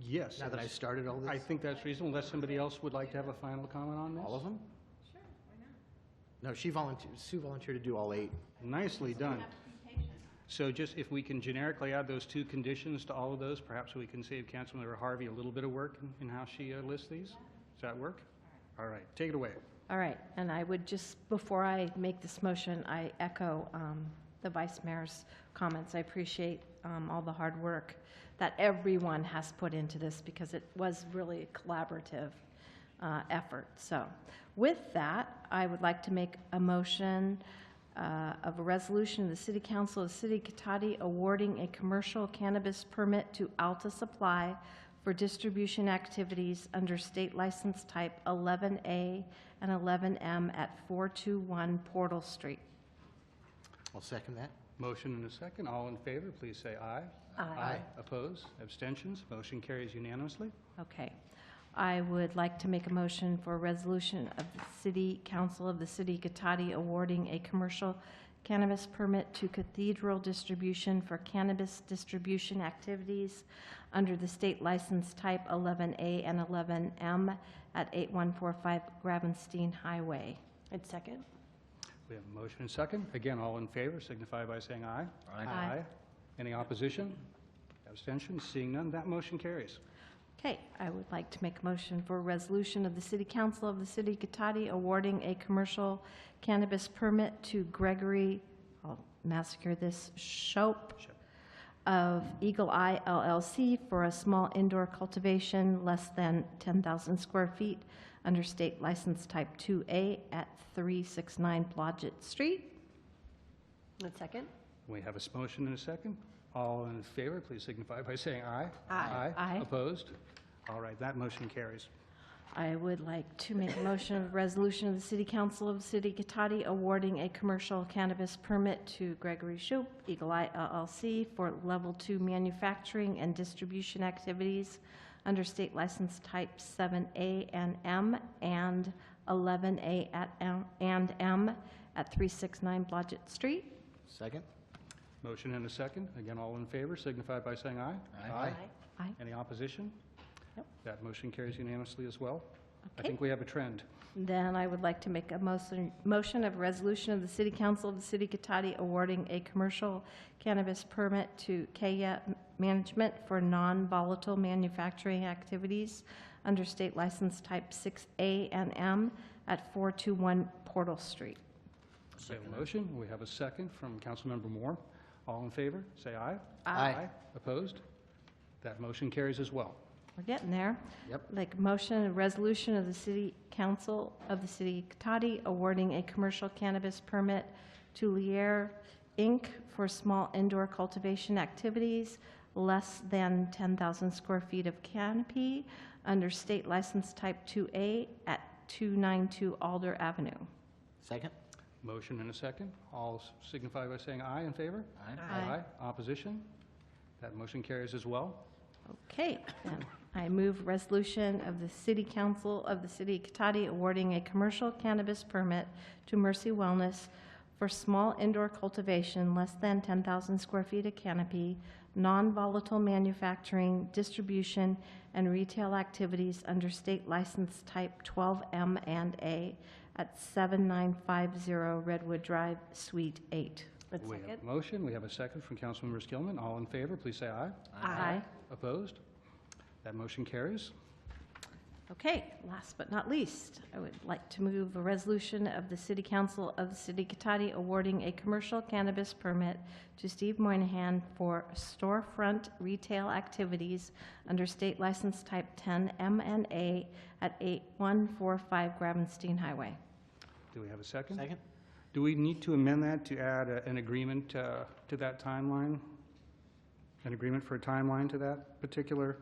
Yes. Now that I started all this? I think that's reasonable, unless somebody else would like to have a final comment on this? All of them? Sure, why not? No, Sue volunteered to do all 8. Nicely done. So just if we can generically add those 2 conditions to all of those, perhaps we can save Councilmember Harvey a little bit of work in how she lists these? Does that work? All right, take it away. All right, and I would just, before I make this motion, I echo the Vice Mayor's comments. I appreciate all the hard work that everyone has put into this because it was really a collaborative effort. So with that, I would like to make a motion of a resolution of the City Council of the City of Cotati awarding a commercial cannabis permit to Alta Supply for distribution activities under state license type 11A and 11M at 421 Portal Street. I'll second that. Motion and a second. All in favor, please say aye. Aye. Opposed? Abstentions? Motion carries unanimously. Okay. I would like to make a motion for a resolution of the City Council of the City of Cotati awarding a commercial cannabis permit to Cathedral Distribution for cannabis distribution activities under the state license type 11A and 11M at 8145 Gravenstein Highway. I'd second. We have a motion and second. Again, all in favor signify by saying aye. Aye. Any opposition? Abstentions? Seeing none, that motion carries. Okay, I would like to make a motion for a resolution of the City Council of the City of Cotati awarding a commercial cannabis permit to Gregory, I'll massacre this, Shope of Eagle Eye LLC for a small indoor cultivation less than 10,000 square feet under state license type 2A at 369 Blodgett Street. I'd second. We have a motion and a second. All in favor, please signify by saying aye. Aye. Aye. Opposed? All right, that motion carries. I would like to make a motion of resolution of the City Council of the City of Cotati awarding a commercial cannabis permit to Gregory Shope, Eagle Eye LLC for level 2 manufacturing and distribution activities under state license type 7A and M and 11A and M at 369 Blodgett Street. Second. Motion and a second. Again, all in favor signify by saying aye. Aye. Aye. Any opposition? Yep. That motion carries unanimously as well. I Okay. think we have a trend. Then I would like to make a motion of resolution of the City Council of the City of Cotati awarding a commercial cannabis permit to Kaya Management for non-volatile manufacturing activities under state license type 6A and M at 421 Portal Street. We have a motion. We have a second from Councilmember Moore. All in favor, say aye. Aye. Opposed? That motion carries as well. We're getting there. Yep. Like motion and resolution of the City Council of the City of Cotati awarding a commercial cannabis permit to Lier Inc. for small indoor cultivation activities less than 10,000 square feet of canopy under state license type 2A at 292 Alder Avenue. Second. Motion and a second. All signify by saying aye in favor. Aye. Opposition? That motion carries as well. Okay, then I move resolution of the City Council of the City of Cotati awarding a commercial cannabis permit to Mercy Wellness for small indoor cultivation less than 10,000 square feet of canopy, non-volatile manufacturing, distribution, and retail activities under state license type 12M and A at 7950 Redwood Drive, Suite 8. We have a motion. We have a second from Councilmember Skillman. All in favor, please say aye. Aye. Opposed? That motion carries. Okay, last but not least, I would like to move a resolution of the City Council of the City of Cotati awarding a commercial cannabis permit to Steve Moynihan for storefront retail activities under state license type 10 M&A at 8145 Gravenstein Highway. Do we have a second? Second. Do we need to amend that to add an agreement to that timeline? An agreement for a timeline to that particular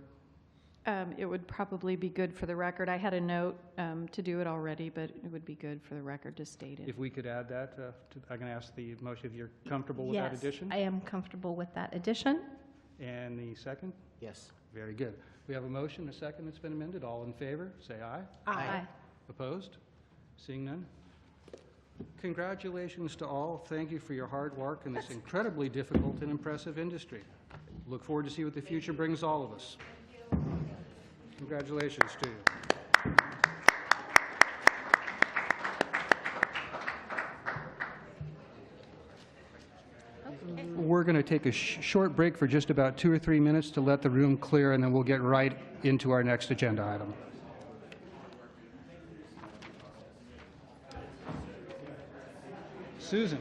It would probably be good for the record. I had a note to do it already, but it would be good for the record to state it. If we could add that, I can ask the motion if you're comfortable with that addition? Yes, I am comfortable with that addition. And the second? Yes. Very good. We have a motion, a second that's been amended. All in favor, say aye. Aye. Opposed? Seeing none? Congratulations to all. Thank you for your hard work in this incredibly difficult and impressive industry. Look forward to see what the future brings all of us. Congratulations to you. We're going to take a short break for just about 2 or 3 minutes to let the room clear, and then we'll get right into our next agenda item. Susan.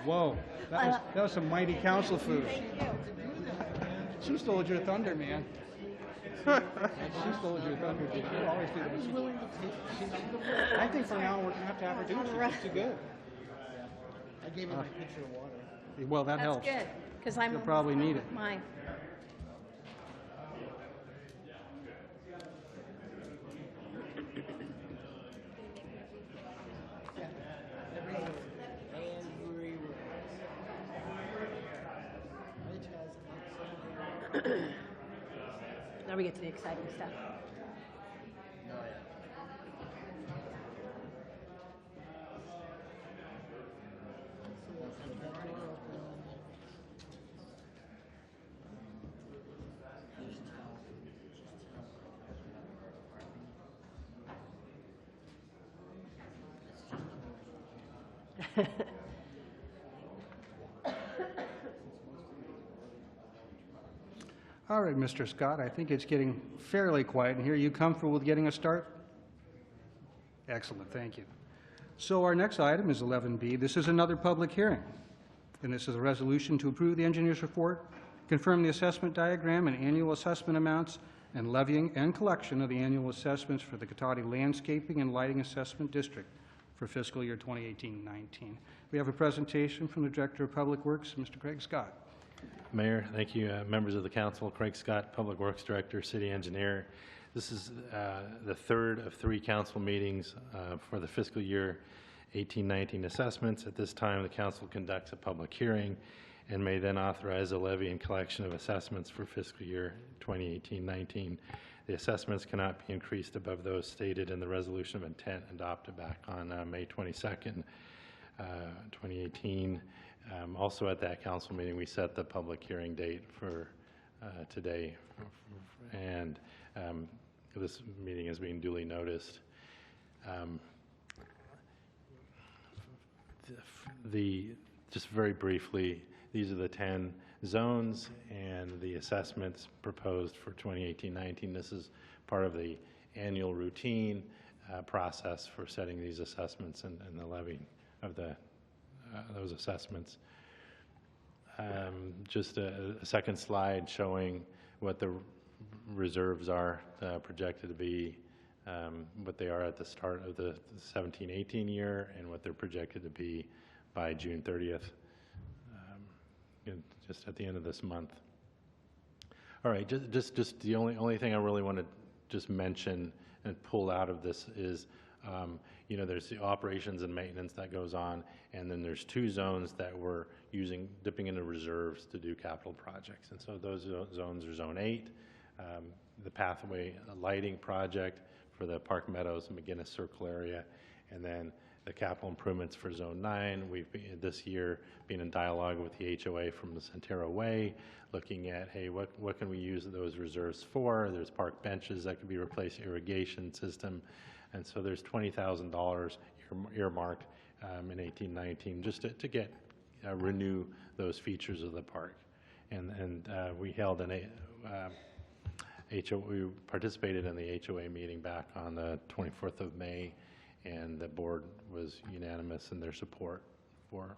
Whoa, that was some mighty council food. She stole your thunder, man. She stole your thunder. You always do that. I think for now we're going to have her do it. She's too good. I gave her my pitcher of water. Well, that helps. That's good, because I'm You'll probably need it. mine. Now we get to the exciting stuff. All right, Mr. Scott, I think it's getting fairly quiet in here. You comfortable with getting a start? Excellent, thank you. So our next item is 11B. This is another public hearing, and this is a resolution to approve the engineer's report, confirm the assessment diagram and annual assessment amounts, and levying and collection of the annual assessments for the Cotati Landscaping and Lighting Assessment District for fiscal year 2018-19. We have a presentation from the Director of Public Works, Mr. Craig Scott. Mayor, thank you. Members of the council, Craig Scott, Public Works Director, City Engineer. This is the third of 3 council meetings for the fiscal year 18-19 assessments. At this time, the council conducts a public hearing and may then authorize a levy and collection of assessments for fiscal year 2018-19. The assessments cannot be increased above those stated in the resolution of intent adopted back on May 22nd, 2018. Also at that council meeting, we set the public hearing date for today, and this meeting is being duly noticed. Just very briefly, these are the 10 zones and the assessments proposed for 2018-19. This is part of the annual routine process for setting these assessments and the levying of those assessments. Just a second slide showing what the reserves are projected to be, what they are at the start of the 17-18 year, and what they're projected to be by June 30th, just at the end of this month. All right, just the only thing I really want to just mention and pull out of this is, there's the operations and maintenance that goes on, and then there's 2 zones that we're dipping into reserves to do capital projects. And so those zones are Zone 8, the pathway lighting project for the Park Meadows and McGinnis Circle area, and then the capital improvements for Zone 9. We've this year been in dialogue with the HOA from the Centero Way, looking at, hey, what can we use those reserves for? There's park benches that could be replaced, irrigation system, and so there's $20,000 earmarked in 18-19 just to get renew those features of the park. And we held we participated in the HOA meeting back on the 24th of May, and the board was unanimous in their support for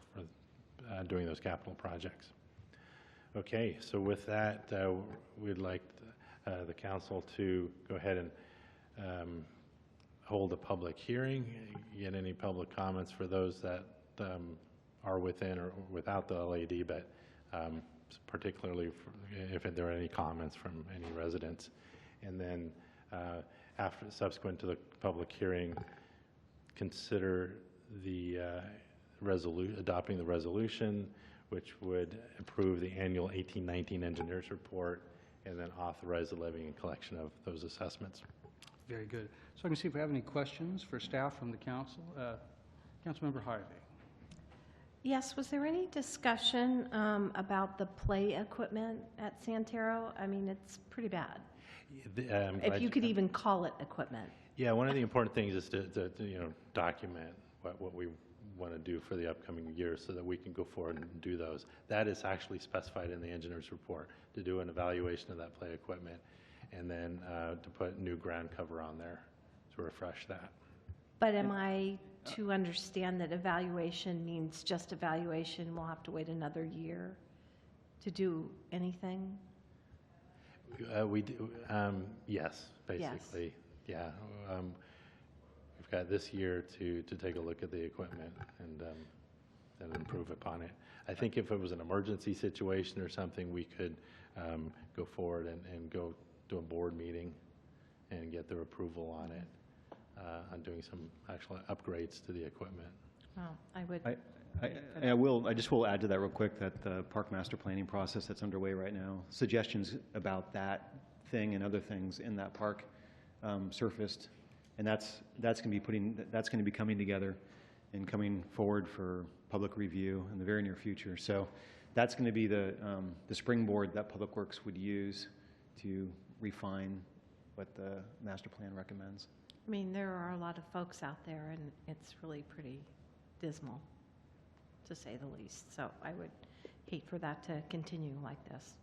doing those capital projects. Okay, so with that, we'd like the council to go ahead and hold a public hearing, get any public comments for those that are within or without the LAD, but particularly if there are any comments from any residents. And then subsequent to the public hearing, consider the adopting the resolution, which would approve the annual 1819 engineers report and then authorize the levying and collection of those assessments. Very good. So I can see if we have any questions for staff from the council. Councilmember Harvey. Yes, was there any discussion about the play equipment at Santero? I mean, it's pretty bad. If you could even call it equipment. Yeah, one of the important things is to document what we want to do for the upcoming year so that we can go forward and do those. That is actually specified in the engineer's report, to do an evaluation of that play equipment and then to put new ground cover on there to refresh that. But am I to understand that evaluation means just evaluation? We'll have to wait another year to do anything? We do, yes, basically. Yes. Yeah. We've got this year to take a look at the equipment and improve upon it. I think if it was an emergency situation or something, we could go forward and go to a board meeting and get their approval on it, on doing some actual upgrades to the equipment. Well, I would. I just will add to that real quick that the park master planning process that's underway right now, suggestions about that thing and other things in that park surfaced, and that's going to be coming together and coming forward for public review in the very near future. So that's going to be the springboard that Public Works would use to refine what the master plan recommends. I mean, there are a lot of folks out there, and it's really pretty dismal, to say the least. So I would hate for that to continue like this.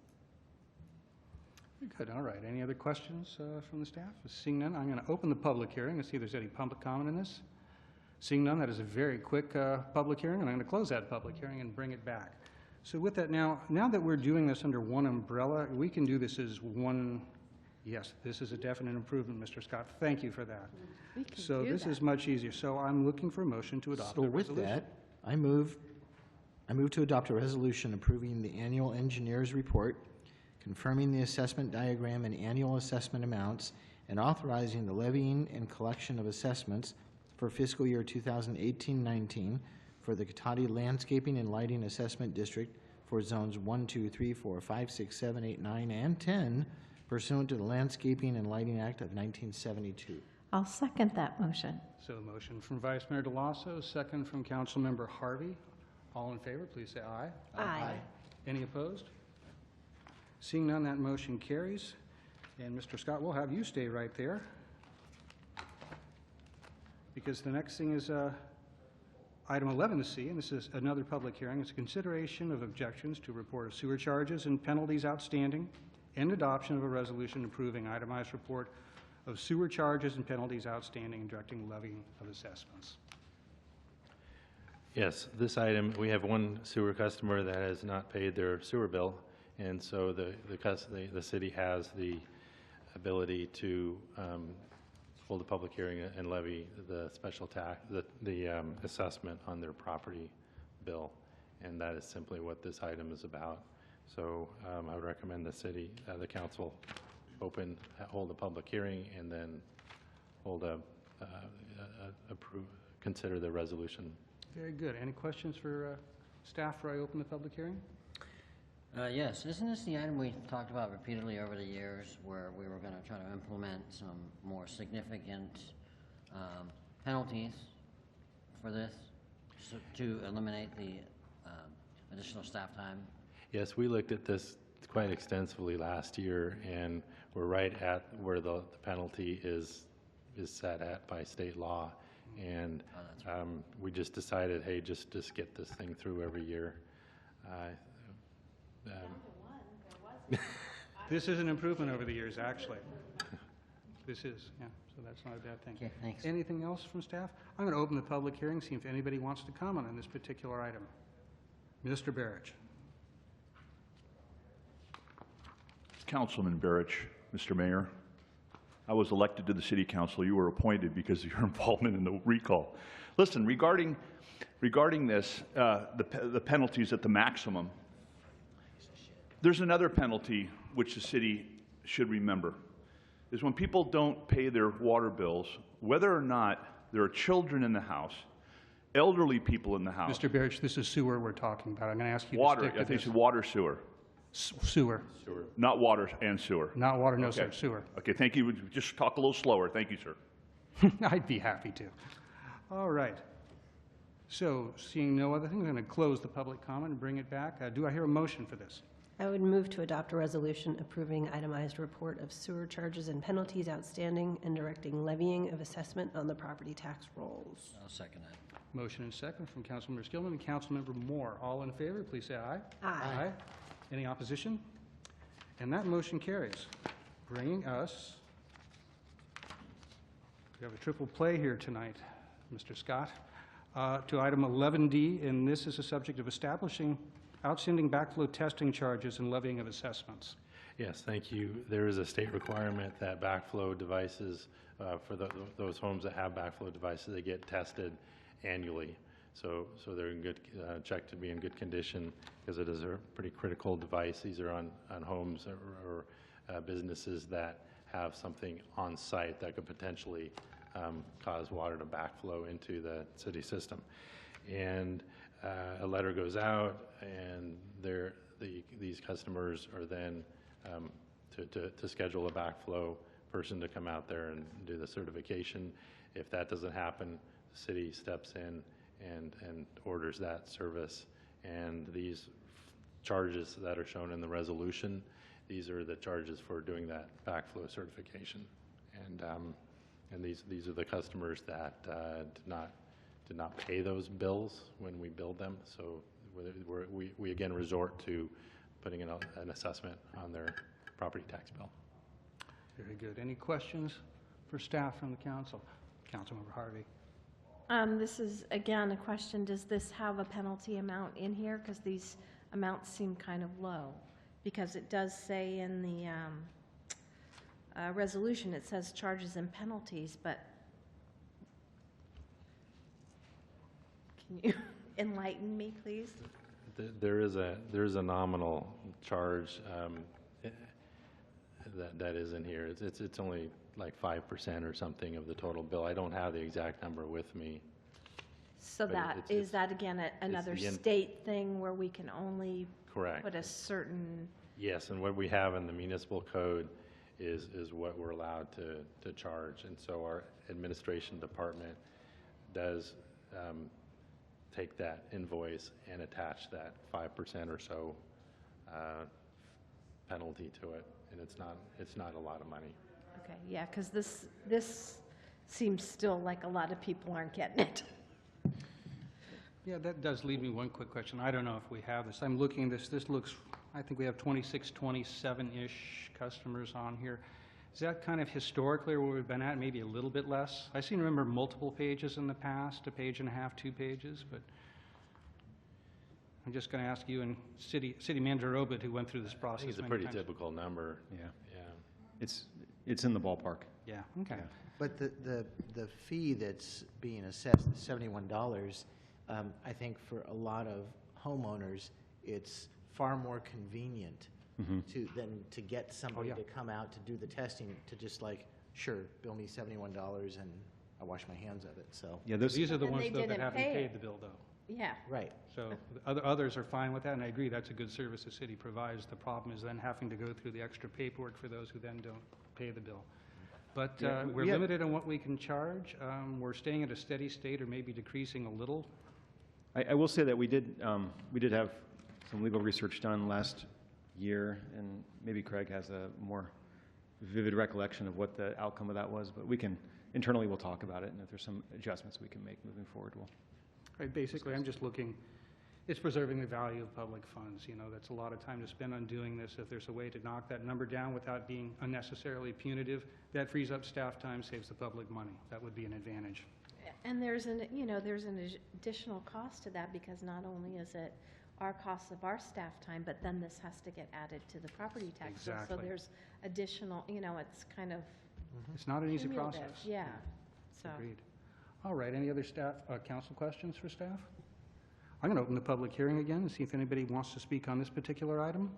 Good. All right. Any other questions from the staff? Seeing none, I'm going to open the public hearing and see if there's any public comment in this. Seeing none, that is a very quick public hearing, and I'm going to close that public hearing and bring it back. So with that, now that we're doing this under one umbrella, we can do this as one. Yes, this is a definite improvement, Mr. Scott. Thank you for that. So this is much easier. So I'm looking for a motion to adopt the resolution. So with that, I move to adopt a resolution approving the annual engineer's report, confirming the assessment diagram and annual assessment amounts, and authorizing the levying and collection of assessments for fiscal year 2018-19 for the Cotati Landscaping and Lighting Assessment District for zones 1, 2, 3, 4, 5, 6, 7, 8, 9, and 10 pursuant to the Landscaping and Lighting Act of 1972. I'll second that motion. So a motion from Vice Mayor DeLasso, second from Councilmember Harvey. All in favor, please say aye. Aye. Any opposed? Seeing none, that motion carries. And Mr. Scott, we'll have you stay right there, because the next thing is item 11C, and this is another public hearing. It's a consideration of objections to report of sewer charges and penalties outstanding and adoption of a resolution approving itemized report of sewer charges and penalties outstanding and directing levying of assessments. Yes, this item, we have one sewer customer that has not paid their sewer bill, and so the city has the ability to hold a public hearing and levy the special tax, the assessment on their property bill, and that is simply what this item is about. So I would recommend the council hold a public hearing and then consider the resolution. Very good. Any questions for staff before I open the public hearing? Yes, isn't this the item we talked about repeatedly over the years where we were going to try to implement some more significant penalties for this to eliminate the additional staff time? Yes, we looked at this quite extensively last year, and we're right at where the penalty is set at by state law. And we just decided, hey, just get this thing through every year. This is an improvement over the years, actually. This is, yeah, so that's not a bad thing. Okay, thanks. Anything else from staff? I'm going to open the public hearing, see if anybody wants to comment on this particular item. Mr. Barrich. Councilman Barrich, Mr. Mayor. I was elected to the City Council. You were appointed because of your involvement in the recall. Listen, regarding this, the penalties at the maximum, There's another penalty which the city should remember, is when people don't pay their water bills, whether or not there are children in the house, elderly people in the house. Mr. Barrich, this is sewer we're talking about. I'm going to ask you Water, to stick I with think this. it's water sewer. Sewer. Not water and sewer. Not water, no, Okay. sir, sewer. Okay, thank you. Just talk a little slower. Thank you, sir. I'd be happy to. All right. So, seeing no other thing, I'm going to close the public comment and bring it back. Do I hear a motion for this? I would move to adopt a resolution approving itemized report of sewer charges and penalties outstanding and directing levying of assessment on the property tax rolls. I'll second that. Motion and second from Councilmember Skillman and Councilmember Moore. All in favor, please say aye. Aye. Any opposition? And that motion carries, bringing us, we have a triple play here tonight, Mr. Scott, to item 11D, and this is a subject of establishing outstanding backflow testing charges and levying of assessments. Yes, thank you. There is a state requirement that backflow devices, for those homes that have backflow devices, they get tested annually. So they're in good, checked to be in good condition, because it is a pretty critical device. These are on homes or businesses that have something on site that could potentially cause water to backflow into the city system. And a letter goes out, and these customers are then to schedule a backflow person to come out there and do the certification. If that doesn't happen, the city steps in and orders that service. And these charges that are shown in the resolution, these are the charges for doing that backflow certification. And these are the customers that did not pay those bills when we billed them. So we again resort to putting an assessment on their property tax bill. Very good. Any questions for staff from the council? Councilmember Harvey. This is, again, a question, does this have a penalty amount in here? Because these amounts seem kind of low. Because it does say in the resolution, it says charges and penalties, but can you enlighten me, please? There is a nominal charge that is in here. It's only like 5% or something of the total bill. I don't have the exact number with me. So But that, it's- is that again another the state thing where we can only Correct. put a certain, Yes, and what we have in the municipal code is what we're allowed to charge. And so our administration department does take that invoice and attach that 5% or so penalty to it. And it's not a lot of money. okay, yeah, because this seems still like a lot of people aren't getting it. Yeah, that does leave me one quick question. I don't know if we have this. I'm looking at this. This looks, I think we have 26, 27-ish customers on here. Is that kind of historically where we've been at, maybe a little bit less? I seem to remember multiple pages in the past, a page and a half, 2 pages, but I'm just going to ask you and City Manager Obit, who went through this process It's a many pretty times. typical number. Yeah. Yeah. It's in the ballpark. Yeah, okay. But the fee that's being assessed, the $71, I think for a lot of homeowners, it's far more convenient than to get somebody to come out to do the testing, to just like, sure, bill me $71 and I wash my hands of it, so. Yeah, These are the And ones, they though, that didn't haven't pay paid it. the bill, though. Yeah. Right. So others are fine with that, and I agree, that's a good service the city provides. The problem is then having to go through the extra paperwork for those who then don't pay the bill. But Yeah, we're we have- limited on what we can charge. We're staying at a steady state or maybe decreasing a little. I will say that we did have some legal research done last year, and maybe Craig has a more vivid recollection of what the outcome of that was, but internally we'll talk about it, and if there's some adjustments we can make moving forward, we'll. Right, basically, I'm just looking, it's preserving the value of public funds. You know, that's a lot of time to spend on doing this. If there's a way to knock that number down without being unnecessarily punitive, that frees up staff time, saves the public money. That would be an advantage. And there's an additional cost to that, because not only is it our cost of our staff time, but then this has to get added to the property tax bill. So Exactly. there's additional, it's kind of It's not an easy cumulative, process. yeah. So, Agreed. All right, any other staff, council questions for staff? I'm going to open the public hearing again and see if anybody wants to speak on this particular item.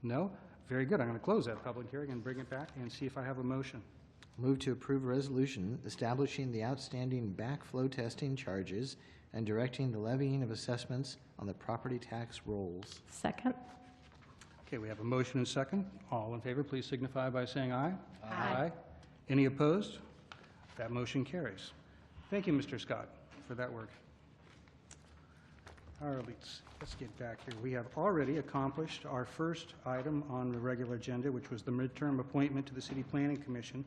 No? Very good. I'm going to close that public hearing and bring it back and see if I have a motion. Move to approve a resolution establishing the outstanding backflow testing charges and directing the levying of assessments on the property tax rolls. Second. Okay, we have a motion and second. All in favor, please signify by saying aye. Aye. Any opposed? That motion carries. Thank you, Mr. Scott, for that work. All right, let's get back here. We have already accomplished our first item on the regular agenda, which was the midterm appointment to the City Planning Commission.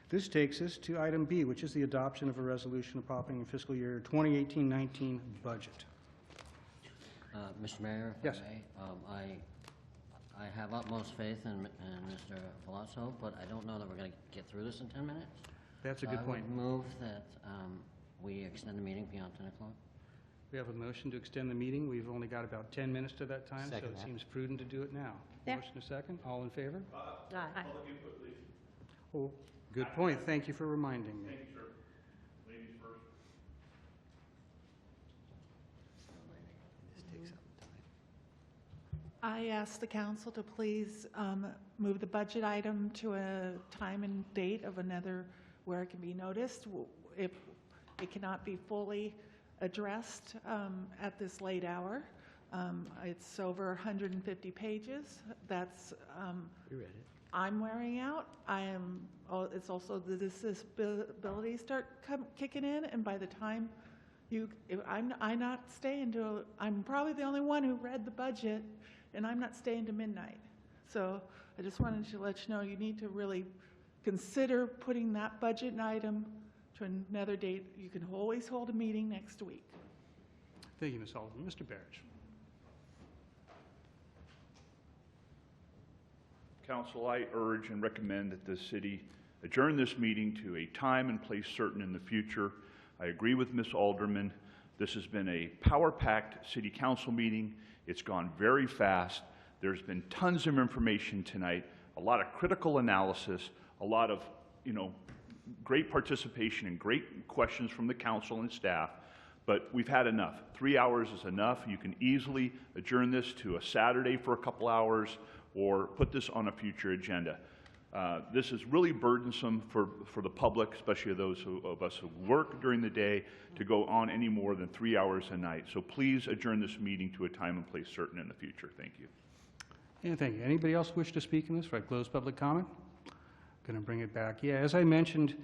This takes us to item B, which is the adoption of a resolution approving the fiscal year 2018-19 budget. Mr. Mayor, if Yes. I may, I have utmost faith in Mr. Palazzo, but I don't know that we're going to get through this in 10 minutes. That's a So good I point. would move that we extend the meeting beyond 10 o'clock. We have a motion to extend the meeting. We've only got about 10 minutes to that time, so Second it that. seems prudent to do it now. Yeah. Motion a second. All in favor? Aye. Oh, good point. Thank you for reminding me. you, sir. Ladies first. This takes up I ask the council to please move the budget item to a time and date of another where it can be noticed. If it cannot be fully addressed at this late hour. It's over 150 pages. That's We read it. I'm wearing out. It's also the disabilities start kicking in, and by the time I'm not staying to. I'm probably the only one who read the budget, and I'm not staying to midnight. So I just wanted to let you know you need to really consider putting that budget item to another date. You can always hold a meeting next week. Thank you, Ms. Sullivan. Mr. Barrett. Council, I urge and recommend that the city adjourn this meeting to a time and place certain in the future. I agree with Ms. Alderman. This has been a power-packed city council meeting. It's gone very fast. There's been tons of information tonight, a lot of critical analysis, a lot of, great participation and great questions from the council and staff, but we've had enough. 3 hours is enough. You can easily adjourn this to a Saturday for a couple hours or put this on a future agenda. This is really burdensome for the public, especially those of us who work during the day, to go on any more than 3 hours a night. So please adjourn this meeting to a time and place certain in the future. Thank you. And thank you. Anybody else wish to speak in this before I close public comment? Going to bring it back. Yeah, as I mentioned,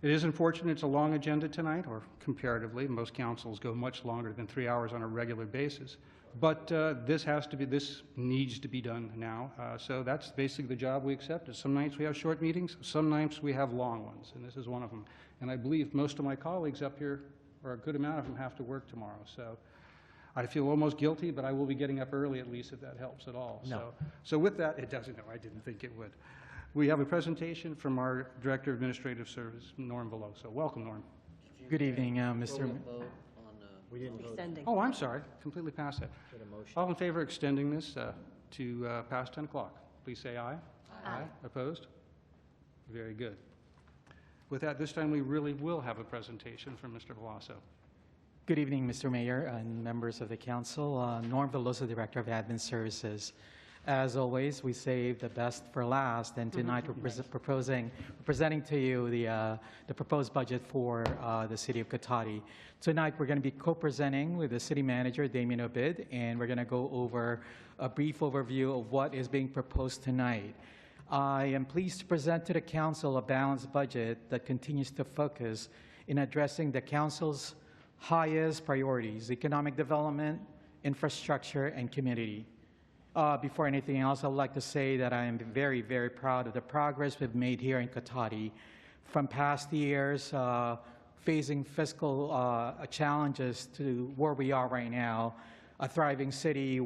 it is unfortunate it's a long agenda tonight, or comparatively. Most councils go much longer than 3 hours on a regular basis. But this needs to be done now. So that's basically the job we accept. Some nights we have short meetings, some nights we have long ones, and this is one of them. And I believe most of my colleagues up here, or a good amount of them, have to work tomorrow. So I feel almost guilty, but I will be getting up early at least if that helps at all. No. So with that, it doesn't. No, I didn't think it would. We have a presentation from our Director of Administrative Service, Norm Veloso. Welcome, Norm. Good evening, Mr. We didn't vote. Extending. Oh, I'm sorry. Completely passed that. Get a motion. All in favor of extending this to past 10 o'clock, please say aye. Aye. Opposed? Very good. With that, this time we really will have a presentation from Mr. Veloso. Good evening, Mr. Mayor and members of the council. Norm Veloso, Director of Admin Services. As always, we save the best for last, and tonight we're presenting to you the proposed budget for the city of Cotati. Tonight we're going to be co-presenting with the city manager, Damien Obid, and we're going to go over a brief overview of what is being proposed tonight. I am pleased to present to the council a balanced budget that continues to focus in addressing the council's highest priorities: economic development, infrastructure, and community. Before anything else, I'd like to say that I am very, very proud of the progress we've made here in Cotati. From past years, facing fiscal challenges to where we are right now, a thriving city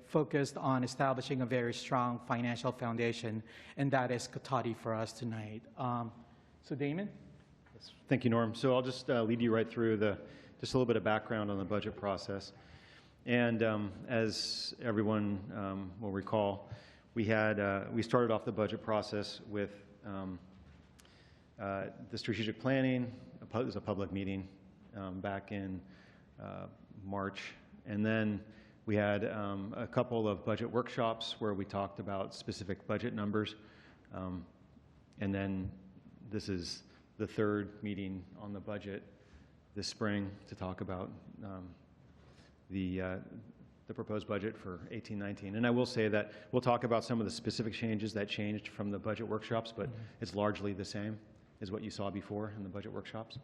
focused on establishing a very strong financial foundation, and that is Cotati for us tonight. So Damon? Yes. Thank you, Norm. So I'll just lead you right through just a little bit of background on the budget process. And as everyone will recall, we started off the budget process with the strategic planning. It was a public meeting back in March, and then We had a couple of budget workshops where we talked about specific budget numbers. And then this is the third meeting on the budget this spring to talk about the proposed budget for 18-19. And I will say that we'll talk about some of the specific changes that changed from the budget workshops, but it's largely the same as what you saw before in the budget workshops.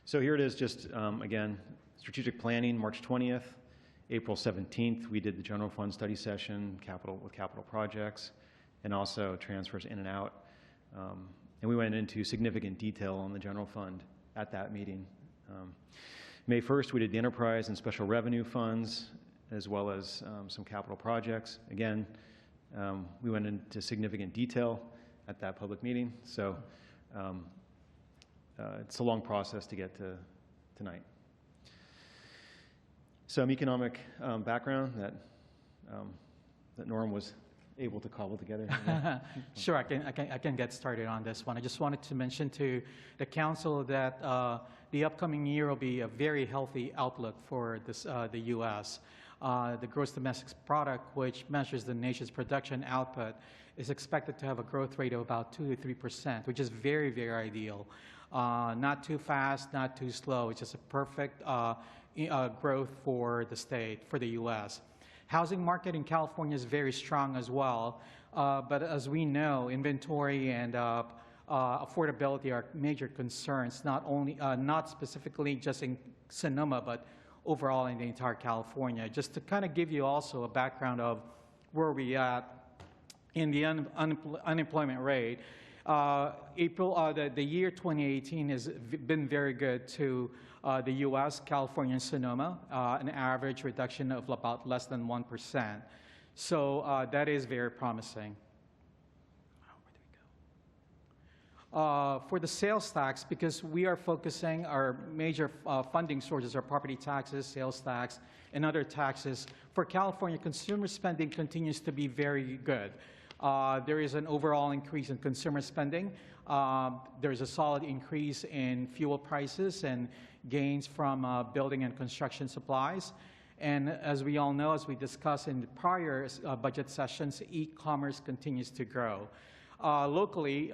So here it is, just again, strategic planning, March 20th. April 17th, we did the general fund study session, capital projects, and also transfers in and out. And we went into significant detail on the general fund at that meeting. May 1st, we did the enterprise and special revenue funds, as well as some capital projects. Again, we went into significant detail at that public meeting. So it's a long process to get to tonight. Some economic background that Norm was able to cobble together. Sure, I can get started on this one. I just wanted to mention to the council that the upcoming year will be a very healthy outlook for this, the U.S. The gross domestic product, which measures the nation's production output, is expected to have a growth rate of about 2 to 3%, which is very, very ideal. Not too fast, not too slow. It's just a perfect growth for the state, for the U.S. Housing market in California is very strong as well, but as we know, inventory and affordability are major concerns, not specifically just in Sonoma, but overall in the entire California. Just to kind of give you also a background of where we're at in the unemployment rate, the year 2018 has been very good to the U.S., California, and Sonoma, an average reduction of about less than 1%. So that is very promising. For the sales tax, because we are focusing our major funding sources are property taxes, sales tax, and other taxes. For California, consumer spending continues to be very good. There is an overall increase in consumer spending. There's a solid increase in fuel prices and gains from building and construction supplies. And as we all know, as we discussed in the prior budget sessions, e-commerce continues to grow. Locally,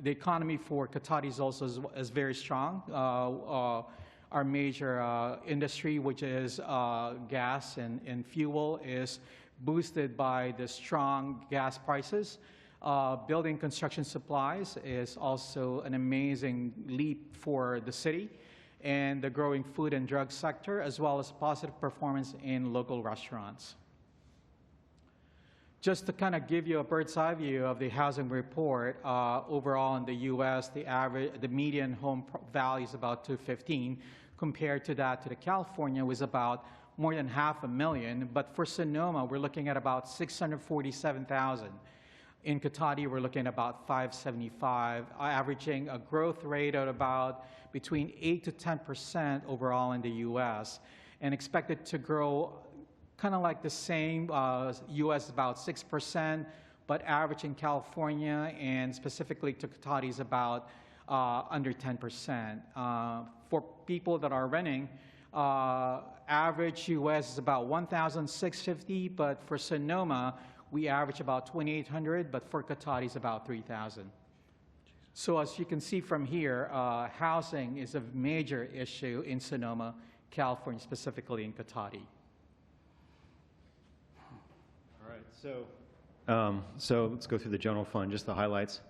the economy for Cotati is also is very strong. Our major industry, which is gas and fuel, is boosted by the strong gas prices. Building construction supplies is also an amazing leap for the city, and the growing food and drug sector, as well as positive performance in local restaurants. Just to kind of give you a bird's eye view of the housing report, overall in the U.S., the median home value is about $215,000, compared to that to the California was about more than $500,000. But for Sonoma, we're looking at about $647,000. In Cotati, we're looking at about $575,000, averaging a growth rate of about between 8 to 10% overall in the U.S., and expected to grow kind of like the same. U.S. about 6%, but average in California and specifically to Cotati is about under 10%. For people that are renting, average U.S. is about $1,650, but for Sonoma, we average about $2,800, but for Cotati is about $3,000. So as you can see from here, housing is a major issue in Sonoma, California, specifically in Cotati. All right, so let's go through the general fund, just the highlights.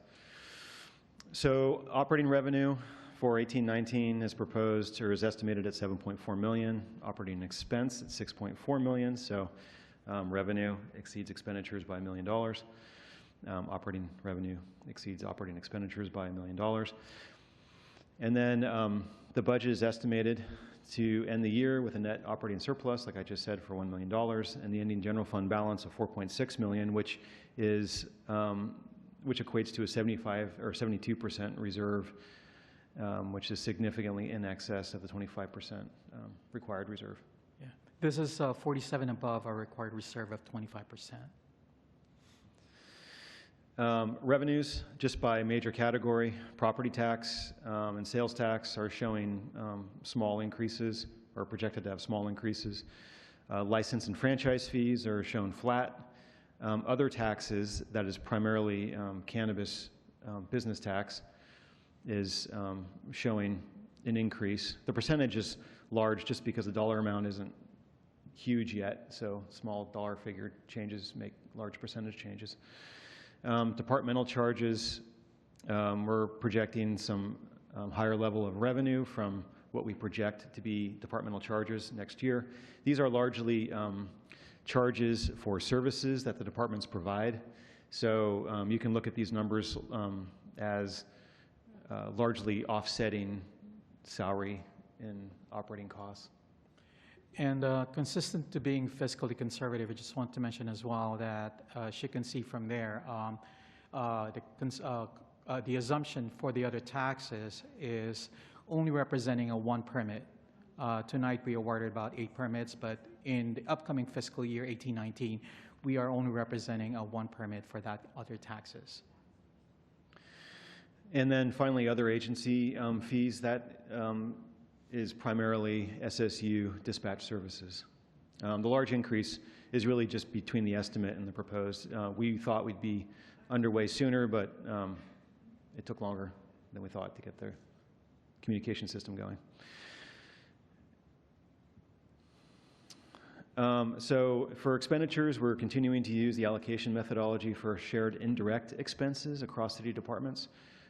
So operating revenue for 18-19 is proposed or is estimated at $7.4 million. Operating expense at $6.4 million. So revenue exceeds expenditures by $1 million. Operating revenue exceeds operating expenditures by $1 million. And then the budget is estimated to end the year with a net operating surplus, like I just said, for $1 million, and the ending general fund balance of $4.6 million, which is which equates to a 75 or 72% reserve, which is significantly in excess of the 25% required reserve. Yeah, this is 47 above our required reserve of 25%. Revenues, just by major category, property tax and sales tax are showing small increases or projected to have small increases. License and franchise fees are shown flat. Other taxes, that is primarily cannabis business tax, is showing an increase. The percentage is large just because the dollar amount isn't huge yet, so small dollar figure changes make large percentage changes. Departmental charges, we're projecting some higher level of revenue from what we project to be departmental charges next year. These are largely charges for services that the departments provide. So you can look at these numbers as largely offsetting salary and operating costs. And consistent to being fiscally conservative, I just want to mention as well that, as you can see from there, the assumption for the other taxes is only representing a 1 permit. Tonight we awarded about 8 permits, but in the upcoming fiscal year 18-19, we are only representing a 1 permit for that other taxes. And then finally, other agency fees, that is primarily SSU dispatch services. The large increase is really just between the estimate and the proposed. We thought we'd be underway sooner, but it took longer than we thought to get the communication system going. So for expenditures, we're continuing to use the allocation methodology for shared indirect expenses across city departments,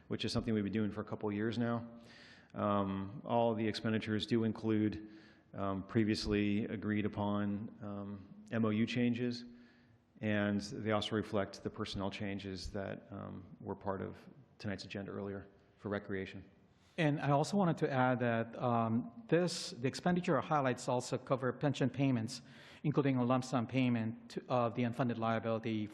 which is something we've been doing for a couple of years now. All of the expenditures do include previously agreed upon MOU changes, and they also reflect the personnel changes that were part of tonight's agenda earlier for recreation. And I also wanted to add that the expenditure highlights also cover pension payments, including a lump sum payment of the unfunded liability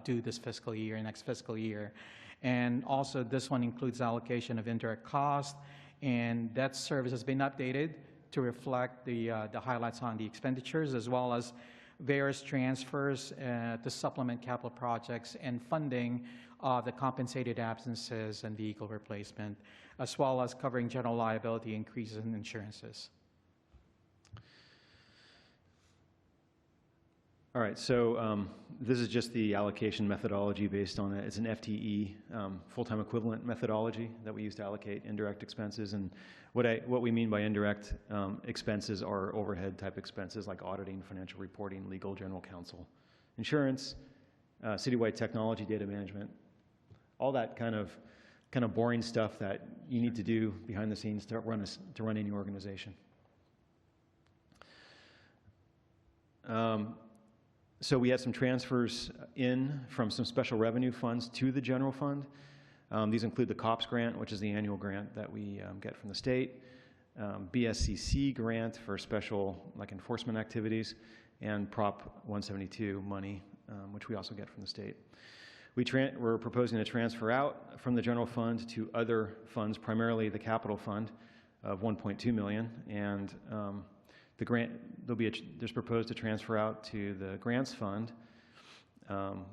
due this fiscal year, next fiscal year. And also this one includes allocation of indirect costs, and that service has been updated to reflect the highlights on the expenditures, as well as various transfers to supplement capital projects and funding of the compensated absences and vehicle replacement, as well as covering general liability increases in insurances. All right, so this is just the allocation methodology based on it. It's an FTE, full-time equivalent methodology that we use to allocate indirect expenses. And what we mean by indirect expenses are overhead type expenses like auditing, financial reporting, legal, general counsel, insurance, citywide technology, data management, all that kind of boring stuff that you need to do behind the scenes to run any organization. So we had some transfers in from some special revenue funds to the general fund. These include the COPS grant, which is the annual grant that we get from the state, BSCC grant for special enforcement activities, and Prop 172 money, which we also get from the state. We're proposing to transfer out from the general fund to other funds, primarily the capital fund of $1.2 million, and the grant, there's proposed to transfer out to the grants fund,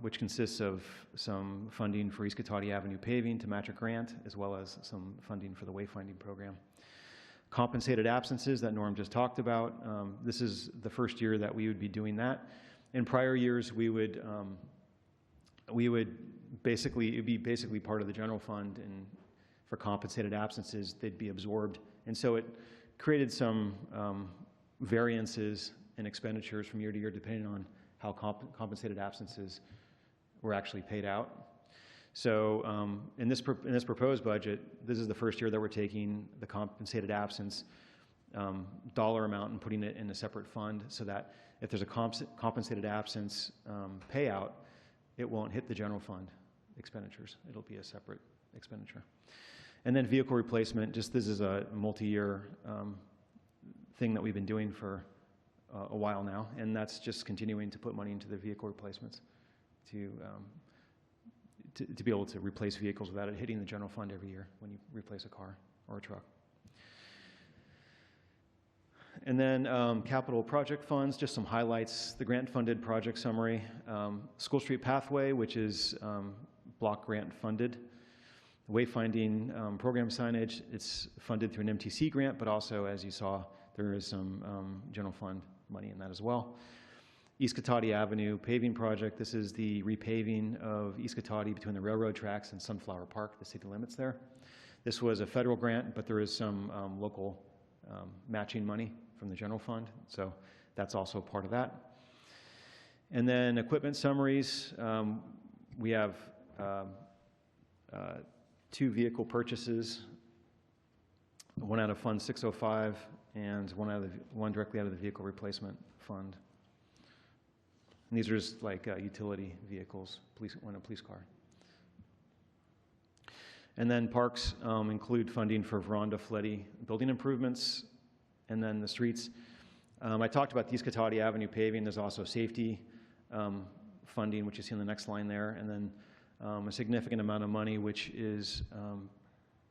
which consists of some funding for East Cotati Avenue paving to match a grant, as well as some funding for the wayfinding program. Compensated absences that Norm just talked about, this is the first year that we would be doing that. In prior years, it'd be basically part of the general fund, and for compensated absences, they'd be absorbed. And so it created some variances in expenditures from year to year, depending on how compensated absences were actually paid out. So in this proposed budget, this is the first year that we're taking the compensated absence dollar amount and putting it in a separate fund, so that if there's a compensated absence payout, it won't hit the general fund expenditures. It'll be a separate expenditure. And then vehicle replacement, this is a multi-year thing that we've been doing for a while now, and that's just continuing to put money into the vehicle replacements to be able to replace vehicles without it hitting the general fund every year when you replace a car or a truck. And then capital project funds, just some highlights. The grant-funded project summary. School Street Pathway, which is block grant funded. Wayfinding program signage, it's funded through an MTC grant, but also, as you saw, there is some general fund money in that as well. East Cotati Avenue paving project. This is the repaving of East Cotati between the railroad tracks and Sunflower Park, the city limits there. This was a federal grant, but there is some local matching money from the general fund, so that's also part of that. And then equipment summaries. We have 2 vehicle purchases, one out of Fund 605 and one directly out of the Vehicle Replacement Fund. And these are just like utility vehicles, one a police car. And then parks include funding for Veranda Fletty building improvements, and then the streets. I talked about the East Cotati Avenue paving. There's also safety funding, which you see on the next line there, and then a significant amount of money, which is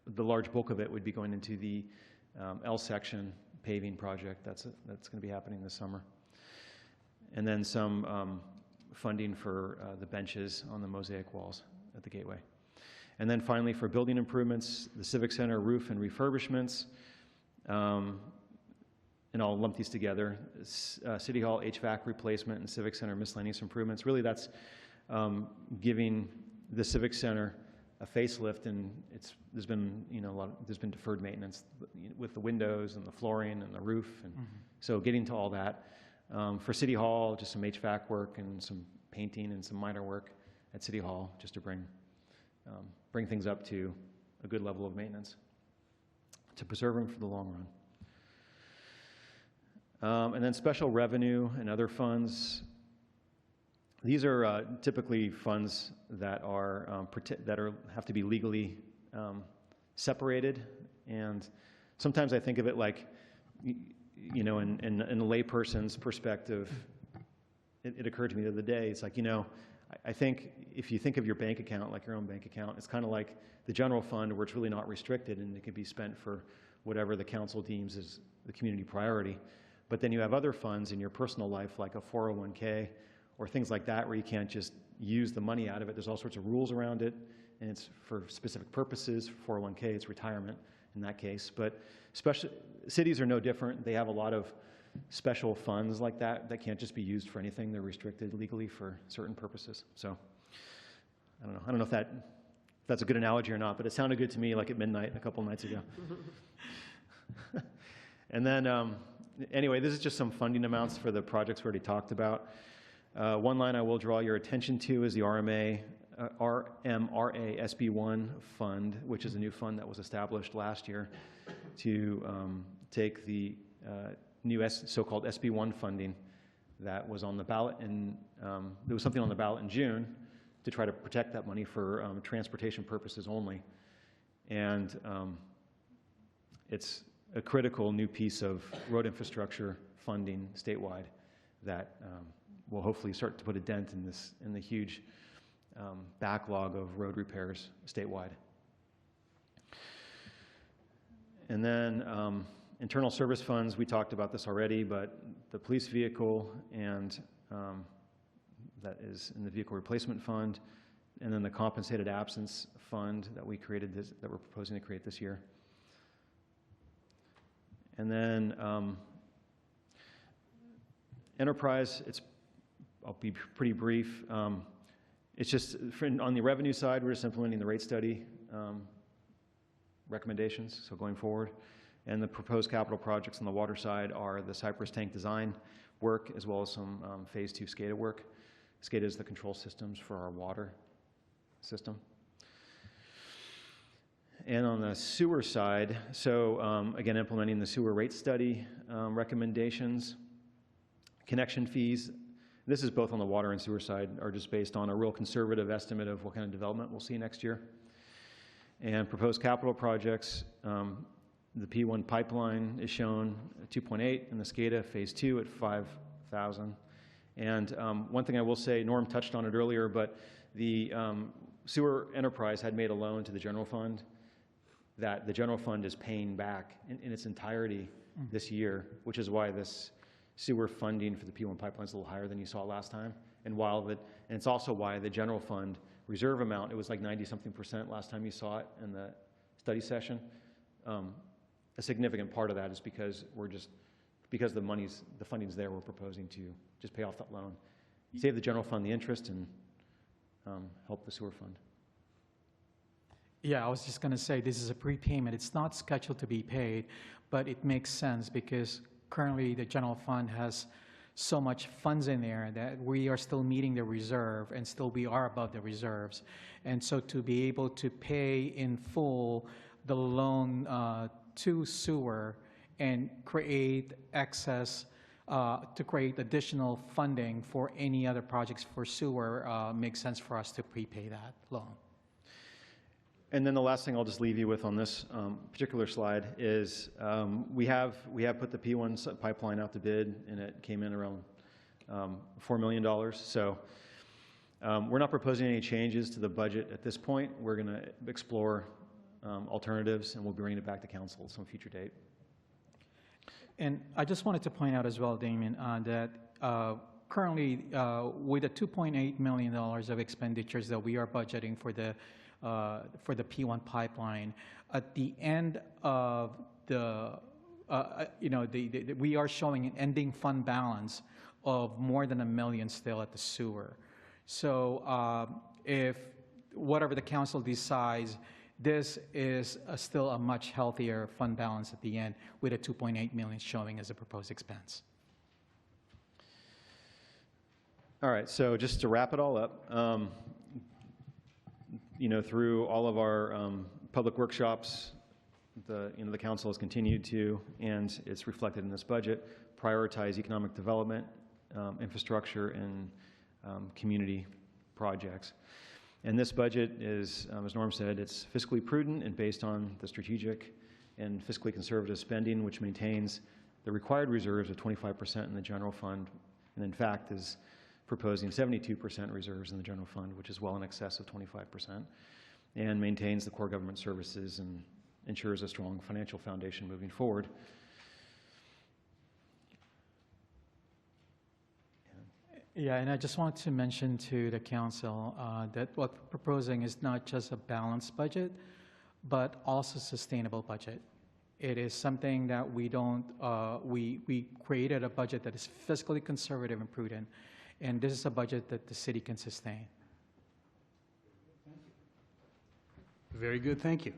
the large bulk of it would be going into the L section paving project. That's going to be happening this summer. And then some funding for the benches on the mosaic walls at the gateway. And then finally, for building improvements, the Civic Center roof and refurbishments, and I'll lump these together, City Hall HVAC replacement and Civic Center miscellaneous improvements. Really, that's giving the Civic Center a facelift, and there's been there's been deferred maintenance with the windows and the flooring and the roof, and so getting to all that. For City Hall, just some HVAC work and some painting and some minor work at City Hall, just to bring things up to a good level of maintenance, to preserve them for the long run. And then special revenue and other funds. These are typically funds that have to be legally separated, and sometimes I think of it like, in a layperson's perspective. It occurred to me the other day. It's like, I think if you think of your bank account like your own bank account, it's kind of like the general fund, where it's really not restricted and it can be spent for whatever the council deems as the community priority. But then you have other funds in your personal life, like a 401k or things like that, where you can't just use the money out of it. There's all sorts of rules around it, and it's for specific purposes. For 401k, it's retirement in that case. But cities are no different. They have a lot of special funds like that can't just be used for anything. They're restricted legally for certain purposes. So I don't know if that's a good analogy or not, but it sounded good to me, like at midnight a couple nights ago. And then anyway, this is just some funding amounts for the projects we already talked about. One line I will draw your attention to is the RMRA SB1 fund, which is a new fund that was established last year to take the new so-called SB1 funding that was on the ballot, and there was something on the ballot in June to try to protect that money for transportation purposes only. And it's a critical new piece of road infrastructure funding statewide that will hopefully start to put a dent in the huge backlog of road repairs statewide. And then internal service funds, we talked about this already, but the police vehicle, and that is in the vehicle replacement fund, and then the compensated absence fund that we created that we're proposing to create this year. And then enterprise, I'll be pretty brief. It's just, on the revenue side, we're just implementing the rate study recommendations, so going forward. And the proposed capital projects on the water side are the Cypress tank design work, as well as some Phase 2 SCADA work. SCADA is the control systems for our water system. And on the sewer side, so again, implementing the sewer rate study recommendations. Connection fees, this is both on the water and sewer side, are just based on a real conservative estimate of what kind of development we'll see next year. And proposed capital projects, the P1 pipeline is shown at 2.8, and the SCADA Phase 2 at 5,000. And one thing I will say, Norm touched on it earlier, but the sewer enterprise had made a loan to the general fund that the general fund is paying back in its entirety this year, which is why this sewer funding for the P1 pipeline is a little higher than you saw last time. And it's also why the general fund reserve amount, it was like 90-something% last time you saw it in the study session. A significant part of that is because because the funding's there, we're proposing to just pay off that loan, save the general fund the interest, and help the sewer fund. Yeah, I was just going to say, this is a prepayment. It's not scheduled to be paid, but it makes sense because currently the general fund has so much funds in there that we are still meeting the reserve and still we are above the reserves. And so to be able to pay in full the loan to sewer and create excess, to create additional funding for any other projects for sewer makes sense for us to prepay that loan. And then the last thing I'll just leave you with on this particular slide is we have put the P1 pipeline out to bid, and it came in around $4 million. So we're not proposing any changes to the budget at this point. We're going to explore alternatives, and we'll be bringing it back to council at some future date. And I just wanted to point out as well, Damien, that currently with the $2.8 million of expenditures that we are budgeting for the P1 pipeline, at the end of we are showing an ending fund balance of more than $1 million still at the sewer. So if whatever the council decides, this is still a much healthier fund balance at the end with a $2.8 million showing as a proposed expense. All right, so just to wrap it all up, through all of our public workshops, the council has continued to, and it's reflected in this budget, prioritize economic development, infrastructure, and community projects. And this budget is, as Norm said, it's fiscally prudent and based on the strategic and fiscally conservative spending, which maintains the required reserves of 25% in the general fund, and in fact is proposing 72% reserves in the general fund, which is well in excess of 25%, and maintains the core government services and ensures a strong financial foundation moving forward. Yeah, and I just want to mention to the council that what we're proposing is not just a balanced budget, but also sustainable budget. It is something that we don't, we created a budget that is fiscally conservative and prudent, and this is a budget that the city can sustain. Very good, thank you.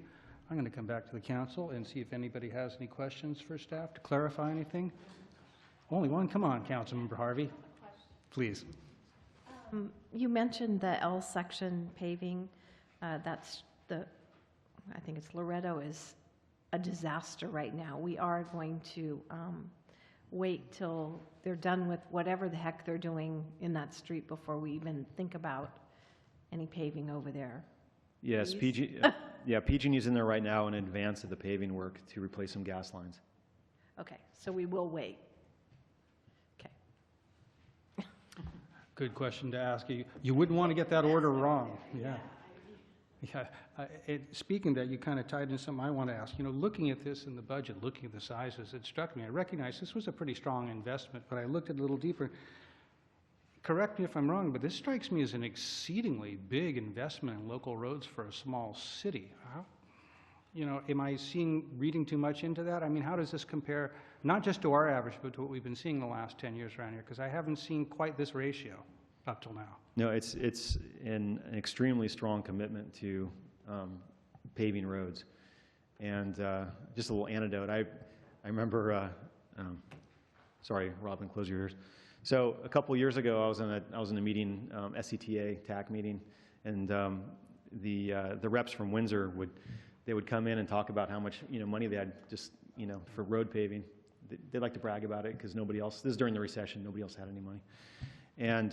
I'm going to come back to the council and see if anybody has any questions for staff to clarify anything. Only one, come on, Councilmember Harvey. Please. You mentioned the L section paving. That's I think it's Loretto is a disaster right now. We are going to wait till they're done with whatever the heck they're doing in that street before we even think about any paving over there. Yes, PG, PG&E's in there right now in advance of the paving work to replace some gas lines. Okay, so we will wait. Good question to ask. You wouldn't want to get that order wrong. Yeah. Speaking of that, you kind of tied in something I want to ask. Looking at this in the budget, looking at the sizes, it struck me. I recognize this was a pretty strong investment, but I looked at it a little deeper. Correct me if I'm wrong, but this strikes me as an exceedingly big investment in local roads for a small city. Am I reading too much into that? I mean, how does this compare, not just to our average, but to what we've been seeing the last 10 years around here? Because I haven't seen quite this ratio up till now. No, it's an extremely strong commitment to paving roads. And just a little anecdote, I remember, sorry, Robin, close your ears. So a couple years ago, I was in a meeting, SCTA TAC meeting, and the reps from Windsor would come in and talk about how much money they had just for road paving. They like to brag about it because nobody else. This is during the recession. Nobody else had any money, and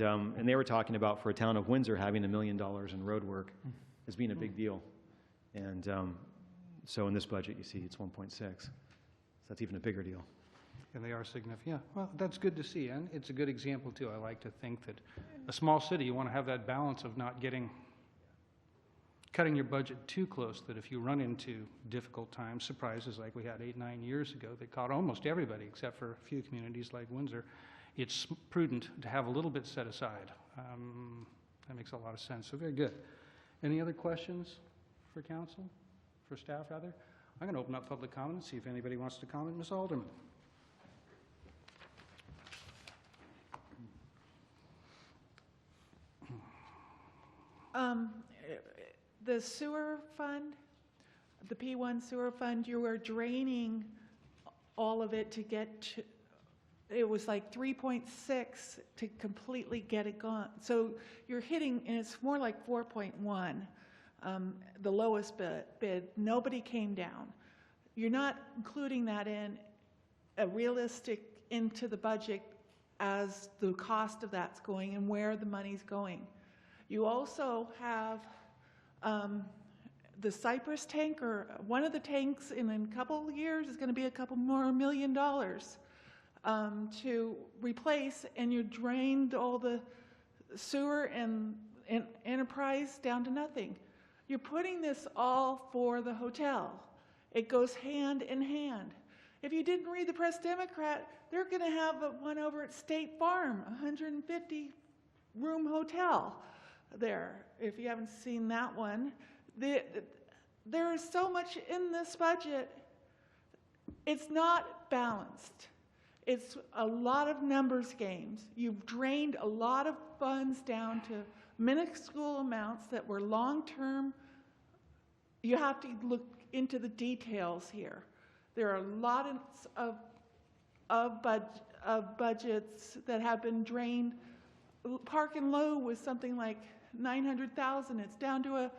they were talking about for a town of Windsor having $1 million in road work as being a big deal, and so in this budget you see it's 1.6. So that's even a bigger deal. And they are significant. Yeah, well, that's good to see, and it's a good example too. I like to think that a small city, you want to have that balance of not cutting your budget too close, that if you run into difficult times, surprises like we had 8-9 years ago that caught almost everybody except for a few communities like Windsor, it's prudent to have a little bit set aside. That makes a lot of sense, so very good. Any other questions for council, for staff rather? I'm going to open up public comment and see if anybody wants to comment. Ms. Alderman. The sewer fund, the P1 sewer fund, you were draining all of it to get to, it was like 3.6 to completely get it gone. So you're hitting, and it's more like 4.1, the lowest bid. Nobody came down. You're not including that in a realistic into the budget as the cost of that's going and where the money's going. You also have the Cypress tanker. One of the tanks in a couple of years is going to be a couple more $1 million to replace, and you drained all the sewer and enterprise down to nothing. You're putting this all for the hotel. It goes hand in hand. If you didn't read the Press Democrat, they're going to have one over at State Farm, 150-room hotel there, if you haven't seen that one. There is so much in this budget. It's not balanced. It's a lot of numbers games. You've drained a lot of funds down to minuscule amounts that were long-term. You have to look into the details here. There are lots of budgets that have been drained. Park and Low was something like $900,000. It's down to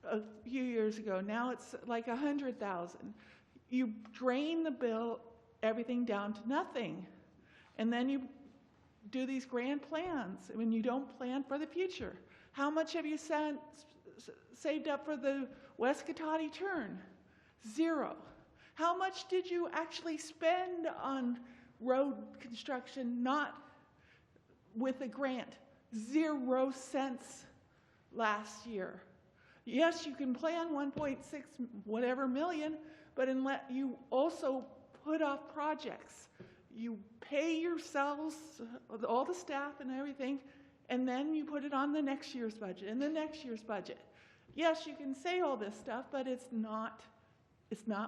a few years ago. Now it's like $100,000. You drain the bill, everything down to nothing. And then you do these grand plans when you don't plan for the future. How much have you saved up for the West Cotati turn? Zero. How much did you actually spend on road construction, not with a grant? 0 cents last year. Yes, you can plan 1.6 whatever million, but unless you also put off projects. You pay yourselves, all the staff and everything, and then you put it on the next year's budget and the next year's budget. Yes, you can say all this stuff, but it's not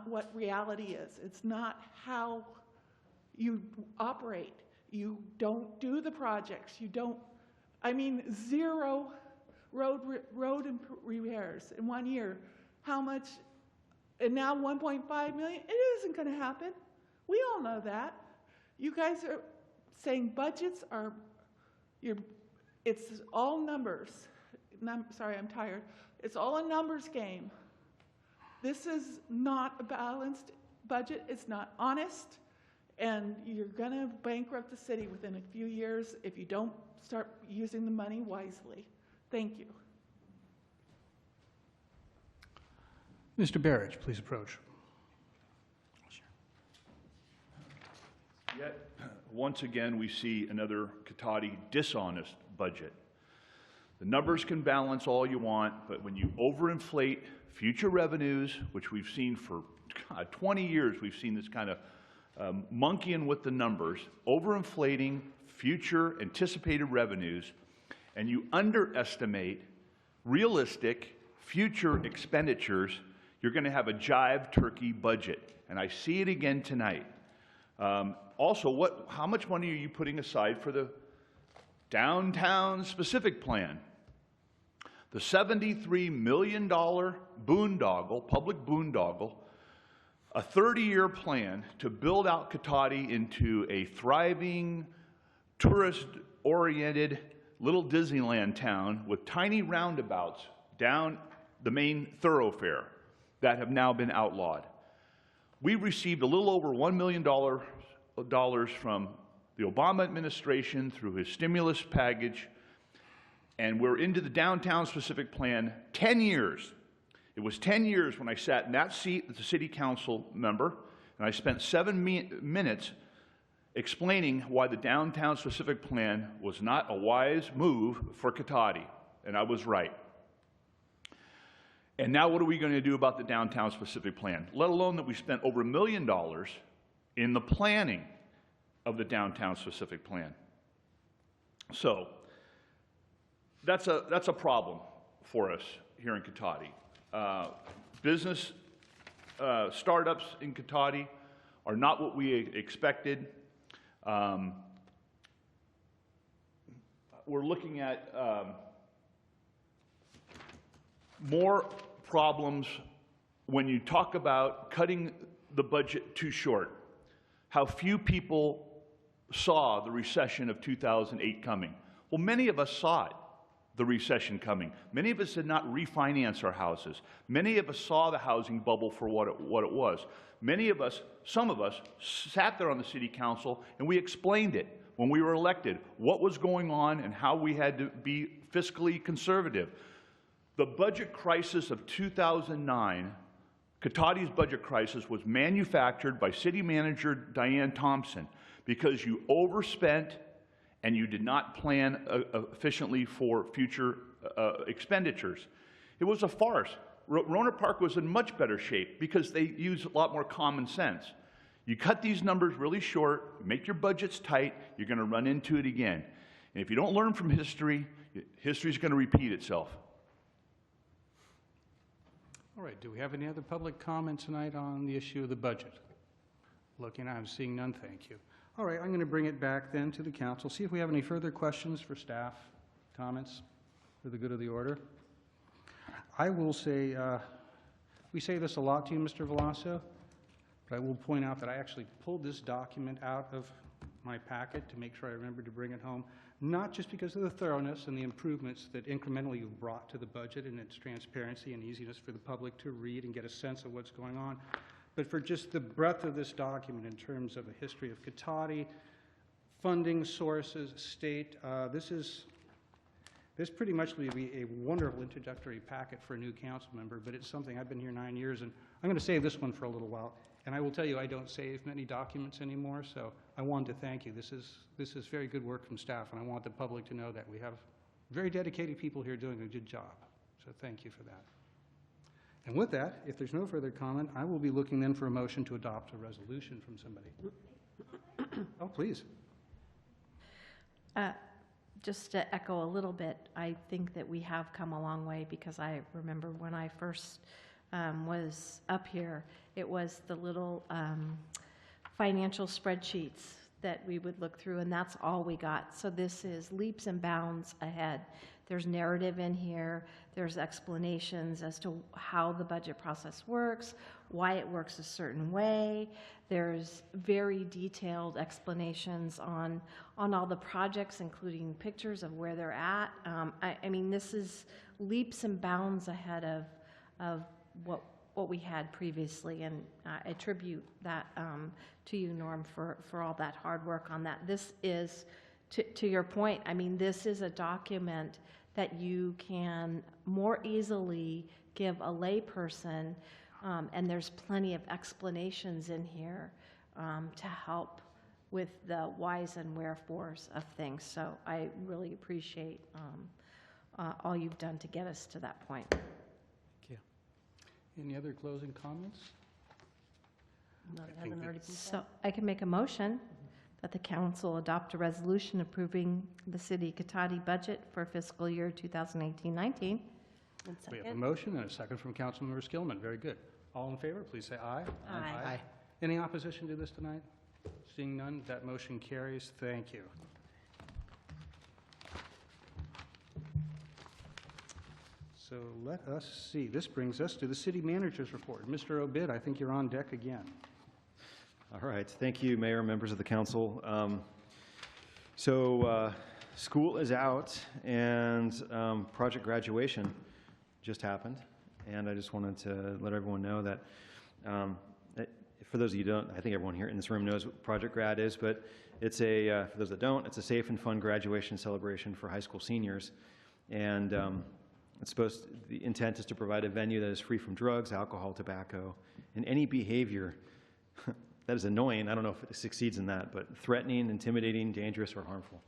what reality is. It's not how you operate. You don't do the projects. You don't, I mean, 0 road repairs in 1 year. How much? And now 1.5 million? It isn't going to happen. We all know that. You guys are saying budgets are, it's all numbers. Sorry, I'm tired. It's all a numbers game. This is not a balanced budget. It's not honest. And you're going to bankrupt the city within a few years if you don't start using the money wisely. Thank you. Mr. Barrett, please approach. Yet, once again, we see another Cotati dishonest budget. The numbers can balance all you want, but when you overinflate future revenues, which we've seen for 20 years, we've seen this kind of monkeying with the numbers, overinflating future anticipated revenues, and you underestimate realistic future expenditures, you're going to have a jive turkey budget. And I see it again tonight. Also, how much money are you putting aside for the downtown specific plan? The $73 million boondoggle, public boondoggle, a 30-year plan to build out Cotati into a thriving, tourist-oriented little Disneyland town with tiny roundabouts down the main thoroughfare that have now been outlawed. We received a little over $1 million from the Obama administration through his stimulus package, and we're into the downtown specific plan 10 years. It was 10 years when I sat in that seat as a city council member, and I spent 7 minutes explaining why the downtown specific plan was not a wise move for Cotati, and I was right. And now what are we going to do about the downtown specific plan? Let alone that we spent over $1 million in the planning of the downtown specific plan. So that's a problem for us here in Cotati. Business startups in Cotati are not what we expected. We're looking at more problems when you talk about cutting the budget too short. How few people saw the recession of 2008 coming. Well, many of us saw it, the recession coming. Many of us did not refinance our houses. Many of us saw the housing bubble for what it was. Many of us, some of us, sat there on the city council and we explained it when we were elected, what was going on and how we had to be fiscally conservative. The budget crisis of 2009, Cotati's budget crisis, was manufactured by City Manager Diane Thompson because you overspent and you did not plan efficiently for future expenditures. It was a farce. Rohnert Park was in much better shape because they used a lot more common sense. You cut these numbers really short, make your budgets tight, you're going to run into it again. And if you don't learn from history, history is going to repeat itself. All right, do we have any other public comment tonight on the issue of the budget? Looking, I'm seeing none, thank you. All right, I'm going to bring it back then to the council, see if we have any further questions for staff, comments, for the good of the order. I will say, we say this a lot to you, Mr. Veloso, but I will point out that I actually pulled this document out of my packet to make sure I remembered to bring it home, not just because of the thoroughness and the improvements that incrementally you've brought to the budget and its transparency and easiness for the public to read and get a sense of what's going on, but for just the breadth of this document in terms of a history of Cotati, funding sources, state. This pretty much will be a wonderful introductory packet for a new council member, but it's something I've been here 9 years, and I'm going to save this one for a little while. And I will tell you, I don't save many documents anymore, so I wanted to thank you. This is very good work from staff, and I want the public to know that we have very dedicated people here doing a good job. So thank you for that. And with that, if there's no further comment, I will be looking then for a motion to adopt a resolution from somebody. Oh, please. Just to echo a little bit, I think that we have come a long way, because I remember when I first was up here, it was the little financial spreadsheets that we would look through, and that's all we got. So this is leaps and bounds ahead. There's narrative in here. There's explanations as to how the budget process works, why it works a certain way. There's very detailed explanations on all the projects, including pictures of where they're at. I mean, this is leaps and bounds ahead of what we had previously, and I attribute that to you, Norm, for all that hard work on that. This is, to your point, I mean, this is a document that you can more easily give a layperson, and there's plenty of explanations in here to help with the whys and wherefores of things. So I really appreciate all you've done to get us to that point. Thank you. Any other closing comments? No, it hasn't already been said. So I can make a motion that the council adopt a resolution approving the city Cotati budget for fiscal year 2018-19. We have a motion and a second from Councilmember Skillman. Very good. All in favor, please say aye. Aye. Aye. Any opposition to this tonight? Seeing none, that motion carries. Thank you. So let us see. This brings us to the city manager's report. Mr. Obid, I think you're on deck again. All right. Thank you, Mayor, members of the council. School is out, and project graduation just happened. And I just wanted to let everyone know that, for those of you who don't, I think everyone here in this room knows what Project Grad is, but it's for those that don't, it's a safe and fun graduation celebration for high school seniors. And the intent is to provide a venue that is free from drugs, alcohol, tobacco, and any behavior that is annoying. I don't know if it succeeds in that, but threatening, intimidating, dangerous, or harmful.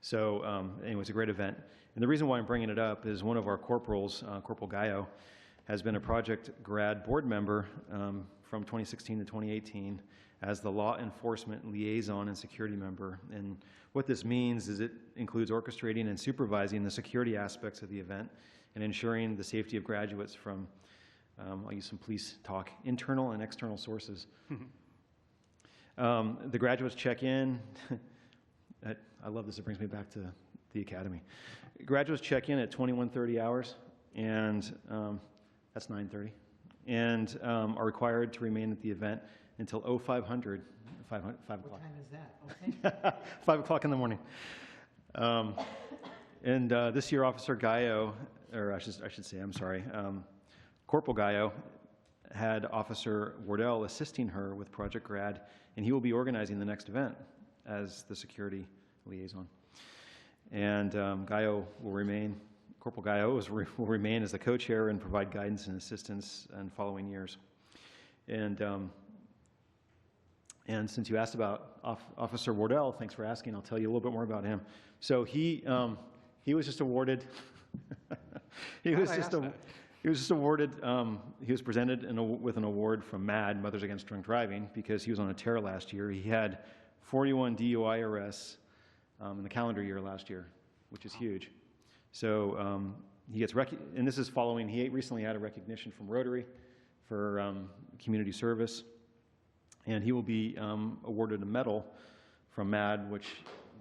So anyway, it's a great event. And the reason why I'm bringing it up is one of our corporals, Corporal Gallo, has been a Project Grad board member from 2016 to 2018 as the law enforcement liaison and security member. And what this means is it includes orchestrating and supervising the security aspects of the event and ensuring the safety of graduates from, I'll use some police talk, internal and external sources. The graduates check in. I love this. It brings me back to the academy. Graduates check in at 21:30 hours and that's 9:30, and are required to remain at the event until 0500, 5 o'clock. What time is that? Okay. 5 o'clock in the morning. And this year, Officer Gallo, or I should say, I'm sorry, Corporal Gallo had Officer Wardell assisting her with Project Grad, and he will be organizing the next event as the security liaison. And Corporal Gallo will remain as the co-chair and provide guidance and assistance in following years. And since you asked about Officer Wardell, thanks for asking. I'll tell you a little bit more about him. So he was just awarded. He was just awarded. He was presented with an award from MAD, Mothers Against Drunk Driving, because he was on a tear last year. He had 41 DUI arrests in the calendar year last year, which is huge. So he gets and this is following. He recently had a recognition from Rotary for community service. And he will be awarded a medal from MAD, which,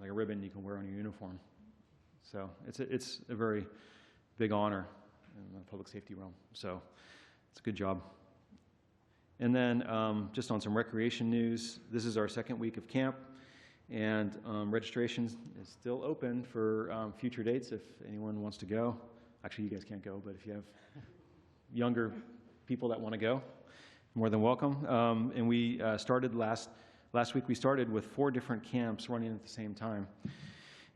like a ribbon you can wear on your uniform. So it's a very big honor in the public safety realm. So it's a good job. And then just on some recreation news, this is our second week of camp, and registration is still open for future dates if anyone wants to go. Actually, you guys can't go, but if you have younger people that want to go, more than welcome. And we started last week, we started with 4 different camps running at the same time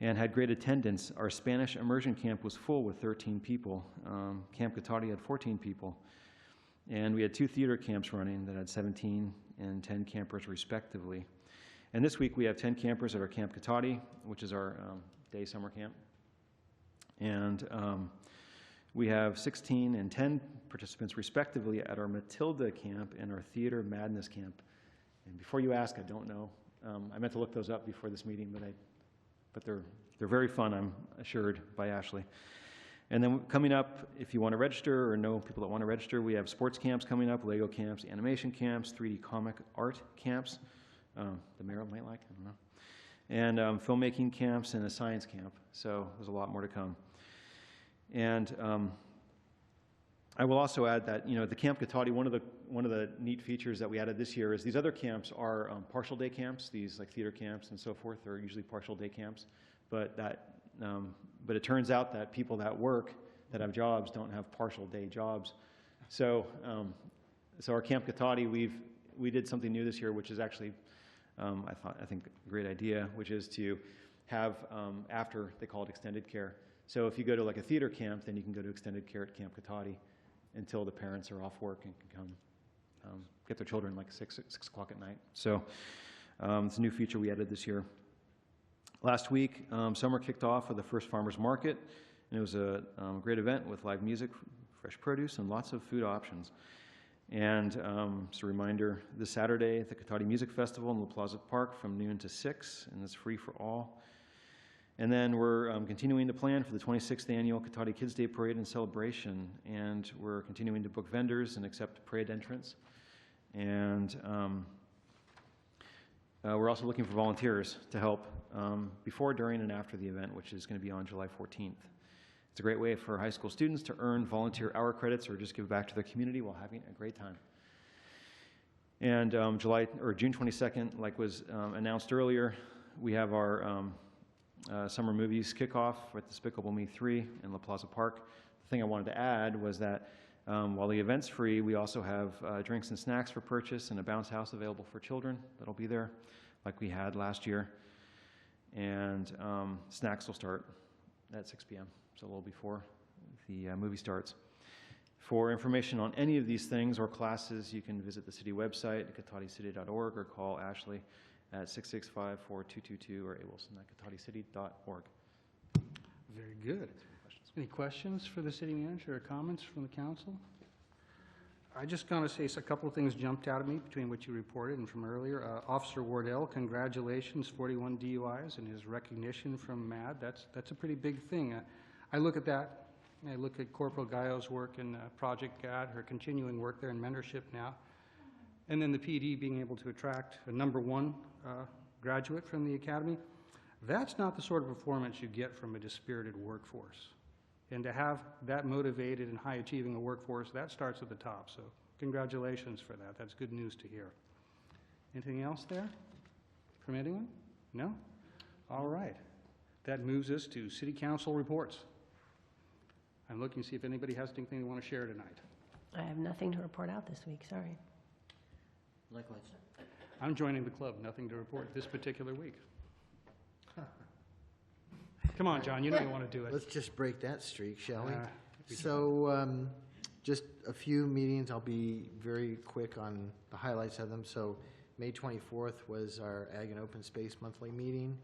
and had great attendance. Our Spanish immersion camp was full with 13 people. Camp Cotati had 14 people. And we had 2 theater camps running that had 17 and 10 campers respectively. And this week we have 10 campers at our Camp Cotati, which is our day summer camp. And we have 16 and 10 participants respectively at our Matilda camp and our Theater Madness camp. And before you ask, I don't know. I meant to look those up before this meeting, but they're very fun, I'm assured by Ashley. And then coming up, if you want to register or know people that want to register, we have sports camps coming up, Lego camps, animation camps, 3D comic art camps. The mayor might like, I don't know. And filmmaking camps and a science camp. So there's a lot more to come. And I will also add that, you know, the Camp Cotati, one of the neat features that we added this year is these other camps are partial day camps. These like theater camps and so forth are usually partial day camps. But it turns out that people that work, that have jobs, don't have partial day jobs. So our Camp Cotati, we did something new this year, which is actually I think a great idea, which is to have after, they call it extended care. So if you go to like a theater camp, then you can go to extended care at Camp Cotati until the parents are off work and can come get their children like 6 o'clock at night. So it's a new feature we added this year. Last week, summer kicked off with the first farmers market, and it was a great event with live music, fresh produce, and lots of food options. And just a reminder, this Saturday at the Cotati Music Festival in La Plaza Park from noon to 6, and it's free for all. And then we're continuing to plan for the 26th annual Cotati Kids Day Parade and celebration, and we're continuing to book vendors and accept parade entrants. And we're also looking for volunteers to help before, during, and after the event, which is going to be on July 14th. It's a great way for high school students to earn volunteer hour credits or just give back to their community while having a great time. And June 22nd, like was announced earlier, we have our summer movies kickoff with Despicable Me 3 in La Plaza Park. The thing I wanted to add was that while the event's free, we also have drinks and snacks for purchase and a bounce house available for children that'll be there like we had last year. And snacks will start at 6 p.m., so a little before the movie starts. For information on any of these things or classes, you can visit the city website at cotaticity.org or call Ashley at 665-4222 or awilson@cotaticity.org. Very good. Any questions for the city manager or comments from the council? I just want to say a couple of things jumped out at me between what you reported and from earlier. Officer Wardell, congratulations, 41 DUIs and his recognition from MAD. That's a pretty big thing. I look at that. I look at Corporal Gallo's work in Project GAD, her continuing work there in mentorship now. And then the PD being able to attract a #1 graduate from the academy. That's not the sort of performance you get from a dispirited workforce. And to have that motivated and high-achieving a workforce, that starts at the top. So congratulations for that. That's good news to hear. Anything else there from anyone? No? All right. That moves us to City Council reports. I'm looking to see if anybody has anything they want to share tonight. I have nothing to report out this week, sorry. Likewise. I'm joining the club. Nothing to report this particular week. Come on, John, you know you want to do it. Let's just break that streak, shall we? We So, just a few meetings. I'll be very quick on the highlights of them. So, May 24th was our Ag and Open Space monthly meeting.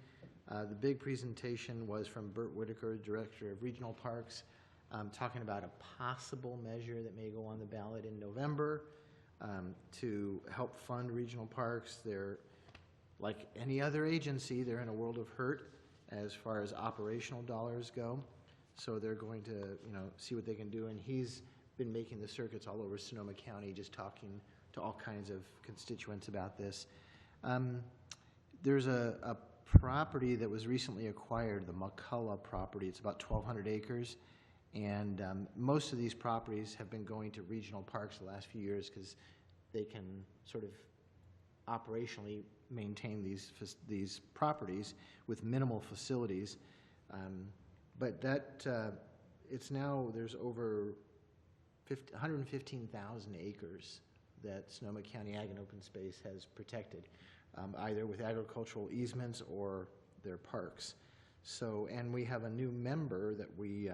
The big presentation was from Burt Whitaker, Director of Regional Parks, talking about a possible measure that may go on the ballot in November to help fund regional parks. They're, like any other agency, they're in a world of hurt as far as operational dollars go. So they're going to, see what they can do. And he's been making the circuits all over Sonoma County, just talking to all kinds of constituents about this. There's a property that was recently acquired, the McCullough property. It's about 1,200 acres. And most of these properties have been going to regional parks the last few years because they can sort of operationally maintain these properties with minimal facilities. But that, it's now, there's over 115,000 acres that Sonoma County Ag and Open Space has protected, either with agricultural easements or their parks. So, and we have a new member that we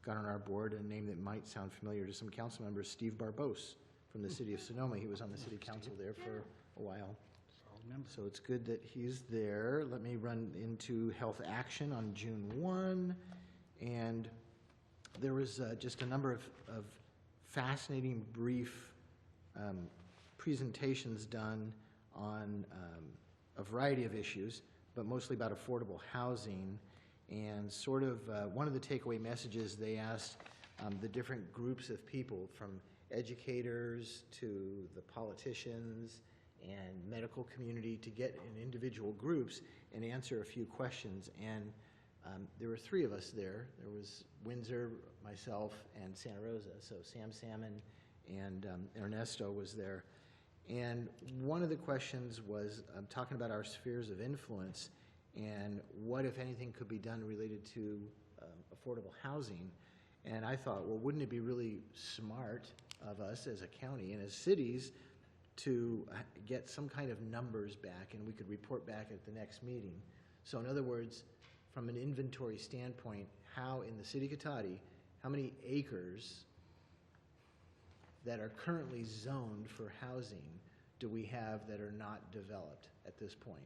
got on our board, a name that might sound familiar to some council members, Steve Barbos from the city of Sonoma. He was on the city council there for a while. So it's good that he's there. Let me run into Health Action on June 1. And there was just a number of fascinating, brief presentations done on a variety of issues, but mostly about affordable housing. And sort of one of the takeaway messages, they asked the different groups of people, from educators to the politicians and medical community, to get in individual groups and answer a few questions. And there were three of us there. There was Windsor, myself, and Santa Rosa. So Sam Salmon and Ernesto was there. And one of the questions was talking about our spheres of influence and what, if anything, could be done related to affordable housing. And I thought, well, wouldn't it be really smart of us as a county and as cities to get some kind of numbers back, and we could report back at the next meeting. So in other words, from an inventory standpoint, how in the city of Cotati, how many acres that are currently zoned for housing do we have that are not developed at this point?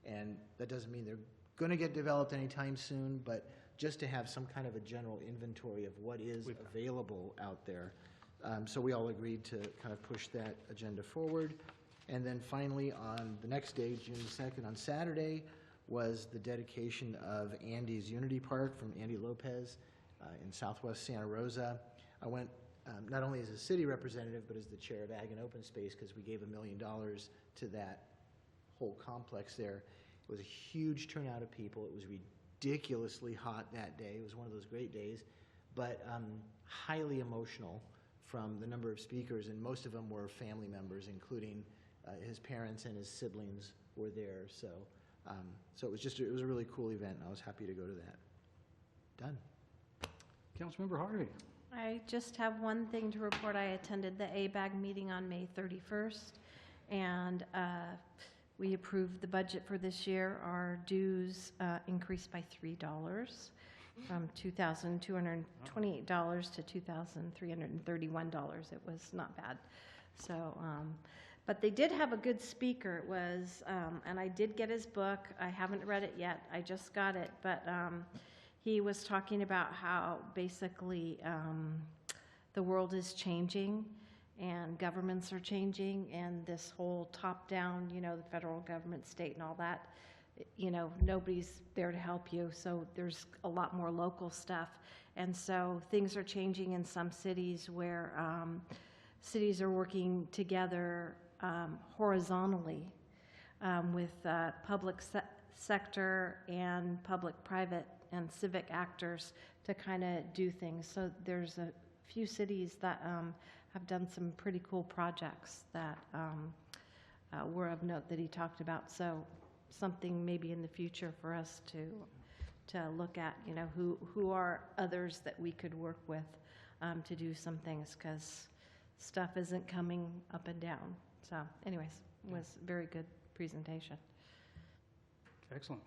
And that doesn't mean they're going to get developed anytime soon, but just to have some kind of a general inventory of what is available out there. So we all agreed to kind of push that agenda forward. And then finally, on the next day, June 2nd, on Saturday, was the dedication of Andy's Unity Park from Andy Lopez in southwest Santa Rosa. I went not only as a city representative, but as the chair of Ag and Open Space, because we gave $1 million to that whole complex there. It was a huge turnout of people. It was ridiculously hot that day. It was one of those great days, but highly emotional from the number of speakers, and most of them were family members, including his parents and his siblings were there. So, so it was a really cool event, and I was happy to go to that. Done. Councilmember Harvey. I just have one thing to report. I attended the ABAG meeting on May 31st, and we approved the budget for this year. Our dues increased by $3 from $2,228 to $2,331. It was not bad. So, but they did have a good speaker. It was, and I did get his book. I haven't read it yet. I just got it, but he was talking about how basically the world is changing and governments are changing, and this whole top-down, the federal government, state, and all that, nobody's there to help you. So there's a lot more local stuff. And so things are changing in some cities where cities are working together horizontally with public sector and public-private and civic actors to kind of do things. So there's a few cities that have done some pretty cool projects that were of note that he talked about. So something maybe in the future for us to look at, you know, who are others that we could work with to do some things, because stuff isn't coming up and down. So anyways, it was a very good presentation. Excellent.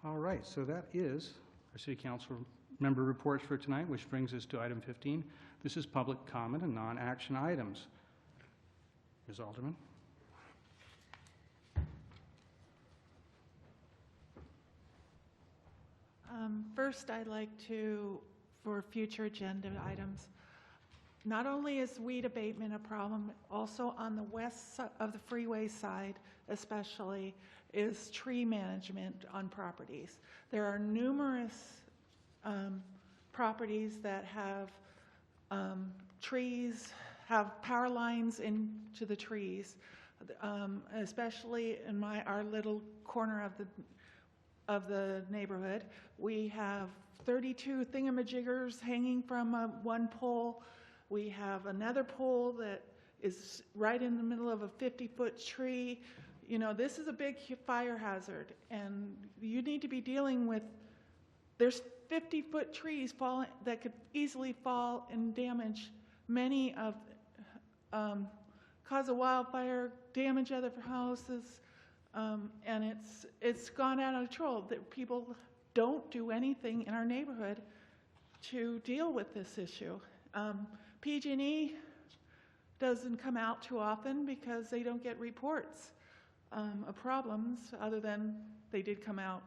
All right, so that is our City Council member reports for tonight, which brings us to item 15. This is public comment and non-action items. Ms. Alderman. First, I'd like to, for future agenda items, not only is weed abatement a problem, also on the west of the freeway side especially, is tree management on properties. There are numerous properties that have trees, have power lines into the trees, especially in our little corner of the neighborhood. We have 32 thingamajiggers hanging from one pole. We have another pole that is right in the middle of a 50-foot tree. You know, this is a big fire hazard, and you need to be dealing with, there's 50-foot trees falling that could easily fall and damage many of, cause a wildfire, damage other houses, and it's gone out of control. That people don't do anything in our neighborhood to deal with this issue. PG&E doesn't come out too often because they don't get reports of problems, other than they did come out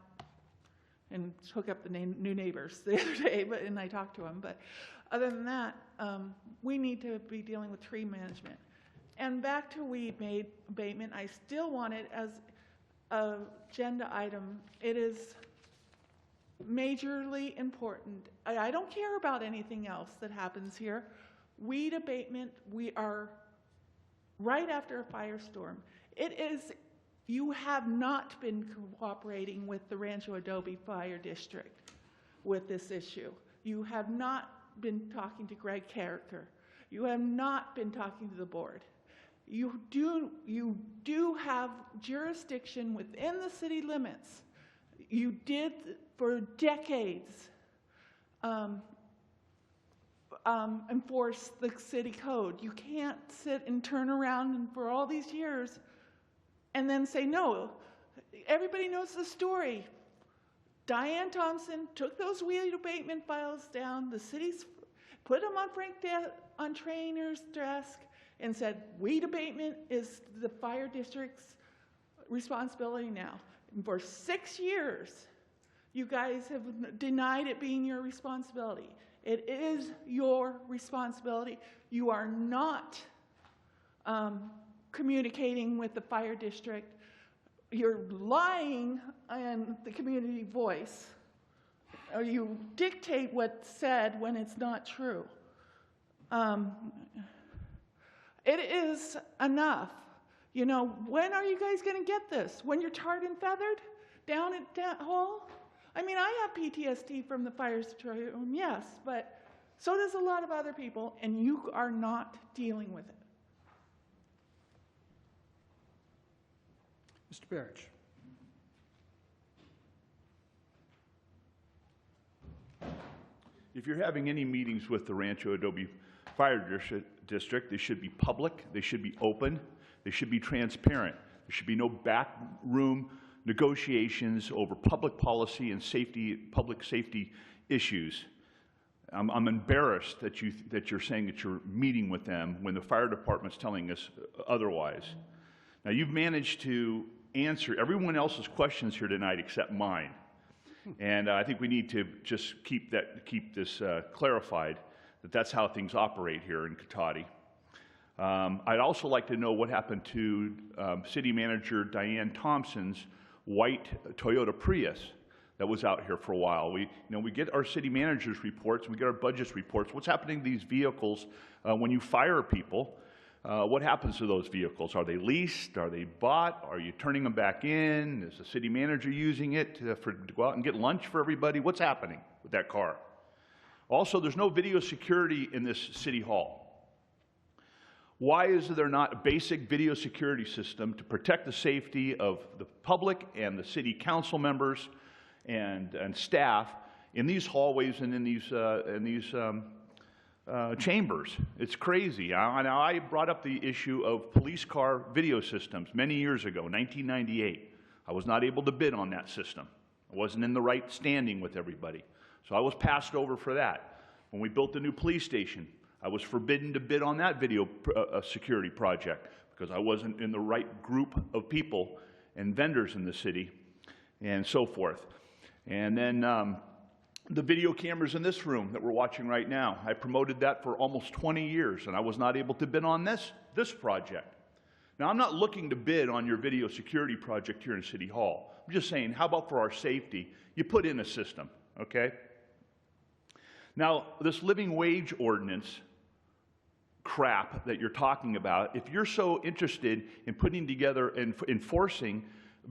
and hook up the new neighbors the other day, and I talked to them. But other than that, we need to be dealing with tree management. And back to weed abatement, I still want it as an agenda item. It is majorly important. I don't care about anything else that happens here. Weed abatement, we are right after a firestorm. It is, you have not been cooperating with the Rancho Adobe Fire District with this issue. You have not been talking to Greg Carricker. You have not been talking to the board. You do have jurisdiction within the city limits. You did for decades enforce the city code. You can't sit and turn around and for all these years and then say no. Everybody knows the story. Diane Thompson took those weed abatement files down. The cities put them on on Trainer's desk and said, weed abatement is the fire district's responsibility now. And for 6 years, you guys have denied it being your responsibility. It is your responsibility. You are not communicating with the fire district. You're lying on the community voice. Or you dictate what's said when it's not true. It is enough. You know, when are you guys going to get this? When you're tarred and feathered down at that hole? I mean, I have PTSD from the firestorm, yes, but so does a lot of other people, and you are not dealing with it. Mr. Barrich. If you're having any meetings with the Rancho Adobe Fire District, they should be public, they should be open, they should be transparent. There should be no backroom negotiations over public policy and public safety issues. I'm embarrassed that you're saying that you're meeting with them when the fire department's telling us otherwise. Now, you've managed to answer everyone else's questions here tonight except mine. And I think we need to just keep this clarified, that that's how things operate here in Cotati. I'd also like to know what happened to City Manager Diane Thompson's white Toyota Prius that was out here for a while. We get our city manager's reports, we get our budget's reports. What's happening to these vehicles when you fire people? What happens to those vehicles? Are they leased? Are they bought? Are you turning them back in? Is the city manager using it to go out and get lunch for everybody? What's happening with that car? Also, there's no video security in this city hall. Why is there not a basic video security system to protect the safety of the public and the city council members and staff in these hallways and in these chambers? It's crazy. Now, I brought up the issue of police car video systems many years ago, 1998. I was not able to bid on that system. I wasn't in the right standing with everybody. So I was passed over for that. When we built the new police station, I was forbidden to bid on that video security project because I wasn't in the right group of people and vendors in the city and so forth. And then the video cameras in this room that we're watching right now, I promoted that for almost 20 years, and I was not able to bid on this project. Now, I'm not looking to bid on your video security project here in City Hall. I'm just saying, how about for our safety, you put in a system, okay? Now, this living wage ordinance crap that you're talking about, if you're so interested in putting together and enforcing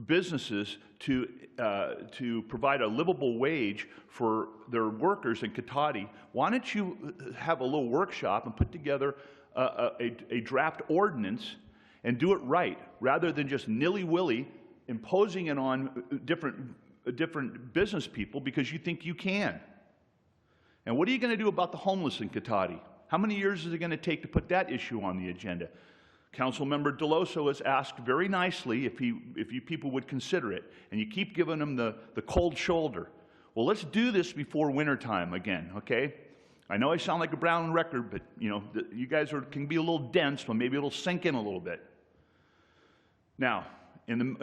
businesses to provide a livable wage for their workers in Cotati, why don't you have a little workshop and put together a draft ordinance and do it right, rather than just nilly-willy imposing it on different business people because you think you can. And what are you going to do about the homeless in Cotati? How many years is it going to take to put that issue on the agenda? Councilmember Deloso has asked very nicely if you people would consider it, and you keep giving him the cold shoulder. Well, let's do this before wintertime again, okay? I know I sound like a brown record, but you know, you guys can be a little dense, but maybe it'll sink in a little bit. Now, in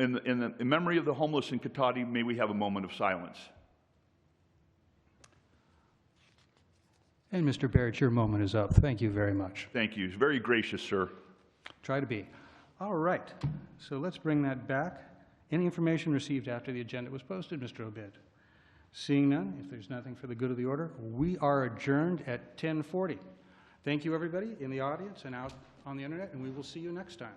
memory of the homeless in Cotati, may we have a moment of silence. And Mr. Barrett, your moment is up. Thank you very much. Thank you. Very gracious, sir. Try to be. All right. So let's bring that back. Any information received after the agenda was posted, Mr. Obid? Seeing none, if there's nothing for the good of the order, we are adjourned at 10:40. Thank you, everybody in the audience and out on the internet, and we will see you next time.